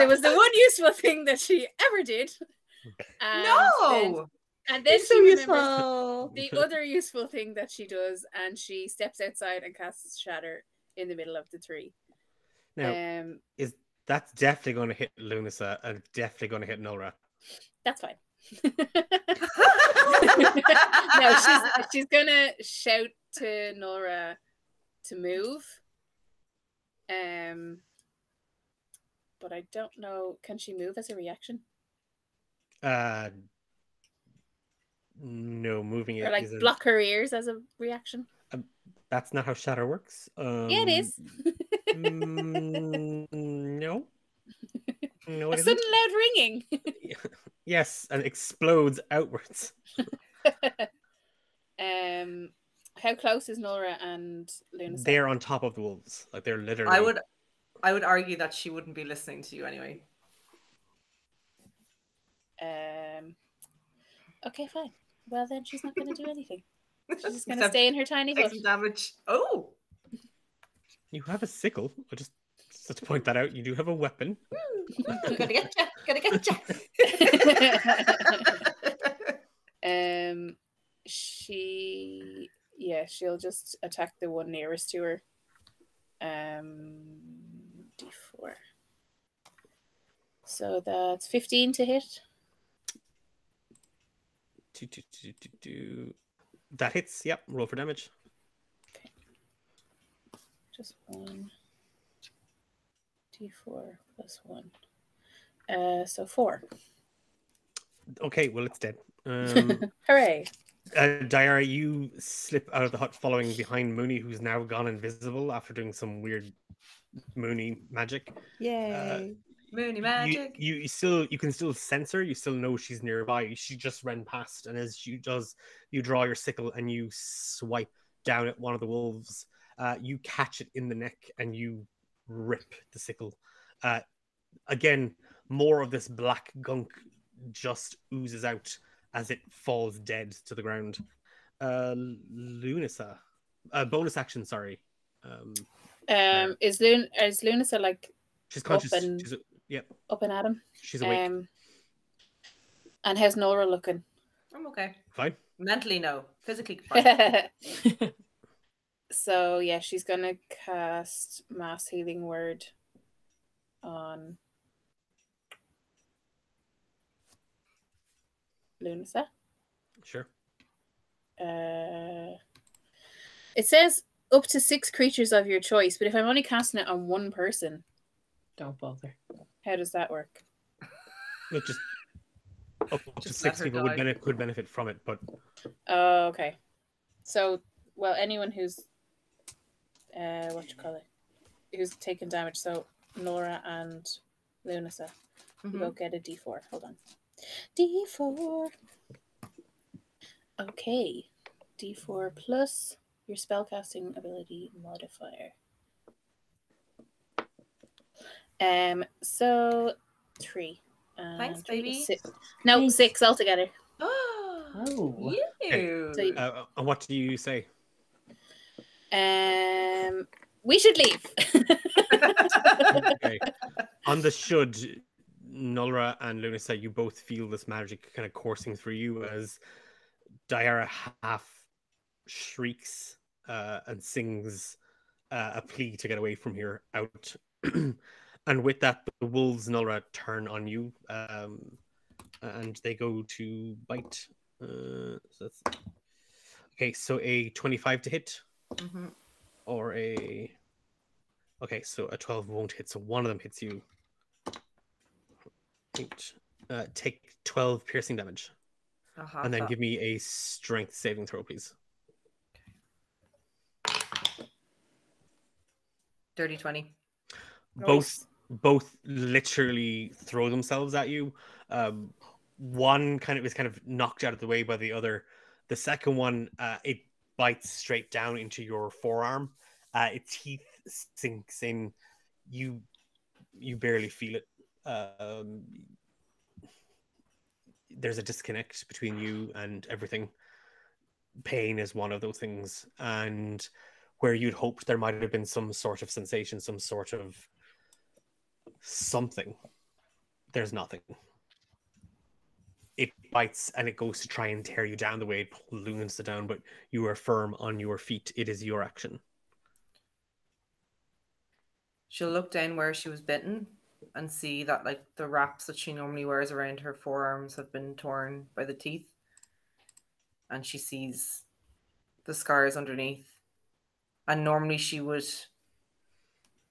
it was the one useful thing that she ever did. And then she remembers the other useful thing that she does, and she steps outside and casts Shatter in the middle of the tree. Now, that's definitely going to hit Lunasa and definitely going to hit Nolra. That's fine. No, she's gonna shout to Nolra to move. But I don't know. Can she move as a reaction? No, moving it. Or like block her ears as a reaction? That's not how Shatter works. Yeah, it is. No. No, a sudden loud ringing. Yes, and explodes outwards. How close is Nolra and Luna? They're on top of the wolves. Like they're literally. I would argue that she wouldn't be listening to you anyway. Okay, fine. Well, then she's not going to do anything. She's just going to stay in her tiny hut. Damage. Oh, You have a sickle. I'll just to point that out. You do have a weapon. Gonna get you. She'll just attack the one nearest to her. D4. So that's 15 to hit. That hits. Yep. Roll for damage. Okay. Just 1. D4 plus 1. So 4. Okay, well it's dead. Hooray! Diara, you slip out of the hut following behind Mooney, who's now gone invisible after doing some weird Mooney magic. Yay! Mooney magic. You can still sense her. You still know she's nearby. She just ran past, and as she does, you draw your sickle and you swipe down at one of the wolves. You catch it in the neck and you rip the sickle. Again, more of this black gunk just oozes out as it falls dead to the ground. Lunasa. Bonus action, sorry. Is Lunasa like she's conscious? Up and at him. She's awake. And how's Nora looking? I'm okay. Fine. Mentally, no. Physically, fine. So yeah, she's gonna cast Mass Healing Word on Lunasa. Sure. It says up to 6 creatures of your choice, but if I'm only casting it on one person, Don't bother. how does that work? Look, just up to Just 6 let her people die. could benefit from it, but Oh, okay. So, well, anyone who's what you call it, who's taken damage. So Nora and Lunasa, you Mhm. both get a D4. Hold on. D4. Okay. D4 plus your spellcasting ability modifier. So 3. Thanks, 3 is baby. 6. No, Thanks. 6 altogether. Oh. You. So you- and what do you say? We should leave. Okay. On the should, Nulra and Lunasa, you both feel this magic kind of coursing through you as Diara half shrieks and sings a plea to get away from here out. And with that, the wolves, Nulra, turn on you and they go to bite. So that's... Okay, so a 25 to hit Mhm. or a... Okay, so a 12 won't hit, so one of them hits you. 8. Take 12 piercing damage. I'll have And then that. give me a strength saving throw, please. Dirty 20. Both literally throw themselves at you. One is kind of knocked out of the way by the other. The second one, it bites straight down into your forearm. Its teeth sinks in. You barely feel it. There's a disconnect between you and everything. Pain is one of those things, and where you'd hoped there might have been some sort of sensation, some sort of something, there's nothing. It bites and it goes to try and tear you down the way it balloons it down, but you are firm on your feet. It is your action. She'll look down where she was bitten and see that like the wraps that she normally wears around her forearms have been torn by the teeth. And she sees the scars underneath. And normally she would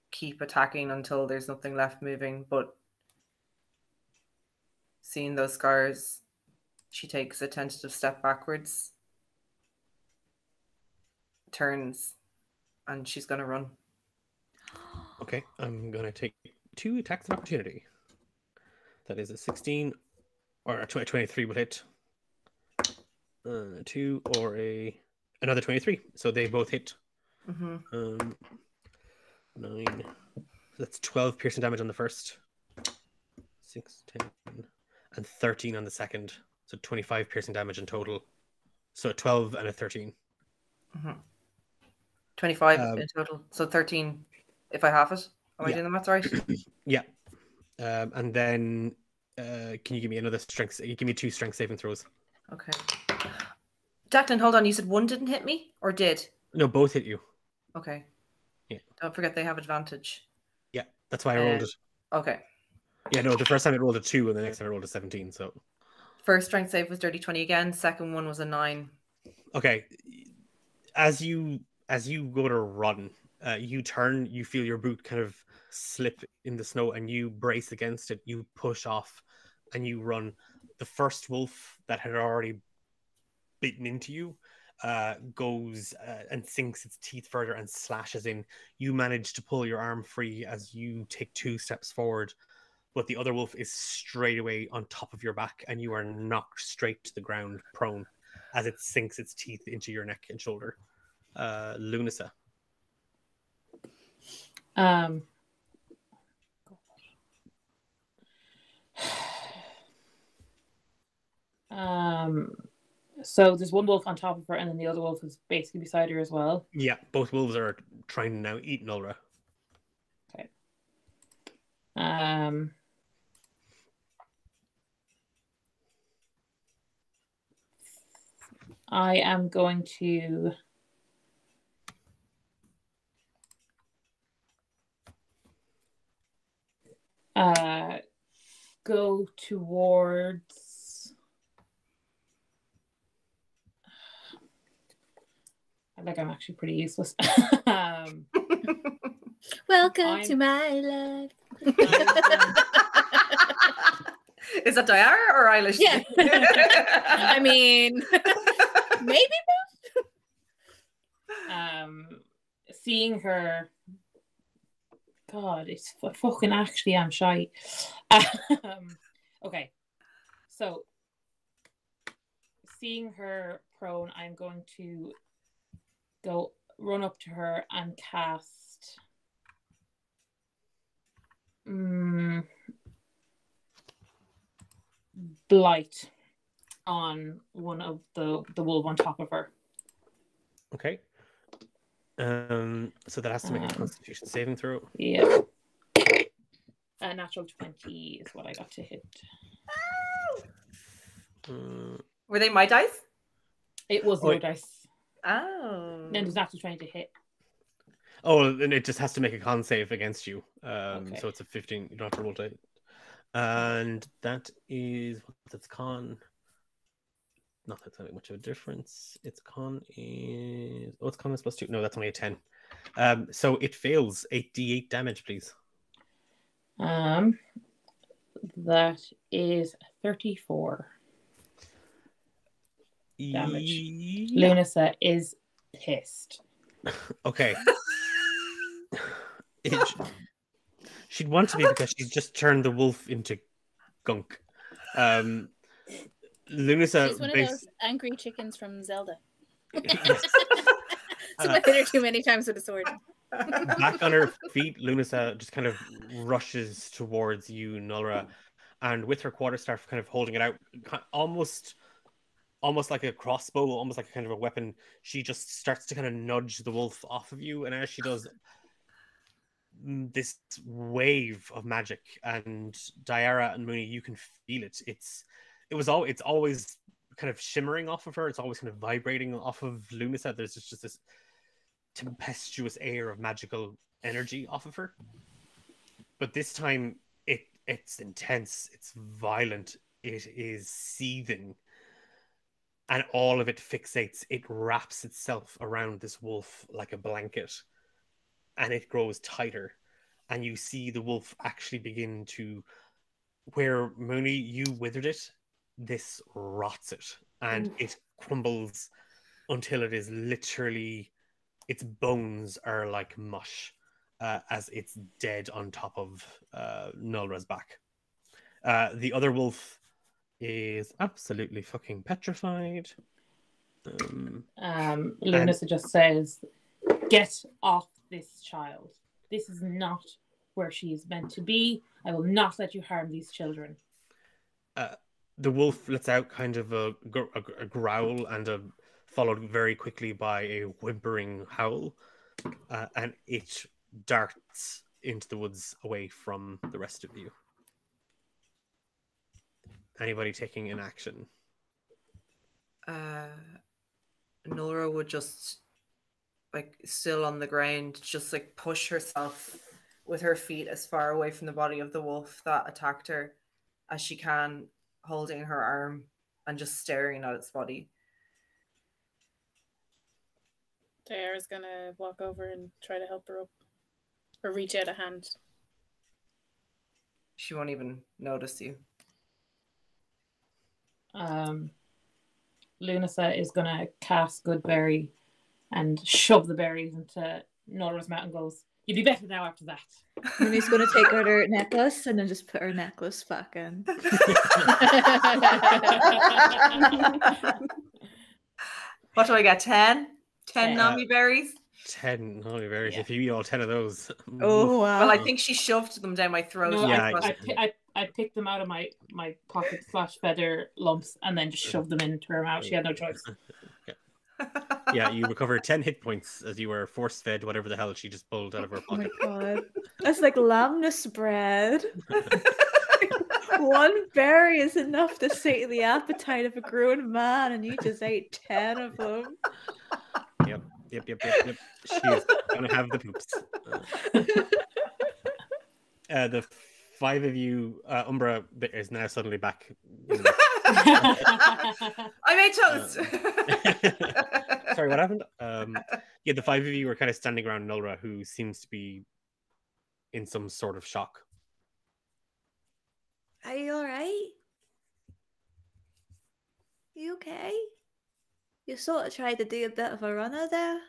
keep attacking until there's nothing left moving, but seeing those scars, she takes a tentative step backwards, turns, and she's going to run. Okay, I'm going to take 2 attacks of opportunity. That is a 16 or a 23 will hit. 2 or another 23. So they both hit. Mm-hmm. 9. That's 12 piercing damage on the first. 6, 10, and 13 on the second. So 25 piercing damage in total. So a 12 and a 13. Mm-hmm. 25 in total. So 13 if I have it. Am I doing the math right? Yeah. And then can you give me another strength? You give me 2 strength saving throws. Okay. Declan, hold on. You said one didn't hit me or did? No, both hit you. Okay. Yeah. Don't forget they have advantage. Yeah, that's why I rolled it. Okay. Yeah, no, the first time it rolled a 2 and the next time I rolled a 17, so... First strength save was dirty 20 again. Second one was a 9. Okay. As you go to run, you turn, you feel your boot kind of slip in the snow and you brace against it. You push off and you run. The first wolf that had already bitten into you goes and sinks its teeth further and slashes in. You manage to pull your arm free as you take 2 steps forward, but the other wolf is straight away on top of your back and you are knocked straight to the ground, prone, as it sinks its teeth into your neck and shoulder. Lunasa. So there's one wolf on top of her, and then the other wolf is basically beside her as well. Yeah, both wolves are trying to now eat Nulra. Okay. I am going to go towards Like I'm actually pretty useless. Welcome to my life. Is that Diara or Eilish? Yeah. I mean, maybe. Seeing her, God, it's fucking actually I'm shy. Okay, so seeing her prone, I'm going to run up to her and cast Blight on one of the wolf on top of her. Okay. So that has to make a Constitution saving throw. Yeah. A natural 20 is what I got to hit. Were they my dice? It was your dice. Oh. Then there's natural 20 to hit. Oh, and it just has to make a con save against you. Okay. So it's a 15. You don't have to roll it. And that is that's con. Not that's not much of a difference. Its con is its con is +2. No, that's only a 10. So it fails. 8d8 damage, please. That is 34 damage. Yeah. Lunasa is pissed. Okay. She'd want to be because she's just turned the wolf into gunk. Lunasa, She's one of those angry chickens from Zelda. Someone hit her too many times with a sword. back on her feet, Lunasa just kind of rushes towards you, Nulra, and with her quarterstaff kind of holding it out, almost like a crossbow, almost like a kind of a weapon, she just starts to kind of nudge the wolf off of you, and as she does, this wave of magic, and Diara and Mooney, you can feel it. It's always kind of shimmering off of her. It's always kind of vibrating off of Lunasa. There's just this tempestuous air of magical energy off of her. But this time, it's intense. It's violent. It is seething. And all of it fixates. It wraps itself around this wolf like a blanket. And it grows tighter. And you see the wolf actually begin to... Where, Mooney, you withered it, this rots it. And it crumbles until it is literally... Its bones are like mush as it's dead on top of Nulra's back. The other wolf is absolutely fucking petrified. Lunasa just says, "Get off this child. This is not where she is meant to be. I will not let you harm these children." The wolf lets out kind of a growl and followed very quickly by a whimpering howl, and it darts into the woods away from the rest of you. Anybody taking an action? Nora would just, like, still on the ground, just like push herself with her feet as far away from the body of the wolf that attacked her as she can, holding her arm and just staring at its body. Diara's gonna walk over and try to help her up, or reach out a hand. She won't even notice you. Lunasa is gonna cast Goodberry and shove the berries into Nolra's mouth and goes, "You'll be better now after that." Mooney's going to take out her necklace and then just put her necklace back in. What do I get? 10? 10 Nami berries? 10 holy berries. Yeah. If you eat all 10 of those. Oh, wow. Well, I think she shoved them down my throat. No, Yeah, I picked them out of my pocket / feather lumps and then just shoved them into her mouth. She had no choice. Yeah, you recover 10 hit points as you were force fed whatever the hell she just pulled out of her Oh my pocket. god. That's like lamnus bread. One berry is enough to sate the appetite of a grown man, and you just ate 10 of them. Yep. She's gonna have the poops. The 5 of you, Umbra is now suddenly back. I made toast. Sorry, what happened? Yeah, the five of you are kind of standing around Nulra, who seems to be in some sort of shock. Are you alright? You okay? You sort of tried to do a bit of a runner there.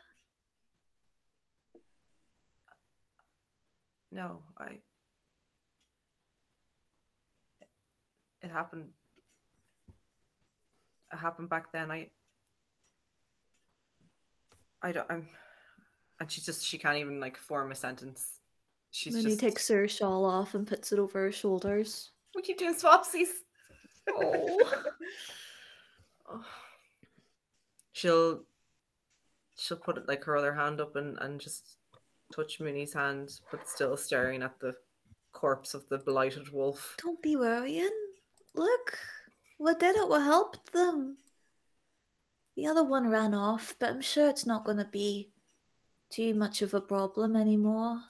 No, it happened. It happened back then. And she can't even like form a sentence. She's Then just. he takes her shawl off and puts it over her shoulders. We keep doing swapsies. Oh. Oh. She'll put it like her other hand up and just touch Mooney's hand, but still staring at the corpse of the blighted wolf. Don't be worrying. Look, what did it? What helped them? The other one ran off, but I'm sure it's not going to be too much of a problem anymore.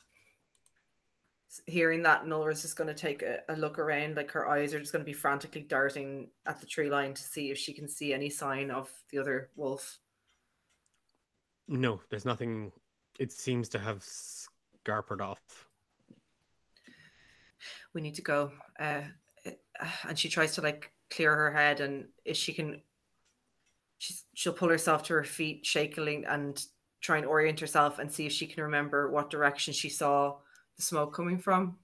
Hearing that, Nulra's just going to take a look around, like her eyes are just going to be frantically darting at the tree line to see if she can see any sign of the other wolf. No, there's nothing. It seems to have scarpered off. We need to go. And she tries to like clear her head, and if she can, she'll pull herself to her feet, shakily, and try and orient herself and see if she can remember what direction she saw the smoke coming from.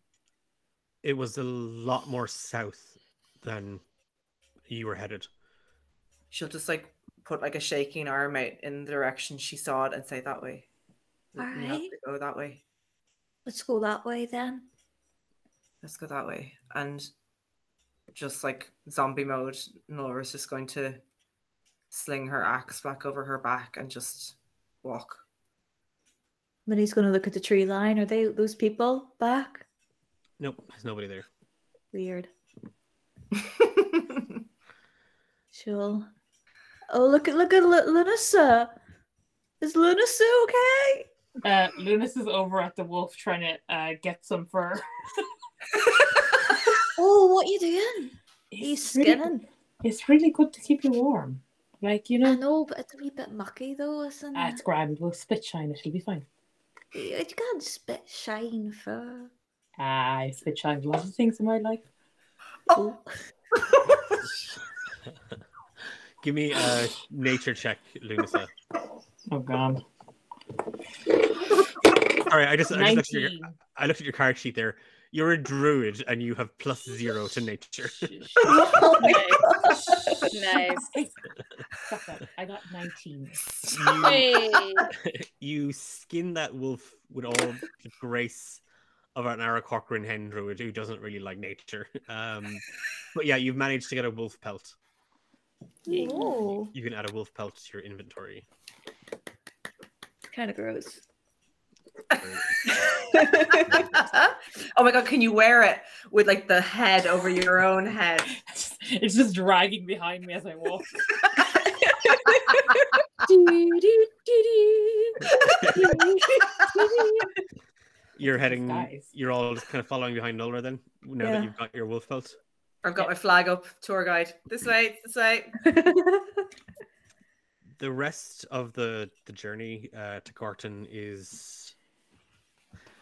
It was a lot more south than you were headed. She'll just like put like a shaking arm out in the direction she saw it and say, that way. All We have right. to go that way. Let's go that way then. Let's go that way. And just like zombie mode, Nola's just going to sling her axe back over her back and just walk. Then he's going to look at the tree line. Are they those people back? Nope, there's nobody there. Weird. Sure. Oh, look at Lunasa. Is Lunasa okay? Lunas is over at the wolf trying to get some fur. Oh, what you doing? He's skinning. Really, it's really good to keep you warm. Like, you I know. know, but it's a wee bit mucky though, isn't it? It's grand. We'll spit shine. It'll be fine. You can't spit shine for. I spit shine a lot of things in my life. Oh. Give me a nature check, Lunasa. Oh god. All right, I looked at your card sheet there. You're a druid and you have +0 to nature. Nice. Stop that. I got 19. Hey. You skin that wolf with all the grace of an Ara Corcoran hen druid who doesn't really like nature. But yeah, you've managed to get a wolf pelt. Oh, You can add a wolf pelt to your inventory. kind of gross. Oh my god, can you wear it with like the head over your own head? It's just dragging behind me as I walk. You're heading. Guys. You're all just kind of following behind Nulra then. Now that Yeah. you've got your wolf pelt. I've got my flag up, tour guide. This way, this way. The rest of the journey to Corton is.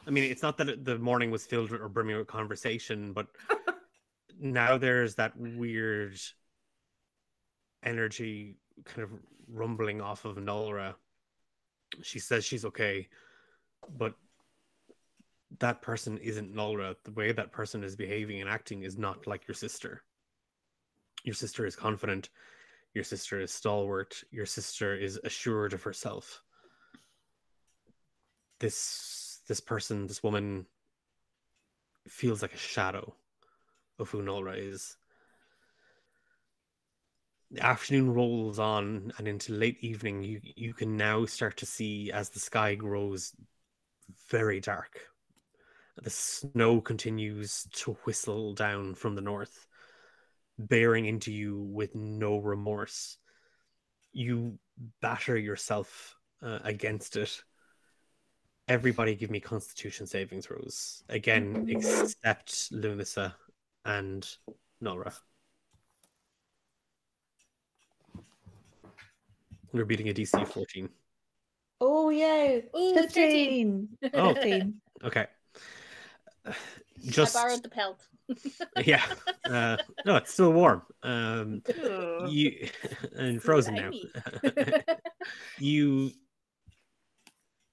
I mean, it's not that the morning was filled with or brimming with conversation, but now there's that weird energy kind of rumbling off of Nulra. She says she's okay, but that person isn't Nulra. The way that person is behaving and acting is not like your sister. Your sister is confident. Your sister is stalwart. Your sister is assured of herself. This person, this woman, feels like a shadow of who Nulra is. The afternoon rolls on, and into late evening, you can now start to see as the sky grows very dark. The snow continues to whistle down from the north, bearing into you with no remorse. You batter yourself against it. Everybody give me Constitution saving throws. Again, except Lunasa and Nulra. We're beating a DC 14. Oh yeah, Ooh, 15. Oh. 15. Okay. I borrowed the pelt. Yeah. No, it's still warm. Ugh. You and frozen now. Slimy.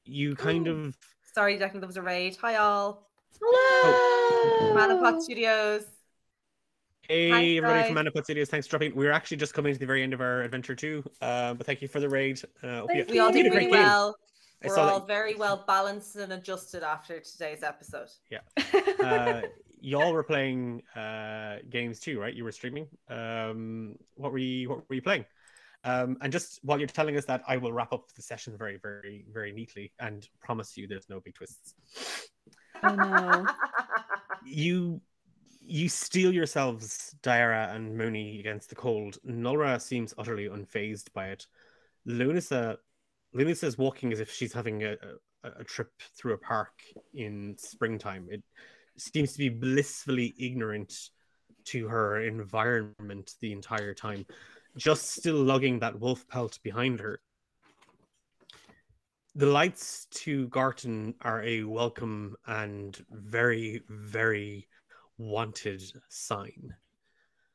you kind of Sorry, Declan, there was a raid. Hi, all. Hello. Manapod Studios. Hey, Thanks, everybody guys. from Manapod Studios. Thanks for dropping. We're actually just coming to the very end of our adventure too. But thank you for the raid. Thank We all you did a great really game. well. I We're saw all that. very well balanced and adjusted after today's episode. Y'all were playing games too, right? You were streaming. What were you playing? And just while you're telling us that, I will wrap up the session very, very, very neatly and promise you there's no big twists. I know. You steel yourselves, Diara and Mooney, against the cold. Nulra seems utterly unfazed by it. Lunasa is walking as if she's having a trip through a park in springtime. It seems to be blissfully ignorant to her environment the entire time, just still lugging that wolf pelt behind her. The lights to Garton are a welcome and very, very wanted sign.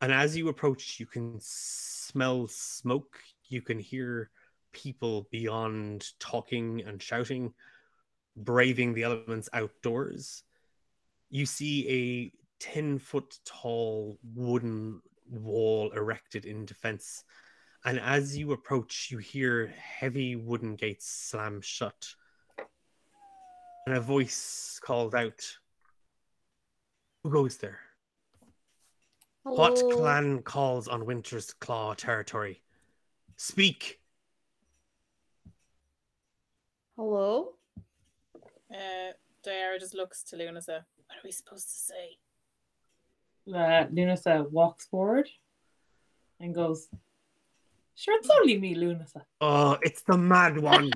And as you approach, you can smell smoke. You can hear people beyond talking and shouting, braving the elements outdoors. You see a 10-foot tall wooden wall erected in defense. And as you approach, you hear heavy wooden gates slam shut. And a voice called out, "Who goes there? What Hello. clan calls on Winter's Claw territory? Speak!" Hello. Diara just looks to Lunasa. What are we supposed to say? Lunasa walks forward and goes, "Sure, it's only me, Lunasa." "Oh, it's the mad one."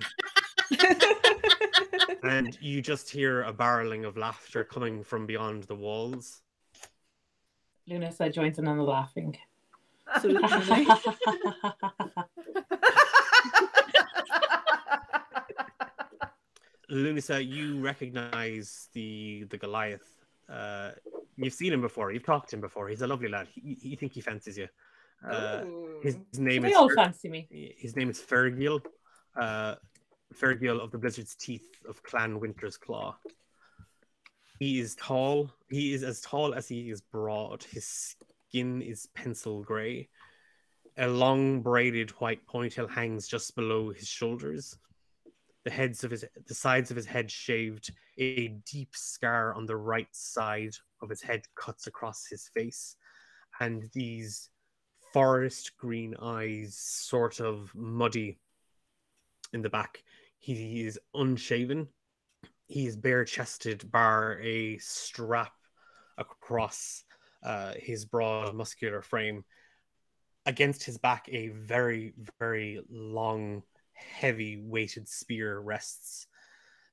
And you just hear a barreling of laughter coming from beyond the walls. Lunasa joins in on the laughing. So Lunasa, you recognize the Goliath. You've seen him before. You've talked to him before. He's a lovely lad. You think he fancies you. His name They is all fancy me. His name is Fergil. Fergil of the Blizzard's Teeth of Clan Winter's Claw. He is tall. He is as tall as he is broad. His skin is pencil grey. A long braided white ponytail hangs just below his shoulders. The sides of his head shaved. A deep scar on the right side of his head cuts across his face, and these forest green eyes, sort of muddy in the back. He is unshaven. He is bare-chested, bar a strap across his broad, muscular frame. Against his back, a very, very long, heavy weighted spear rests.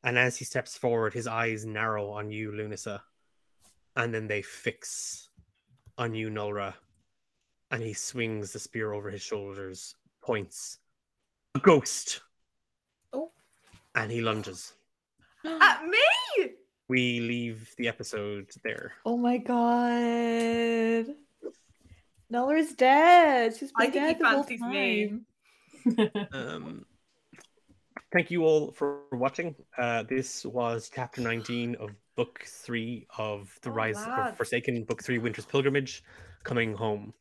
And as he steps forward, his eyes narrow on you, Lunasa, and then they fix on you, Nulra, and he swings the spear over his shoulders, points. "A ghost!" Oh. And he lunges. At me? We leave the episode there. Oh my god. Nulra's dead. She's I been think he dead the whole fancies me. time. Thank you all for watching. This was chapter 19 of book 3 of The Rise of Forsaken, book 3, Winter's Pilgrimage, coming home.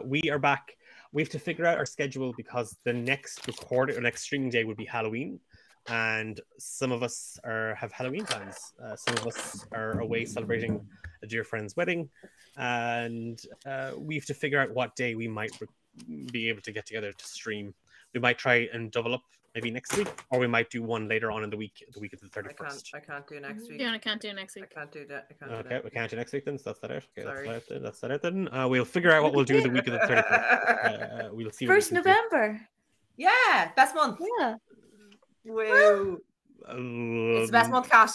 We are back. We have to figure out our schedule because the next streaming day would be Halloween, and some of us have Halloween plans. Some of us are away celebrating a dear friend's wedding, and we have to figure out what day we might be able to get together to stream. We might try and double up maybe next week, or we might do one later on in the week of the 31st. I can't do next week. Yeah, I can't do next I week. can't do that. Okay, we can't do next week then. So that's that out. Okay, Sorry. that's that out then. We'll figure out what we'll do the week of the 31st. We'll see. 1st November. Yeah, best month. Yeah. Woo. It's the best month, Cat.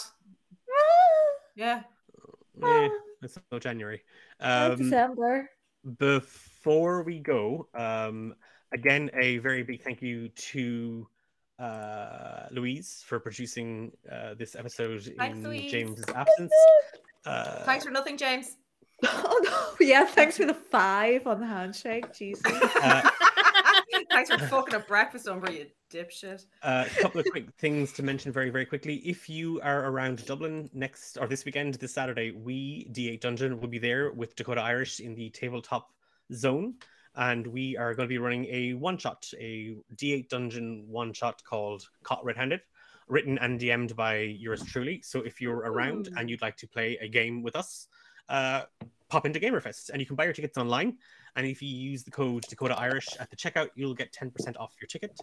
Yeah. It's not January. December. Before we go, Again, a very big thank you to Louise for producing this episode Thanks, in Louise. James's absence. Thanks for nothing, James. Oh no! Yeah, thanks for the 5 on the handshake. Jesus. Thanks for fucking up breakfast, Umber, you dipshit. A couple of quick things to mention very, very quickly. If you are around Dublin this weekend, this Saturday, we, D8 Dungeon, will be there with Dakota Irish in the tabletop zone. And we are going to be running a one-shot, a D8 Dungeon one-shot called Caught Red-Handed, written and DM'd by yours truly. So if you're around and you'd like to play a game with us, pop into GamerFest, and you can buy your tickets online. And if you use the code Dakota Irish at the checkout, you'll get 10% off your ticket.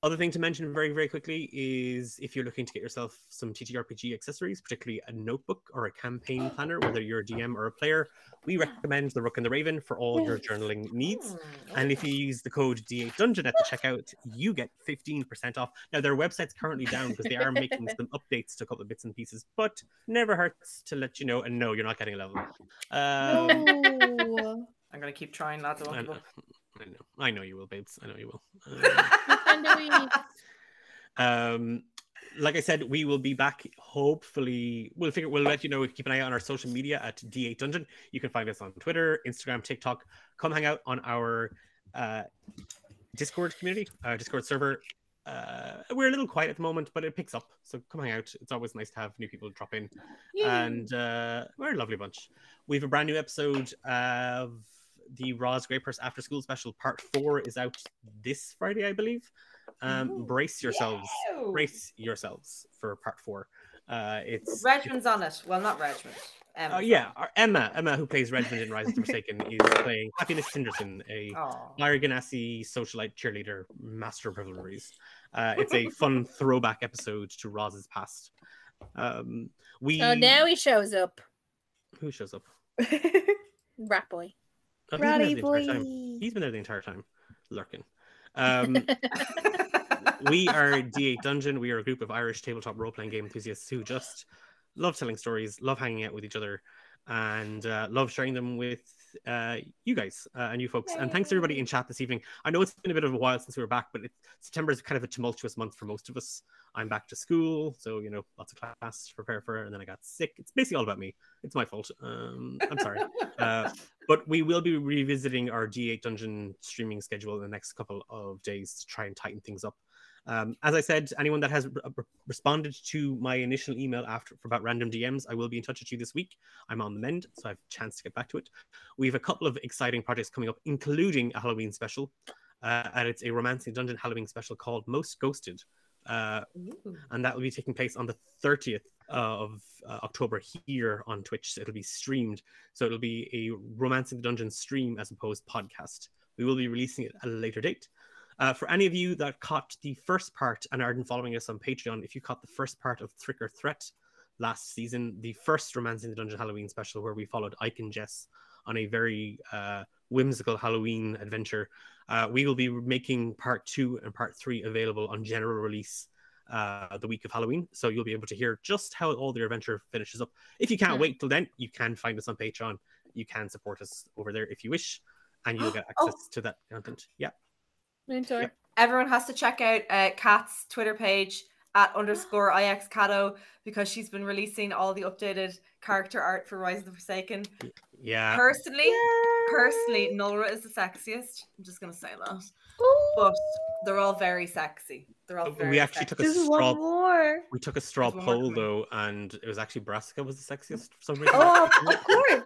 Other thing to mention very, very quickly is if you're looking to get yourself some TTRPG accessories, particularly a notebook or a campaign planner, whether you're a DM or a player, we recommend the Rook and the Raven for all your journaling needs. And if you use the code D8 Dungeon at the checkout, you get 15% off. Now, their website's currently down because they are making some updates to a couple of bits and pieces, but never hurts to let you know. And no, you're not getting a level. No. I'm going to keep trying, lads. I won't give up. I know you will, babes. I know you will. Like I said, we will be back. Hopefully, we'll let you know. Keep an eye out on our social media at D8 Dungeon. You can find us on Twitter, Instagram, TikTok. Come hang out on our Discord community, Discord server. We're a little quiet at the moment, but it picks up. So come hang out. It's always nice to have new people drop in. Yay. And we're a lovely bunch. We have a brand new episode of the Roz Grey Purse After School Special. Part 4 is out this Friday, I believe. Brace yourselves. Yeah. Brace yourselves for part 4. Regman's on it. Well, not Regman. Emma, who plays Regman in Rise of the Forsaken, is playing Happiness Tinderson, a Lyra Ganassi socialite cheerleader, master of revelries. It's a fun throwback episode to Roz's past. Now he shows up. Who shows up? Rat boy. Oh, Ratty boy. He's been there the entire time, lurking. We are D8 Dungeon. We are a group of Irish tabletop role-playing game enthusiasts who just love telling stories, love hanging out with each other, and love sharing them with you guys and you folks. And thanks to everybody in chat this evening. I know it's been a bit of a while since we were back, but September is kind of a tumultuous month for most of us. I'm back to school, so lots of class to prepare for, and then I got sick. It's basically all about me. It's my fault. I'm sorry. But we will be revisiting our D8 Dungeon streaming schedule in the next couple of days to try and tighten things up. As I said, anyone that has responded to my initial email about random DMs, I will be in touch with you this week. I'm on the mend, so I have a chance to get back to it. We have a couple of exciting projects coming up, including a Halloween special. And it's a Romancing Dungeon Halloween special called Most Ghosted. And that will be taking place on the 30th of October here on Twitch. So it'll be streamed. So it'll be a Romancing the Dungeon stream as opposed podcast. We will be releasing it at a later date. For any of you that caught the first part and aren't following us on Patreon, if you caught the first part of Trick or Threat last season, the first Romancing the Dungeon Halloween special where we followed Ike and Jess on a very whimsical Halloween adventure, we will be making part 2 and part 3 available on general release the week of Halloween. So you'll be able to hear just how all their adventure finishes up. If you can't wait till then, you can find us on Patreon. You can support us over there if you wish, and you'll get access to that content. Yeah. Mentor. Everyone has to check out Kat's Twitter page @_IXCato because she's been releasing all the updated character art for Rise of the Forsaken. Yeah. Personally, Nulra is the sexiest. I'm just gonna say that. But they're all very sexy. They're all very. We actually took a There's straw. one more. We took a straw There's one more poll coming. though, and it was actually Brassica was the sexiest for some reason. Oh, of course.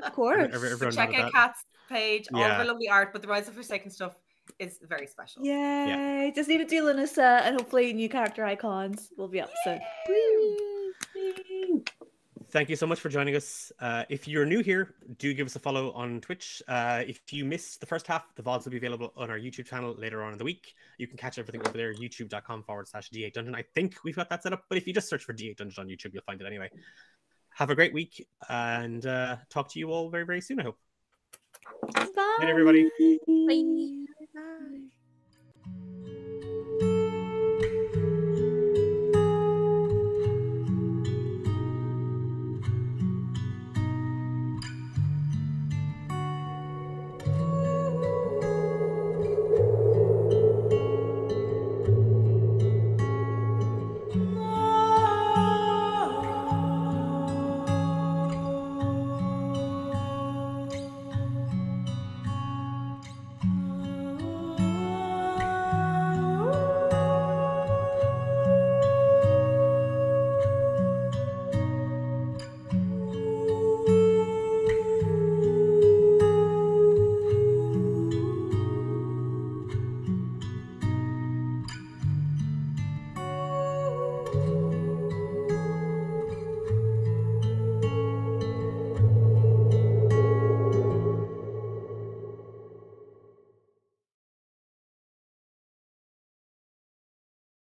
Of course. Everyone Check noted out that. Kat's page. All of Yeah. her lovely art, but the Rise of the Forsaken stuff is very special. Yay. Just need to do Lunissa and hopefully new character icons will be up soon. Thank you so much for joining us. If you're new here, do give us a follow on Twitch. If you missed the first half, the VODs will be available on our YouTube channel later on in the week. You can catch everything over there, youtube.com/D8 Dungeon. I think we've got that set up, but if you just search for D8 Dungeon on YouTube, you'll find it anyway. Have a great week and talk to you all very, very soon, I hope. Bye. Good night, everybody. Bye.